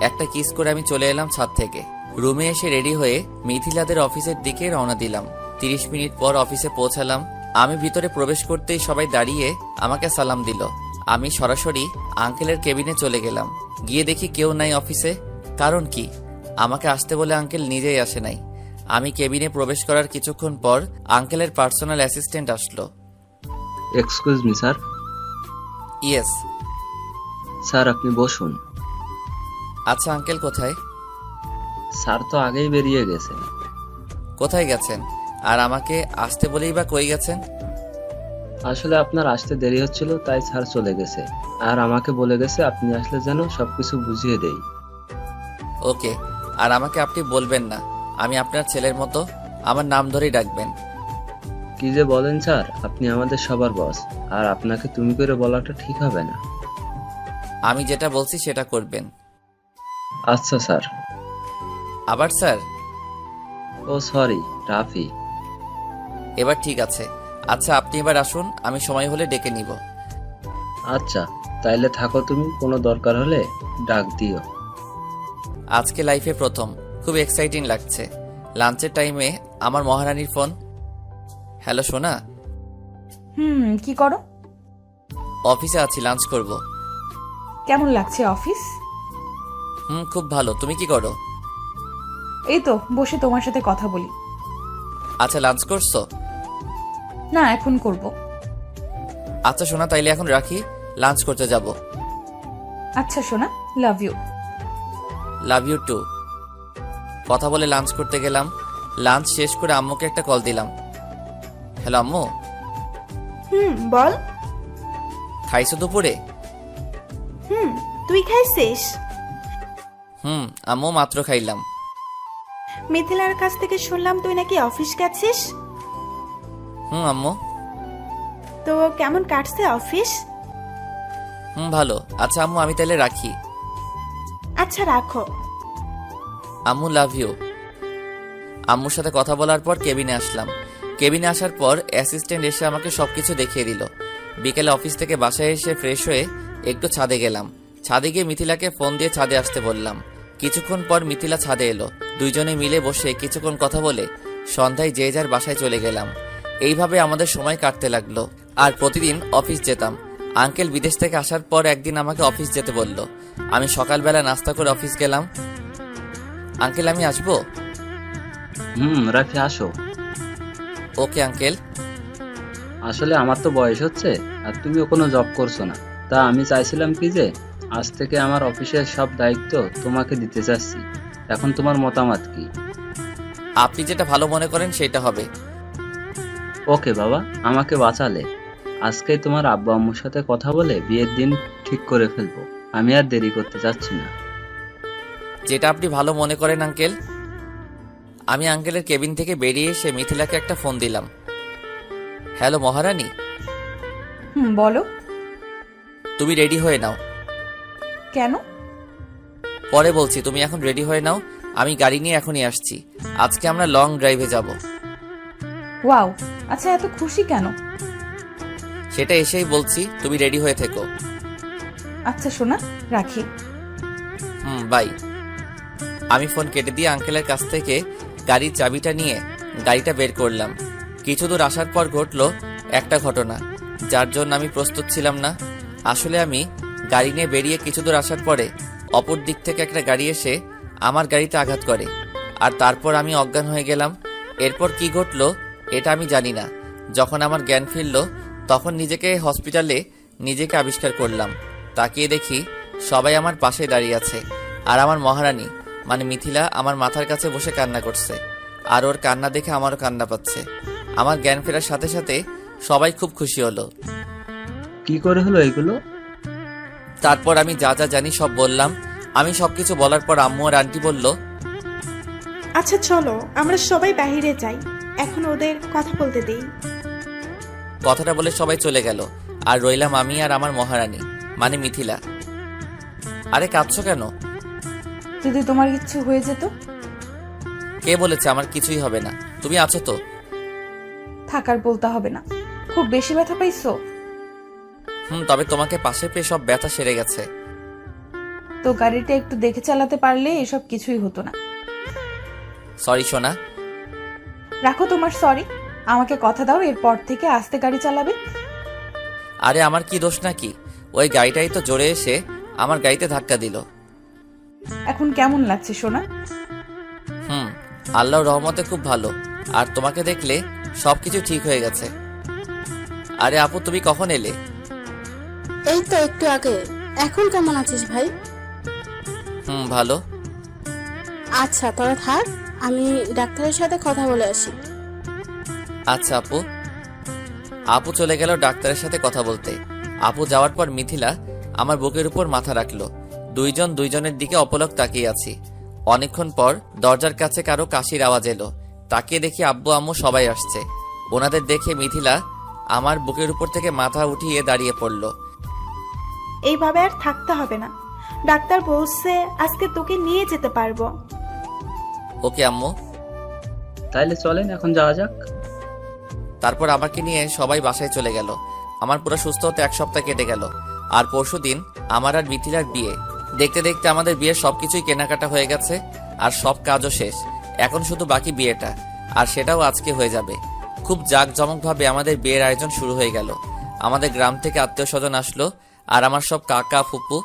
S1: একটা কিস করে আমি চলে এলাম ছাদ থেকে। রুমে এসে রেডি হয়ে মিথিলাদের অফিসের দিকে রওনা দিলাম। 30 মিনিট পর অফিসে পৌঁছালাম। আমি ভিতরে প্রবেশ করতেই সবাই দাঁড়িয়ে আমাকে সালাম দিল। আমি সরাসরি আঙ্কেলের কেবিনে চলে গেলাম। গিয়ে দেখি কেউ নাই অফিসে। কারণ কি? আমাকে আসতে বলে আঙ্কেল নিজেই আসে নাই। আমি কেবিনে প্রবেশ করার কিছুক্ষণ পর আঙ্কেলের পার্সোনাল অ্যাসিস্ট্যান্ট আসলো।
S3: Excuse me sir.
S1: Yes.
S3: Sir আপনি বসুন।
S1: আচ্ছা আঙ্কেল কোথায়?
S3: স্যার তো আগেই বেরিয়ে গেছে।
S1: কোথায় গেছেন? আর আমাকে আসতে বলেই বা কই গেছেন?
S3: আসলে আপনার আসতে দেরি হচ্ছিল, তাই স্যার চলে গেছে। আর আমাকে বলে গেছে আপনি আসলে যেন সবকিছু বুঝিয়ে দেই।
S1: ওকে। আর আমাকে আপনি বলবেন না, আমি আপনার ছেলের মতো, আমার নাম ধরেই ডাকবেন।
S3: কি যে বলেন স্যার, আপনি আমাদের সবার বস, আর আপনাকে তুমি করে বলাটা ঠিক হবে না।
S1: আমি যেটা বলছি সেটা করবেন।
S3: আচ্ছা স্যার।
S1: আবার স্যার?
S3: ও সরি, রাফি।
S1: এবার ঠিক আছে। আচ্ছা আপনি এবার আসুন, আমি সময় হলে ডেকে নিব।
S3: আচ্ছা তাইলে থাকো তুমি, কোনো দরকার হলে ডাক দিও।
S1: আজকে লাইফে প্রথম, খুব এক্সাইটিং লাগছে। লাঞ্চের টাইমে আমার মহারানীর ফোন। হ্যালো সোনা।
S2: কি করো?
S1: অফিসে আছি, লাঞ্চ করব।
S2: কেমন লাগছে অফিস?
S1: খুব ভালো। তুমি কি করো?
S2: এই তো বসে তোমার সাথে কথা বলি।
S1: আচ্ছা লাঞ্চ করছো?
S2: না, এখন করব।
S1: আচ্ছা সোনা, তাইলে এখন রাখি, লাঞ্চ করতে যাব।
S2: আচ্ছা সোনা, love you.
S1: Love you too. কথা বলে লাঞ্চ করতে গেলাম। লাঞ্চ শেষ করে আম্মুকে একটা কল দিলাম। হ্যালো আম্মু।
S5: বল।
S1: খাইছো দুপুরে?
S5: তুই খাইছিস?
S1: আম্মু মাত্র খাইলাম।
S5: মিথিলার কাছ থেকে শুনলাম তুই নাকি অফিস গেছিস।
S1: আম্মু।
S5: তো কেমন কাটছে অফিস?
S1: ভালো। আচ্ছা আম্মু আমি তাহলে রাখি।
S5: আচ্ছা রাখো।
S1: আম্মু লাভ ইউ। আম্মুর সাথে কথা বলার পর কেবিনে আসলাম। কেবিনে আসার পর অ্যাসিস্ট্যান্ট এসে আমাকে সবকিছু দেখিয়ে দিল। বিকেলে অফিস থেকে বাসায় এসে ফ্রেশ হয়ে একটু ছাদে গেলাম। ছাদে গিয়ে মিথিলাকে ফোন দিয়ে ছাদে আসতে বললাম। কিছুক্ষণ পর মিথিলা ছাদে এলো। দুইজনে মিলে বসে কিছুক্ষণ কথা বলে সন্ধ্যায় যে যার বাসায় চলে গেলাম। এইভাবে আমাদের সময় কাটতে লাগলো। আর প্রতিদিন অফিস যেতাম। আঙ্কেল বিদেশ থেকে আসার পর একদিন আমাকে অফিস যেতে বলল। আমি সকালবেলা নাস্তা করে অফিস গেলাম। আঙ্কেল আমি আসবো?
S3: রাফি আসো।
S1: Okay uncle.
S3: আসলে আমার তো বয়স হচ্ছে, আর তুমিও কোনো জব করছো না। তা আমি চাইছিলাম কি যে আজ থেকে আমার অফিসের সব দায়িত্ব তোমাকে দিতে চাচ্ছি। এখন তোমার মতামত কি?
S1: আপনি যেটা ভালো মনে করেন সেটা হবে।
S3: ওকে বাবা, আমাকে বাঁচালে। আজকেই তোমার আব্বু আম্মুর সাথে কথা বলে বিয়ের দিন ঠিক করে ফেলবো। আমি আর দেরি করতে চাচ্ছি না।
S1: যেটা আপনি ভালো মনে করেন আঙ্কেল। আমি আঙ্কেলের কেবিন থেকে বেরিয়ে এসে মিথিলাকে একটা ফোন দিলাম। হ্যালো মহারানী।
S2: বলো।
S1: তুমি রেডি হয়ে নাও।
S2: কেন?
S1: পরে বলছি, তুমি এখন রেডি হয়ে নাও। আমি গাড়ি নিয়ে এখনই আসছি। আজকে আমরা লং ড্রাইভে যাব।
S2: ওয়াও, আচ্ছা এত খুশি কেন?
S1: সেটা এসেই বলছি, তুমি রেডি হয়ে থেকো।
S2: আচ্ছা সোনা, রাখি।
S1: বাই। আমি ফোন কেটে দিয়ে আঙ্কেলের কাছ থেকে গাড়ির চাবিটা নিয়ে গাড়িটা বের করলাম। কিছু দূর আসার পর ঘটলো একটা ঘটনা, যার জন্য আমি প্রস্তুত ছিলাম না। আসলে আমি গাড়ি নিয়ে বেরিয়ে কিছু দূর আসার পরে অপর দিক থেকে একটা গাড়ি এসে আমার গাড়িতে আঘাত করে, আর তারপর আমি অজ্ঞান হয়ে গেলাম। এরপর কি ঘটলো এটা আমি জানি না। যখন আমার জ্ঞান ফিরল তখন নিজেকে হসপিটালে নিজেকে আবিষ্কার করলাম। তাকিয়ে দেখি সবাই আমার পাশে দাঁড়িয়ে আছে, আর আমার মহারানী মানে মিথিলা আমার মাথার কাছে বসে কান্না করছে। আর ওর কান্না দেখে আমারও কান্না পাচ্ছে। আমার জ্ঞান ফেরার সাথে সাথে সবাই খুব খুশি হলো।
S3: কি করে হলো এগুলো?
S1: তারপর আমি যা যা জানি সব বললাম। আমি সবকিছু বলার পর আম্মু আর আন্টি বলল,
S5: আচ্ছা চলো আমরা সবাই বাইরে যাই, এখন ওদের কথা বলতে দেই।
S1: কথাটা বলে সবাই চলে গেল, আর রইলাম আমি আর আমার মহারানী মানে মিথিলা। আরে কাঁদছো কেন?
S2: যদি তোমার কিছু হয়ে যেত?
S1: কে বলেছে আমার কিছুই হবে না? তুমি আছো তো?
S2: থাকার বলতে হবে না। খুব বেশি ব্যথা পাইছো?
S1: তবে তোমাকে পাশে পেয়ে সব ব্যথা সেরে গেছে।
S2: তো গাড়িটা একটু দেখে চালাতে পারলে এসব কিছুই হতো না।
S1: সরি সোনা।
S2: রাখো তোমার সরি, আমাকে কথা দাও এরপর থেকে আস্তে গাড়ি চালাবে।
S1: আরে আমার কি দোষ নাকি? ওই গাড়িটাই তো জোরে এসে আমার গাড়িতে ধাক্কা দিল।
S2: এখন কেমন লাগছে সোনা?
S1: আল্লাহর রহমতে খুব ভালো। আর তোমাকে দেখলে সবকিছু ঠিক হয়ে গেছে। আরে আপু, তুমি কখন এলে?
S6: এই তো একটু আগে। এখন কেমন আছিস ভাই?
S1: ভালো।
S6: আচ্ছা তোরা থাক, আমি ডাক্তারের সাথে কথা বলে আসি।
S1: আচ্ছা আপু। আপু চলে গেল ডাক্তারের সাথে কথা বলতে। আপু যাওয়ার পর মিথিলা আমার বুকের উপর মাথা রাখলো। দুইজন দুইজনের দিকে অপলক তাকিয়ে আছি। অনেকক্ষণ পর দরজার কাছে কারো কাশির আওয়াজ এলো। তাকিয়ে দেখি আব্বু আম্মু সবাই আসছে। ওনাদের দেখে মিথিলা আমার বুকের উপর থেকে মাথা উঠিয়ে দাঁড়িয়ে পড়ল।
S5: এইভাবে আর থাকতে হবে না, ডাক্তার বলছে আজকে তোকে নিয়ে যেতে পারবো।
S1: ওকে আম্মু।
S3: তাইলে চলেন এখন যাওয়া যাক।
S1: তারপর আমাকে নিয়ে সবাই বাসায় চলে গেল। আমার পুরো সুস্থ হতে 1 সপ্তাহ কেটে গেল। আর পরশুদিন আমার আর মিথিলার বিয়ে। দেখতে দেখতে আমাদের বিয়ের সবকিছুই কেনাকাটা হয়ে গেছে আর সব কাজও শেষ। এখন শুধু বাকি বিয়েটা, আর সেটাও আজকে হয়ে যাবে। খুব জাঁকজমকভাবে আমাদের বিয়ের আয়োজন শুরু হয়ে গেল। আমাদের গ্রাম থেকে আত্মীয় স্বজন আসলো আর আমার সব কাকা ফুপু।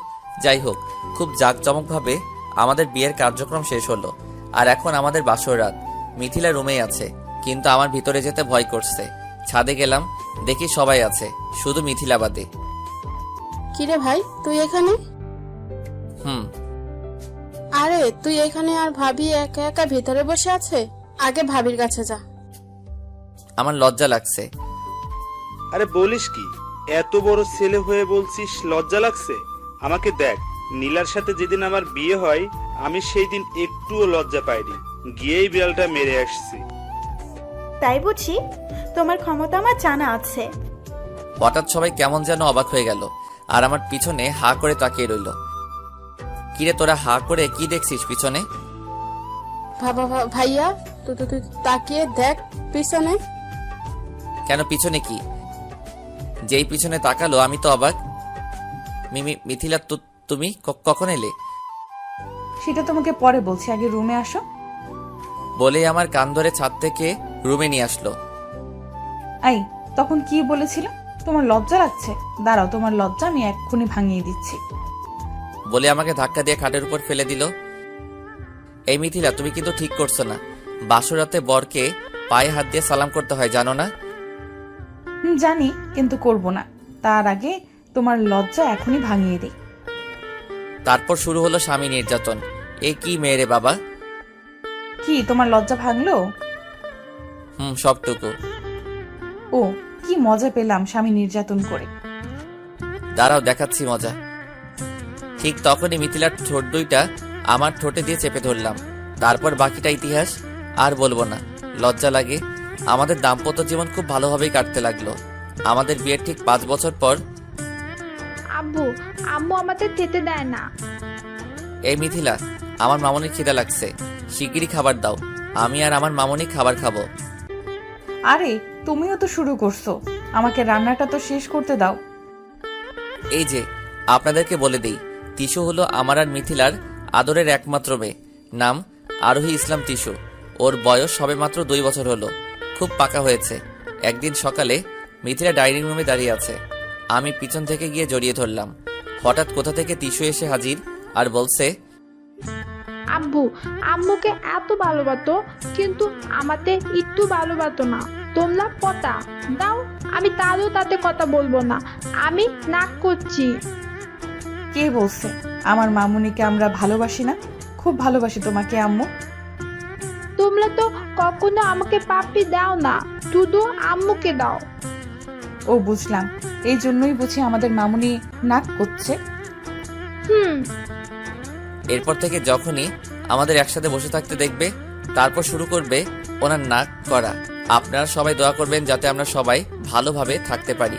S1: যাই হোক, খুব জাঁকজমকভাবে আমাদের বিয়ের কার্যক্রম শেষ হলো। আর এখন আমাদের বাসর রাত। মিথিলা রুমেই আছে, কিন্তু আমার ভিতরে যেতে ভয় করছে। ছাদে গেলাম, দেখি সবাই আছে, শুধু মিথিলা বাদে।
S6: কিরে ভাই, তুই এখানে? আরে তুই এখানে আর ভাবি একা একা ভিতরে বসে আছে? আগে ভাবির কাছে যা।
S1: আমার লজ্জা লাগছে।
S7: আরে বলিস কি, এত বড় ছেলে হয়ে বলছিস লজ্জা লাগছে? আমাকে দেখ, নীলার সাথে যেদিন আমার বিয়ে হয় আমি সেই দিন একটুও লজ্জা পাইনি, গিয়েই বিড়ালটা মেরে আসছি।
S5: তাই বুঝি? তোমার ক্ষমতা আমার জানা আছে।
S1: হঠাৎ সবাই কেমন যেন অবাক হয়ে গেল আর আমার পিছনে হা করে তাকিয়ে রইল। কিরে তোরা হা করে কি দেখছিস পিছনে?
S6: ভাইয়া তুই তাকিয়ে দেখ পিছনে।
S1: কেন, পিছনে কি? যেই পিছনে তাকালো আমি তো অবাক। মিথিলা, তুমি কখন এলে?
S2: সেটা তোমাকে পরে বলছি, আগে রুমে আসো।
S1: বলে আমার কান ধরে ছাদ থেকে রুমে নিয়ে আসলো।
S2: আই, তখন কি বলেছিল? তোমার লজ্জা লাগছে? দাঁড়াও, তোমার লজ্জা আমি এক্ষুনি ভাঙিয়ে দিচ্ছি।
S1: বলে আমাকে ধাক্কা দিয়ে খাটের উপর ফেলে দিল। এই মিথিলা, তুমি কিন্তু ঠিক করছো না। বাসরাতে বরকে পায়ে হাত দিয়ে সালাম করতে হয়, জানো না?
S2: জানি, কিন্তু করব না। তার আগে তোমার লজ্জা এখনই ভাঙিয়ে দিই।
S1: তারপর শুরু হলো স্বামী নির্যাতন। এ কি মেয়েরে বাবা!
S2: কি তোমার লজ্জা ভাঙলো?
S1: সবটুকু।
S2: ও, কি মজা পেলাম স্বামী নির্যাতন করে।
S1: দাঁড়াও, দেখাচ্ছি মজা। ঠিক তখনই মিথিলার ঠোঁট দুইটা আমার ঠোঁটে দিয়ে চেপে ধরলাম। তারপর বাকিটা ইতিহাস, আর বলবো না, লজ্জা লাগে। আমাদের দাম্পত্য জীবন খুব ভালোভাবেই কাটতে লাগলো। আমাদের বিয়ের ঠিক 5 বছর পর
S9: আব্বু আম্মু আমাদের খেতে দেয় না।
S1: এই মিথিলা, আমার মামনির খিদা লাগছে, শিগগিরই খাবার দাও। আমি আর আমার মামনি খাবার খাবো।
S2: আরে তুমিও তো শুরু করছো, আমাকে রান্নাটা তো শেষ করতে দাও।
S1: এই যে আপনাদেরকে বলে দেই, তিশু হলো আমার আর মিথিলার আদরের একমাত্র মেয়ে। নাম আরোহী ইসলাম তিশু। ওর বয়স সবে মাত্র 2 বছর হলো, খুব পাকা হয়েছে। একদিন সকালে মিথিলা ডাইনিং রুমে দাঁড়িয়ে আছে, আমি পিছন থেকে গিয়ে জড়িয়ে ধরলাম। হঠাৎ কোথা থেকে তিশু এসে হাজির আর বলছে,
S9: আব্বু আম্মুকে এত ভালোবাসতো, কিন্তু আমাদের একটু ভালোবাসতো না। তোমরা পতা দাও, আমি তারও তাতে কথা বলবো না, আমি নাক করছি।
S2: কে বলছে আমার মামুনিকে আমরা ভালোবাসি না? খুব ভালোবাসি তোমাকে আম্মু।
S9: তোমরা তো কখনো আমাকে পাপ্পি দাও না, শুধু আম্মুকে দাও।
S2: ও বুঝলাম, এই জন্যই বুঝি আমাদের মামুনি নাক করছে।
S1: এরপর থেকে যখনই আমাদের একসাথে বসে থাকতে দেখবে, তারপর শুরু করবে ওনার নাক করা। আপনারা সবাই দোয়া করবেন যাতে আমরা সবাই ভালোভাবে থাকতে পারি।